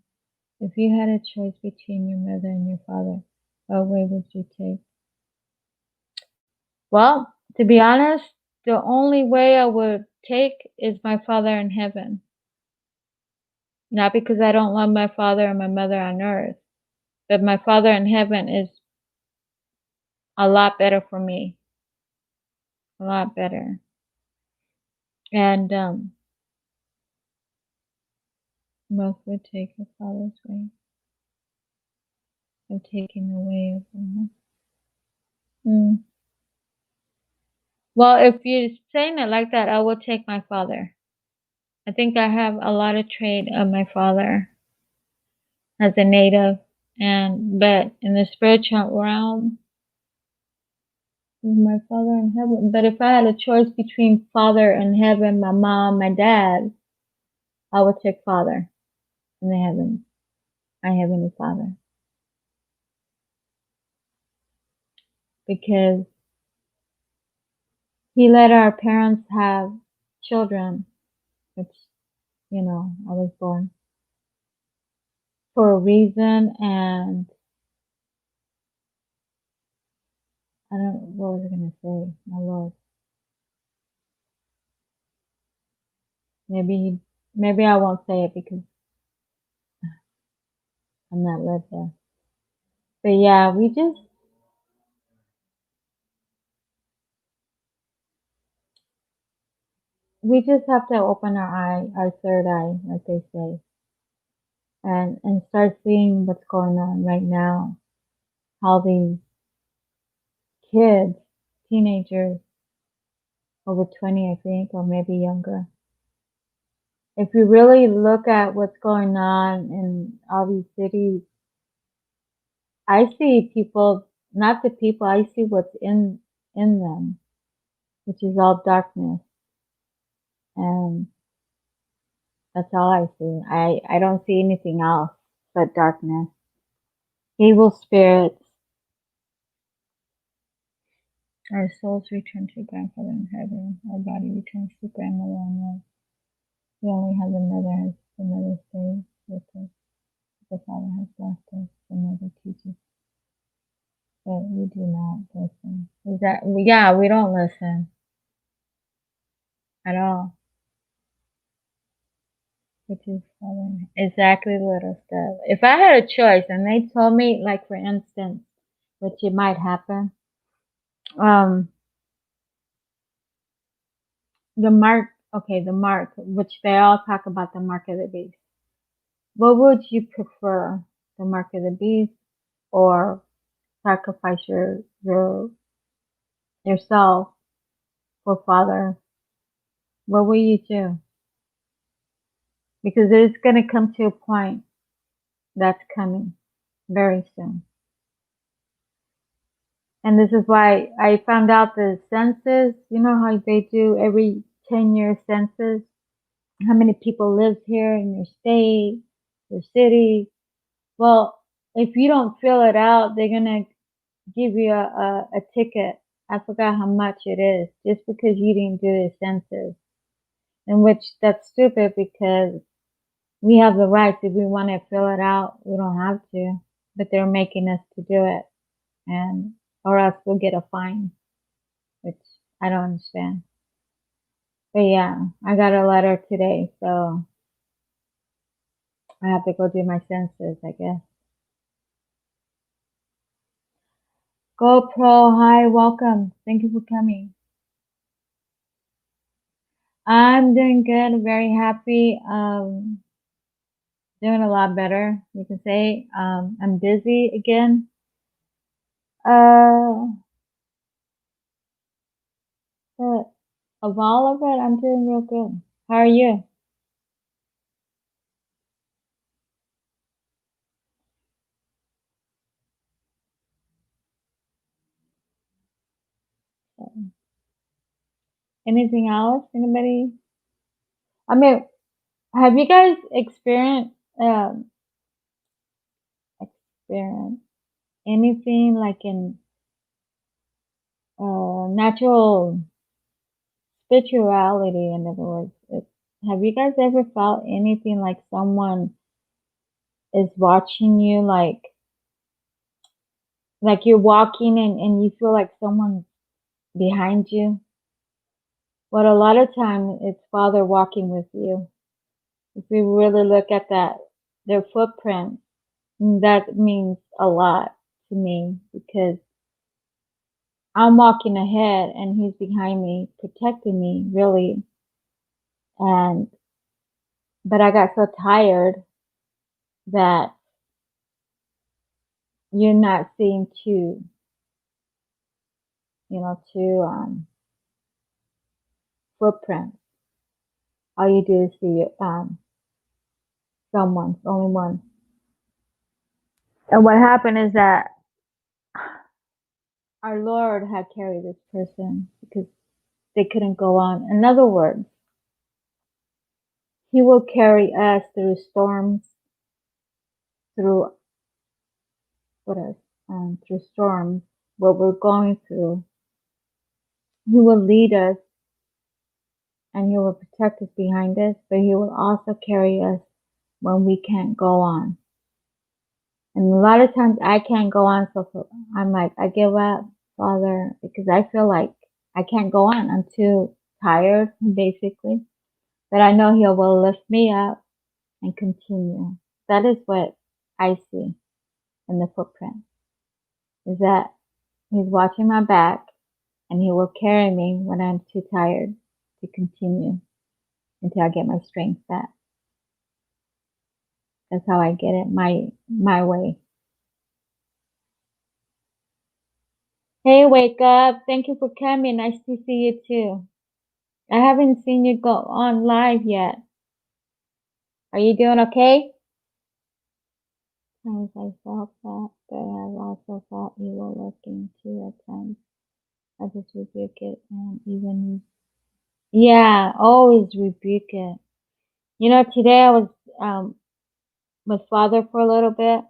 If you had a choice between your mother and your father, what way would you take? Well, to be honest, the only way I would take is my father in heaven. Not because I don't love my father and my mother on earth, but my father in heaven is a lot better for me. A lot better. And most would take a father's way. Of taking the way of them. Well, if you're saying it like that, I will take my father. I think I have a lot of trait of my father as a native, but in the spiritual realm, with my father in heaven. But if I had a choice between father in heaven, my mom, my dad, I would take father in the heavens, my heavenly father, because he let our parents have children, which I was born for a reason, and I don't know what was I gonna say, my Lord. Maybe I won't say it because I'm not lived there. But yeah, we just have to open our third eye, like they say, and start seeing what's going on right now. how these kids, teenagers, over 20, I think, or maybe younger. If you really look at what's going on in all these cities, I see people, not the people, I see what's in them, which is all darkness. And that's all I see. I don't see anything else but darkness. Evil spirits. Our souls return to grandfather in heaven. Our body returns to grandmother on earth. We only have the mother as the mother stays with us. The father has left us. The mother teaches. But we do not listen. Is that, yeah, we don't listen at all. Which is exactly little stuff. If I had a choice and they told me, like for instance, which it might happen, the mark, which they all talk about the mark of the beast. What would you prefer, the mark of the beast or sacrifice yourself for Father? What will you do? Because it's going to come to a point that's coming very soon. And this is why I found out the census, you know how they do every 10-year census? How many people live here in your state, your city? Well, if you don't fill it out, they're going to give you a ticket. I forgot how much it is, just because you didn't do the census. In which that's stupid, because we have the rights. If we want to fill it out, we don't have to. But they're making us to do it. And or else we'll get a fine, which I don't understand. But yeah, I got a letter today, so I have to go do my census, I guess. GoPro, hi, welcome. Thank you for coming. I'm doing good, very happy. Doing a lot better, you can say. I'm busy again. But of all of it, I'm doing real good. How are you? Anything else? Anybody? I mean, have you guys experienced anything like in natural spirituality? In other words, have you guys ever felt anything like someone is watching you, like you're walking and you feel like someone's behind you? But a lot of time it's Father walking with you. If we really look at that, their footprint, that means a lot to me, because I'm walking ahead and he's behind me, protecting me, really. But I got so tired that you're not seeing two footprints. All you do is see someone's, only one. And what happened is that our Lord had carried this person because they couldn't go on. In other words, he will carry us through storms, through storms, what we're going through. He will lead us and he will protect us behind us, but he will also carry us when we can't go on. And a lot of times I can't go on, so I'm like, I give up, Father, because I feel like I can't go on. I'm too tired, basically. But I know he will lift me up and continue. That is what I see in the footprint, is that he's watching my back and he will carry me when I'm too tired to continue until I get my strength back. That's how I get it, my way. Hey, wake up. Thank you for coming. Nice to see you too. I haven't seen you go on live yet. Are you doing okay? Times I felt that, but I've also felt evil lurking too at times. I just rebuke it and even, yeah, always rebuke it. You know, today I was with Father for a little bit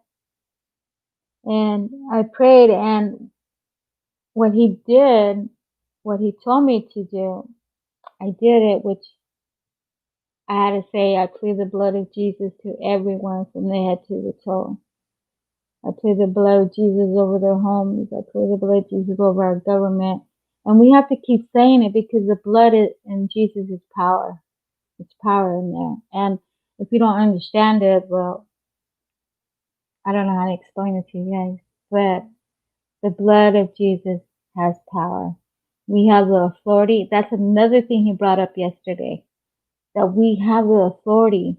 and I prayed, and what he did, what he told me to do, I did it, which I had to say, I plead the blood of Jesus to everyone from the head to the toe. I plead the blood of Jesus over their homes. I plead the blood of Jesus over our government. And we have to keep saying it because the blood in Jesus is power. It's power in there. And if you don't understand it, well, I don't know how to explain it to you guys, but the blood of Jesus has power. We have the authority. That's another thing he brought up yesterday, that we have the authority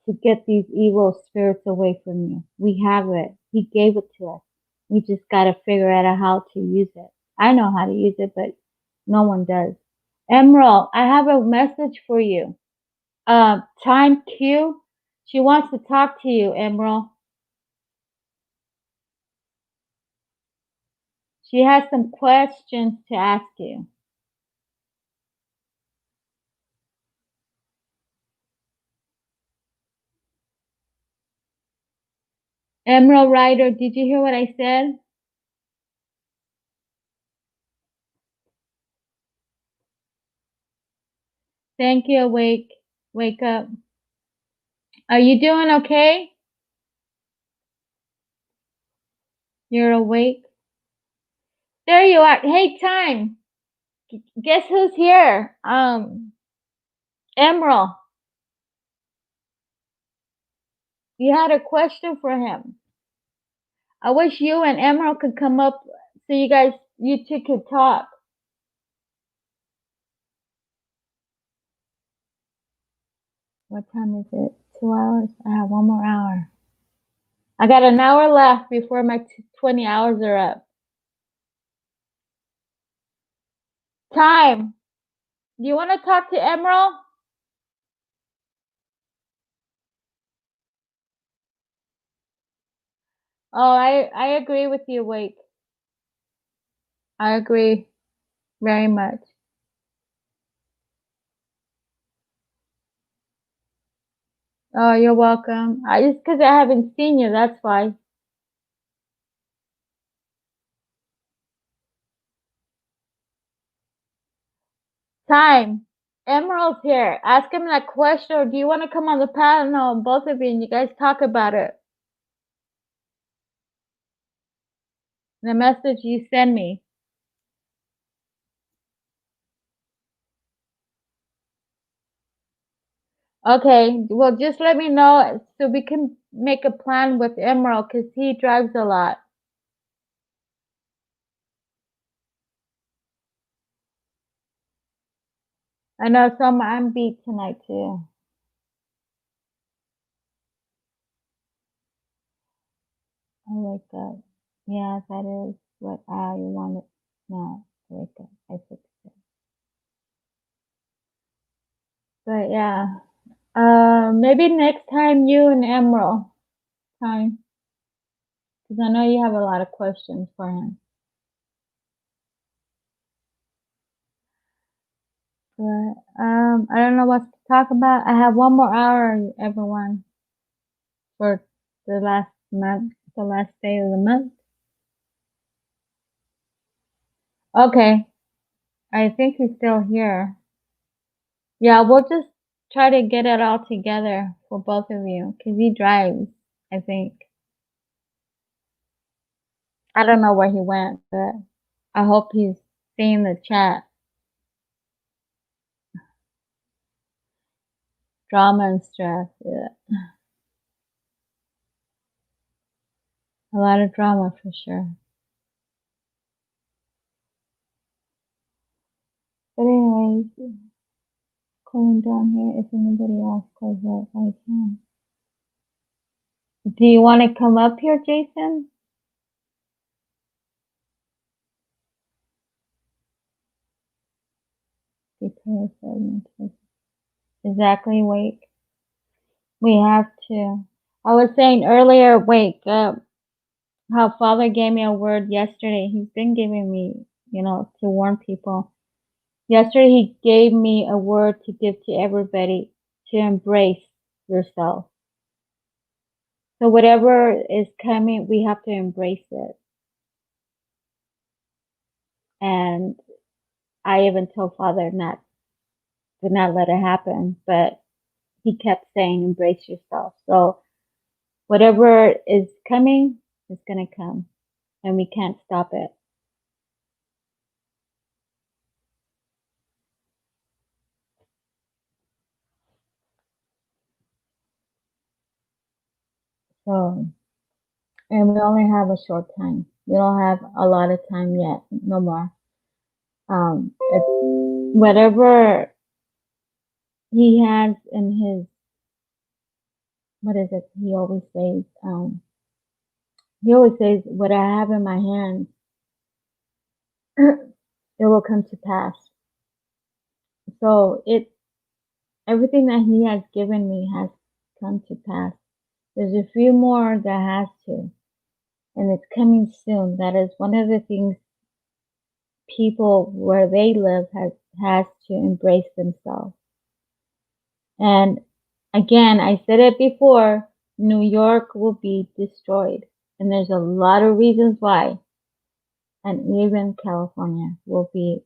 to get these evil spirits away from you. We have it. He gave it to us. We just got to figure out how to use it. I know how to use it, but no one does. Emerald, I have a message for you. Time Q, she wants to talk to you, Emerald. She has some questions to ask you. Emerald Rider, did you hear what I said? Thank you, Awake. Wake up. Are you doing okay? You're awake? There you are. Hey, Time. Guess who's here? Emerald. You had a question for him. I wish you and Emerald could come up so you two could talk. What time is it? 2 hours? I have 1 more hour. I got an hour left before my 20 hours are up. Time. Do you want to talk to Emerald? Oh, I agree with you, Wake. I agree very much. Oh, you're welcome. Just because I haven't seen you, that's why. Time. Emerald's here. Ask him that question, or do you want to come on the panel, both of you, and you guys talk about it? The message you send me. Okay, well, just let me know so we can make a plan with Emerald because he drives a lot. I know some I'm beat tonight too. I wake up. Yeah, that is what I wanted. No, I wake up. I fixed it. But yeah, maybe next time you and Emerald time, because I know you have a lot of questions for him. But I don't know what to talk about. I have 1 more hour, everyone, for the last month, the last day of the month. Okay, I think he's still here. Yeah, we'll just try to get it all together for both of you, because he drives, I think. I don't know where he went, but I hope he's seeing the chat. Drama and stress, yeah. A lot of drama for sure. But anyways, going down here, if anybody else goes up, I can. Do you want to come up here, Jason? Exactly, wake. We have to. I was saying earlier, wake up. How Father gave me a word yesterday. He's been giving me, to warn people. Yesterday, he gave me a word to give to everybody to embrace yourself. So whatever is coming, we have to embrace it. And I even told Father to not let it happen, but he kept saying, embrace yourself. So whatever is coming is going to come, and we can't stop it. So, and we only have a short time. We don't have a lot of time yet, no more. It's whatever he has in his, what is it? He always says, what I have in my hands, it will come to pass. So everything that he has given me has come to pass. There's a few more that has to, and it's coming soon. That is one of the things people where they live has to embrace themselves. And again, I said it before, New York will be destroyed. And there's a lot of reasons why. And even California will be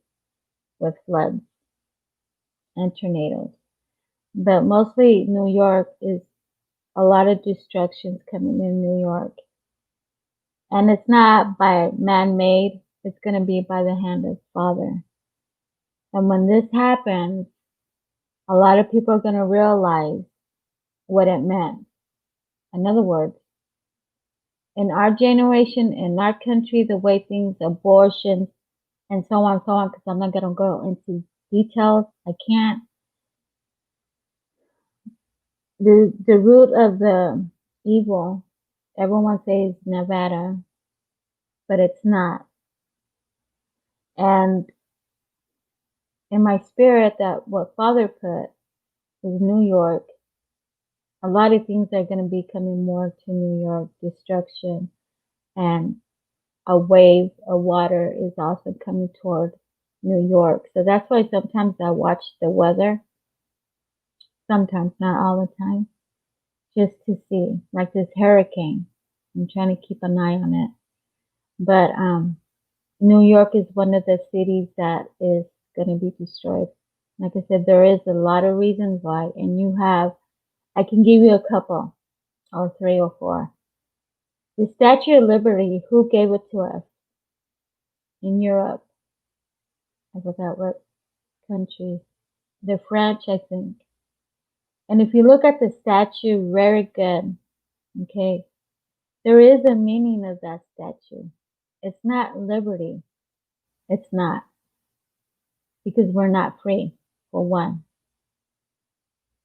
with floods and tornadoes. But mostly New York is a lot of destructions coming in New York. And it's not by man-made, it's going to be by the hand of Father. And when this happens, a lot of people are going to realize what it meant. In other words, in our generation, in our country, the way things, abortions, and so on, because I'm not going to go into details. I can't. The root of the evil, everyone says Nevada, but it's not. And in my spirit, that what Father put is New York. A lot of things are going to be coming more to New York, destruction, and a wave of water is also coming toward New York. So that's why sometimes I watch the weather. Sometimes, not all the time, just to see, like this hurricane. I'm trying to keep an eye on it. But New York is one of the cities that is going to be destroyed. Like I said, there is a lot of reasons why, and I can give you a couple, or 3 or 4. The Statue of Liberty, who gave it to us? In Europe. I forgot what country. The French, I think. And if you look at the statue, very good. Okay. There is a meaning of that statue. It's not liberty. It's not. Because we're not free, for one.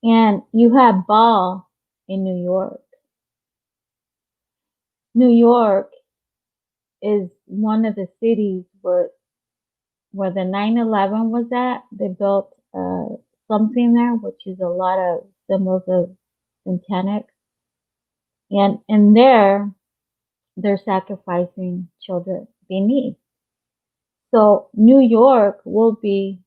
And you have Ball in New York. New York is one of the cities where the 9/11 was at. They built something there, which is a lot of symbols of satanic. And in there, they're sacrificing children beneath. So New York will be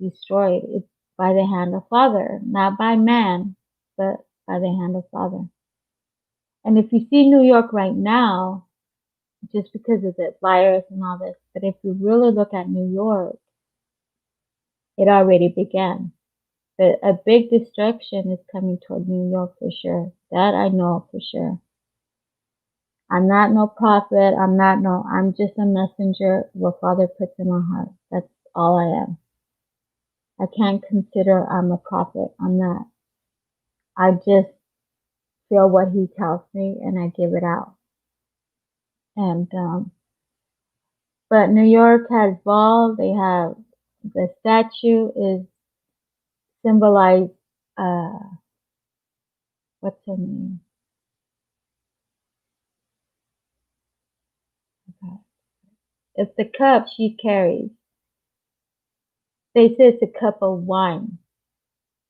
destroyed. It's by the hand of Father, not by man, but by the hand of Father. And if you see New York right now, just because of the virus and all this, but if you really look at New York, it already began. But a big destruction is coming toward New York for sure. That I know for sure. I'm not no prophet. I'm just a messenger what Father puts in my heart. That's all I am. I can't consider I'm a prophet. I'm not. I just feel what he tells me and I give it out. And, but New York has ball. They have, the statue is symbolized, what's her name? Okay. It's the cup she carries. they say it's a cup of wine,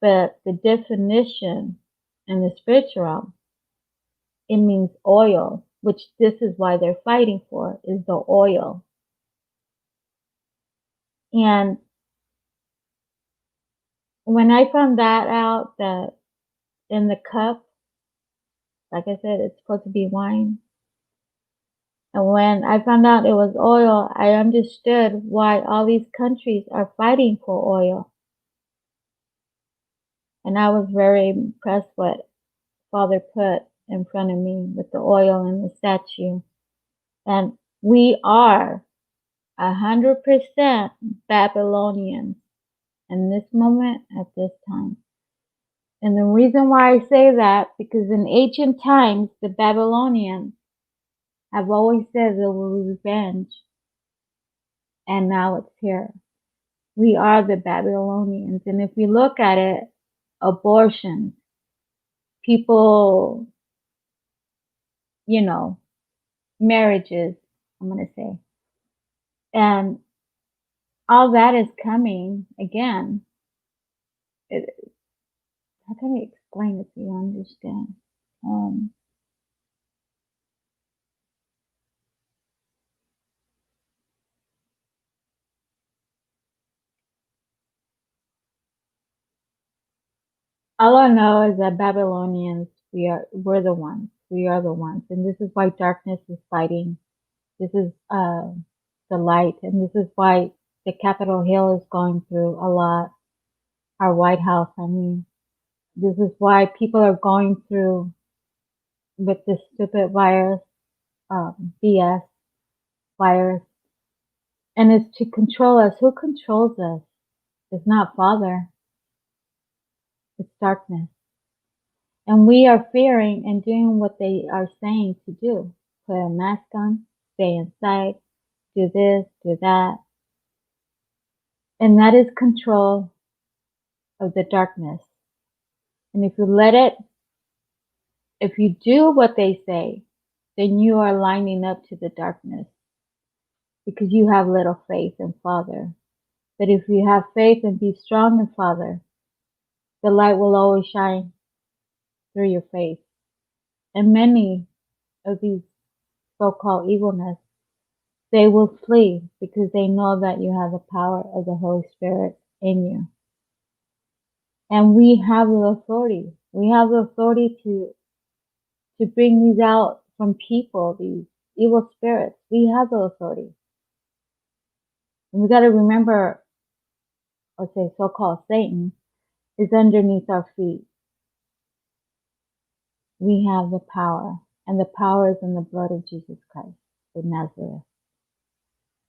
but the definition in the spiritual realm, it means oil, which this is why they're fighting for, is the oil. And when I found that out, that in the cup, like I said, it's supposed to be wine. And when I found out it was oil, I understood why all these countries are fighting for oil. And I was very impressed what Father put in front of me with the oil and the statue. And we are 100% Babylonians in this moment at this time. And the reason why I say that, because in ancient times, the Babylonians have always said they will revenge. And now it's here. We are the Babylonians. And if we look at it, abortion, people, marriages, I'm going to say, and all that is coming again. How can I explain it so you understand? All I know is that Babylonians, we're the ones. We are the ones. And this is why darkness is fighting. This is the light. And this is why the Capitol Hill is going through a lot. Our White House, I mean. This is why people are going through with this stupid virus, BS virus. And it's to control us. Who controls us? It's not Father. It's darkness. And we are fearing and doing what they are saying to do. Put a mask on, stay inside, do this, do that. And that is control of the darkness. And if you do what they say, then you are lining up to the darkness because you have little faith in Father. But if you have faith and be strong in Father, the light will always shine through your faith. And many of these so-called evilness, they will flee because they know that you have the power of the Holy Spirit in you. And we have the authority. We have the authority to bring these out from people, these evil spirits. We have the authority. And we got to remember, let's say so-called Satan is underneath our feet. We have the power, and the power is in the blood of Jesus Christ of Nazareth.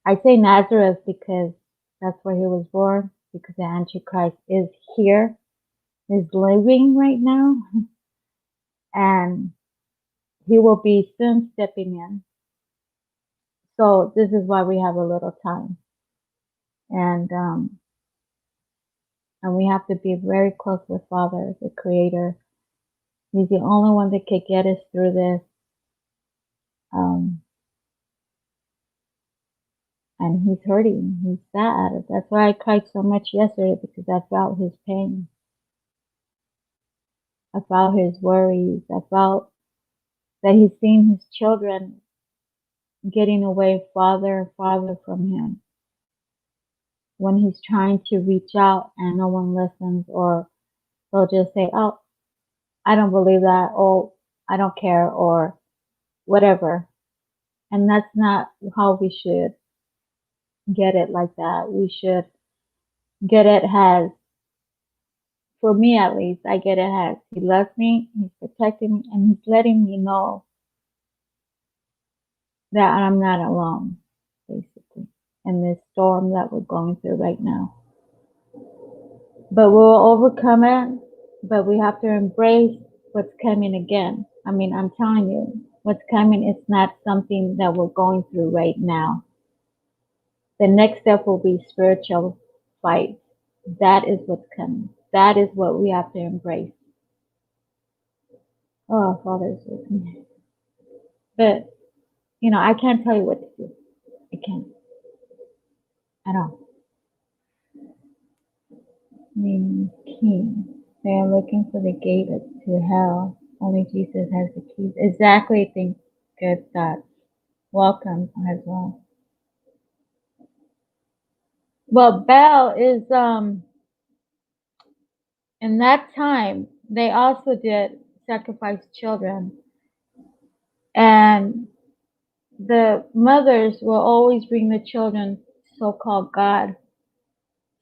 I say Nazareth because that's where he was born, because the Antichrist is here, is living right now, and he will be soon stepping in. So this is why we have a little time. And we have to be very close with Father, the Creator. He's the only one that could get us through this. And he's hurting. He's sad. That's why I cried so much yesterday, because I felt his pain. I felt his worries. I felt that he's seen his children getting away farther and farther from him. When he's trying to reach out and no one listens, or they'll just say, oh, I don't believe that, or I don't care, or whatever. And that's not how we should get it like that. We should get it as, for me at least, I get it as he loves me, he's protecting me, and he's letting me know that I'm not alone, basically, in this storm that we're going through right now. But we'll overcome it, but we have to embrace what's coming again. I mean, I'm telling you, what's coming is not something that we're going through right now. The next step will be spiritual fight. That is what's coming. That is what we have to embrace. Oh, Father is with me. But, I can't tell you what to do. I can't. At all. meaning king. They are looking for the gate to hell. Only Jesus has the keys. Exactly, think good thoughts. Welcome as well. Well, Bel is in that time they also did sacrifice children, and the mothers will always bring the children, so-called God,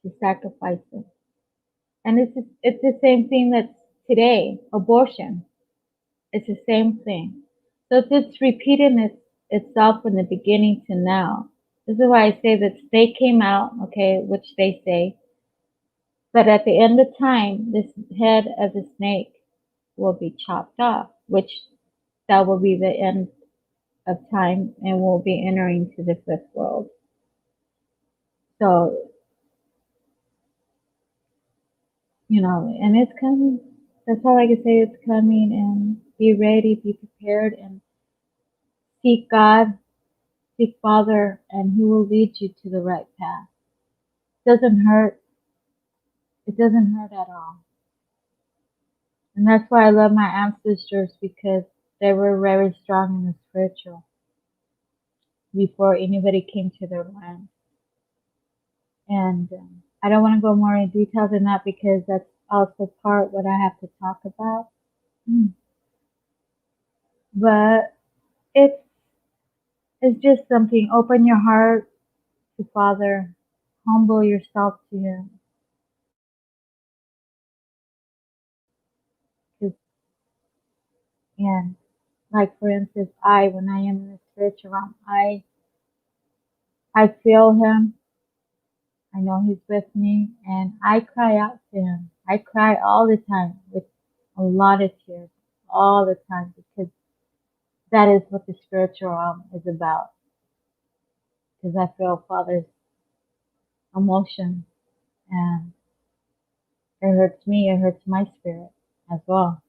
to sacrifice them. And it's the same thing that's today, abortion. It's the same thing. So it's repeating itself from the beginning to now. This is why I say that snake came out, okay, which they say. But at the end of time, this head of the snake will be chopped off, which that will be the end of time, and we'll be entering to the fifth world. So, and it's coming. That's all I can say. It's coming, and be ready, be prepared, and seek God, seek Father, and He will lead you to the right path. It doesn't hurt. It doesn't hurt at all. And that's why I love my ancestors, because they were very strong in the spiritual before anybody came to their land. And I don't want to go more in detail than that, because that's also part what I have to talk about. But it's just something. Open your heart to Father. Humble yourself to Him. 'Cause- And like for instance, when I am in the spiritual realm, I feel Him. I know He's with me, and I cry out to Him. I cry all the time with a lot of tears, all the time, because that is what the spiritual realm is about. Because I feel Father's emotion, and it hurts me. It hurts my spirit as well.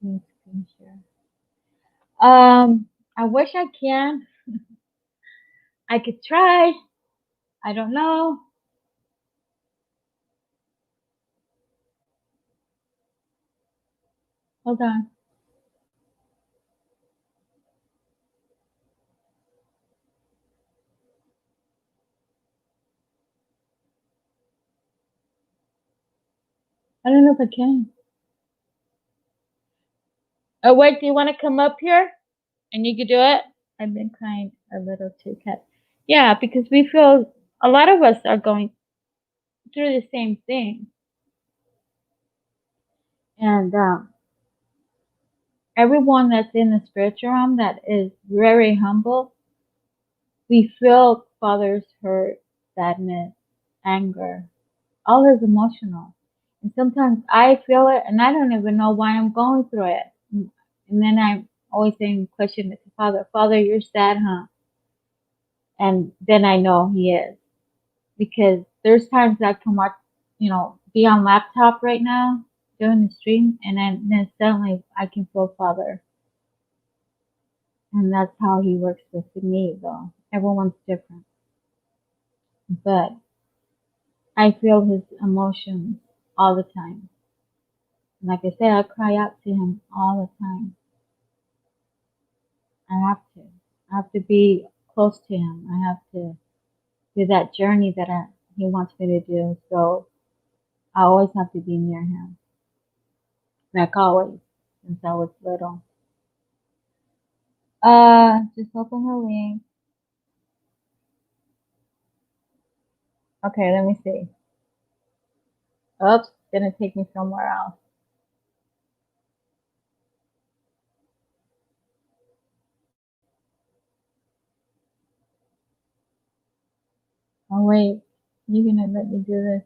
Let me screen share. I wish I can. I could try. I don't know. Hold on. I don't know if I can. Oh wait, do you want to come up here and you can do it? I've been crying a little too, Kat. Yeah, because we feel a lot of us are going through the same thing, and everyone that's in the spiritual realm that is very humble, we feel Father's hurt, sadness, anger, all is emotional. And sometimes I feel it and I don't even know why I'm going through it. And then I'm always saying, question it to Father, Father, you're sad, huh? And then I know He is. Because there's times I can watch, be on laptop right now doing the stream, and then suddenly I can feel Father. And that's how He works with me, though. Everyone's different. But I feel His emotions all the time. And like I said, I cry out to Him all the time. I have to. I have to be close to Him. I have to do that journey that He wants me to do. So I always have to be near Him. Like always, since I was little. Just open the link. Okay, let me see. Oops, it's gonna take me somewhere else. Oh wait, you're gonna let me do this.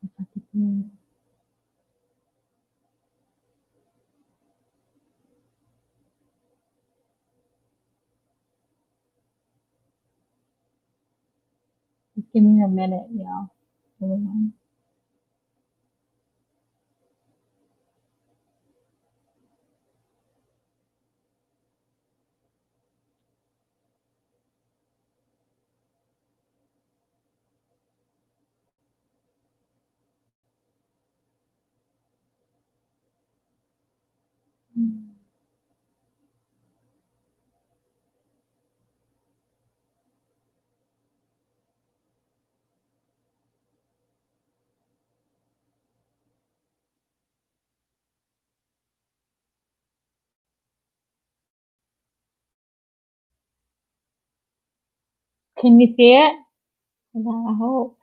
If I could do it. Just give me a minute, y'all. Hold on. Can you see it? I hope.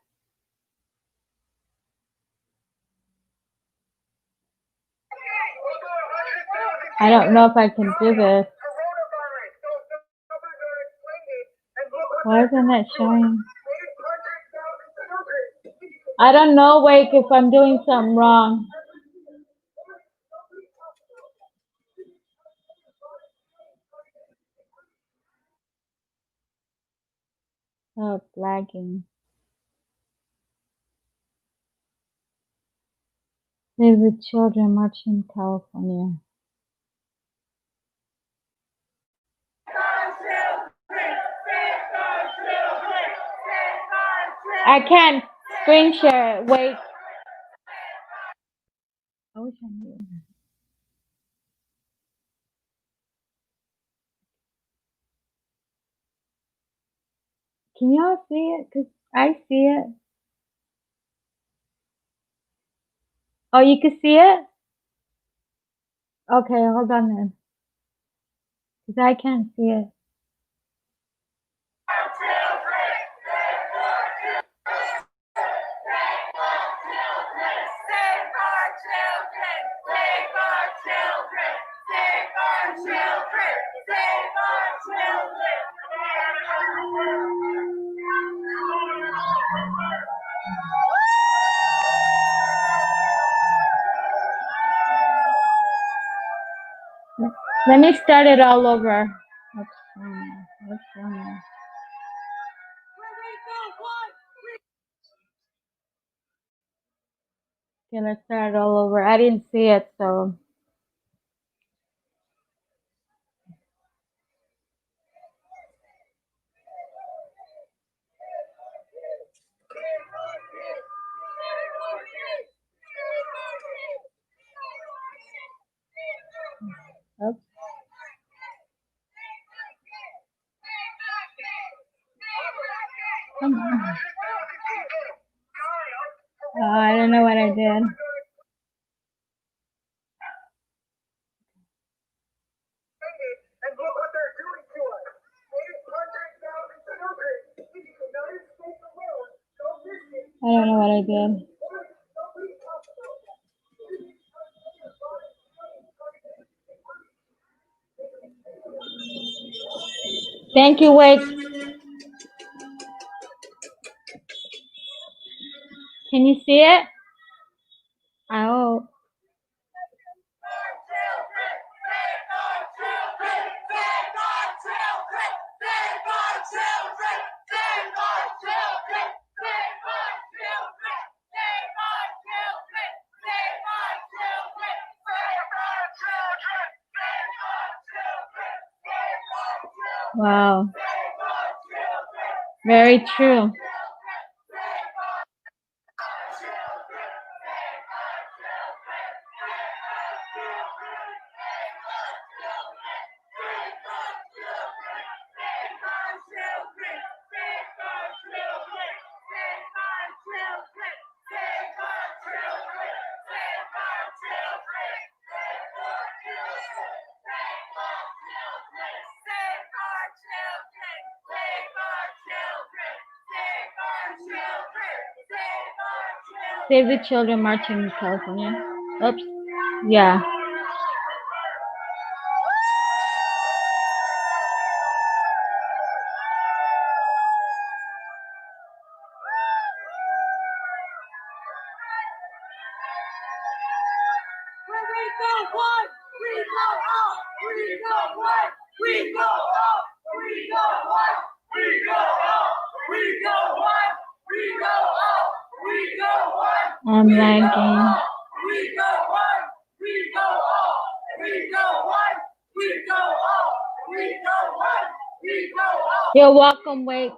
I don't know if I can do this. Why isn't it showing? I don't know, Wake, if I'm doing something wrong. Oh, it's lagging. Save the Children marching in California. I can't screen share it. Wait. I wish I knew. Can y'all see it? Cause I see it. Oh, you can see it? Okay, hold on then. Cause I can't see it. Let me start it all over. What's wrong now? Okay, let's start it all over. I didn't see it, so. Oops. Come on. I don't know what I did. I don't know what I did. Thank you, Wake. Can you see it? I hope. Wow. Very true. Save the Children marching in California. Oops. Yeah. I'm lagging. You're welcome, Wake.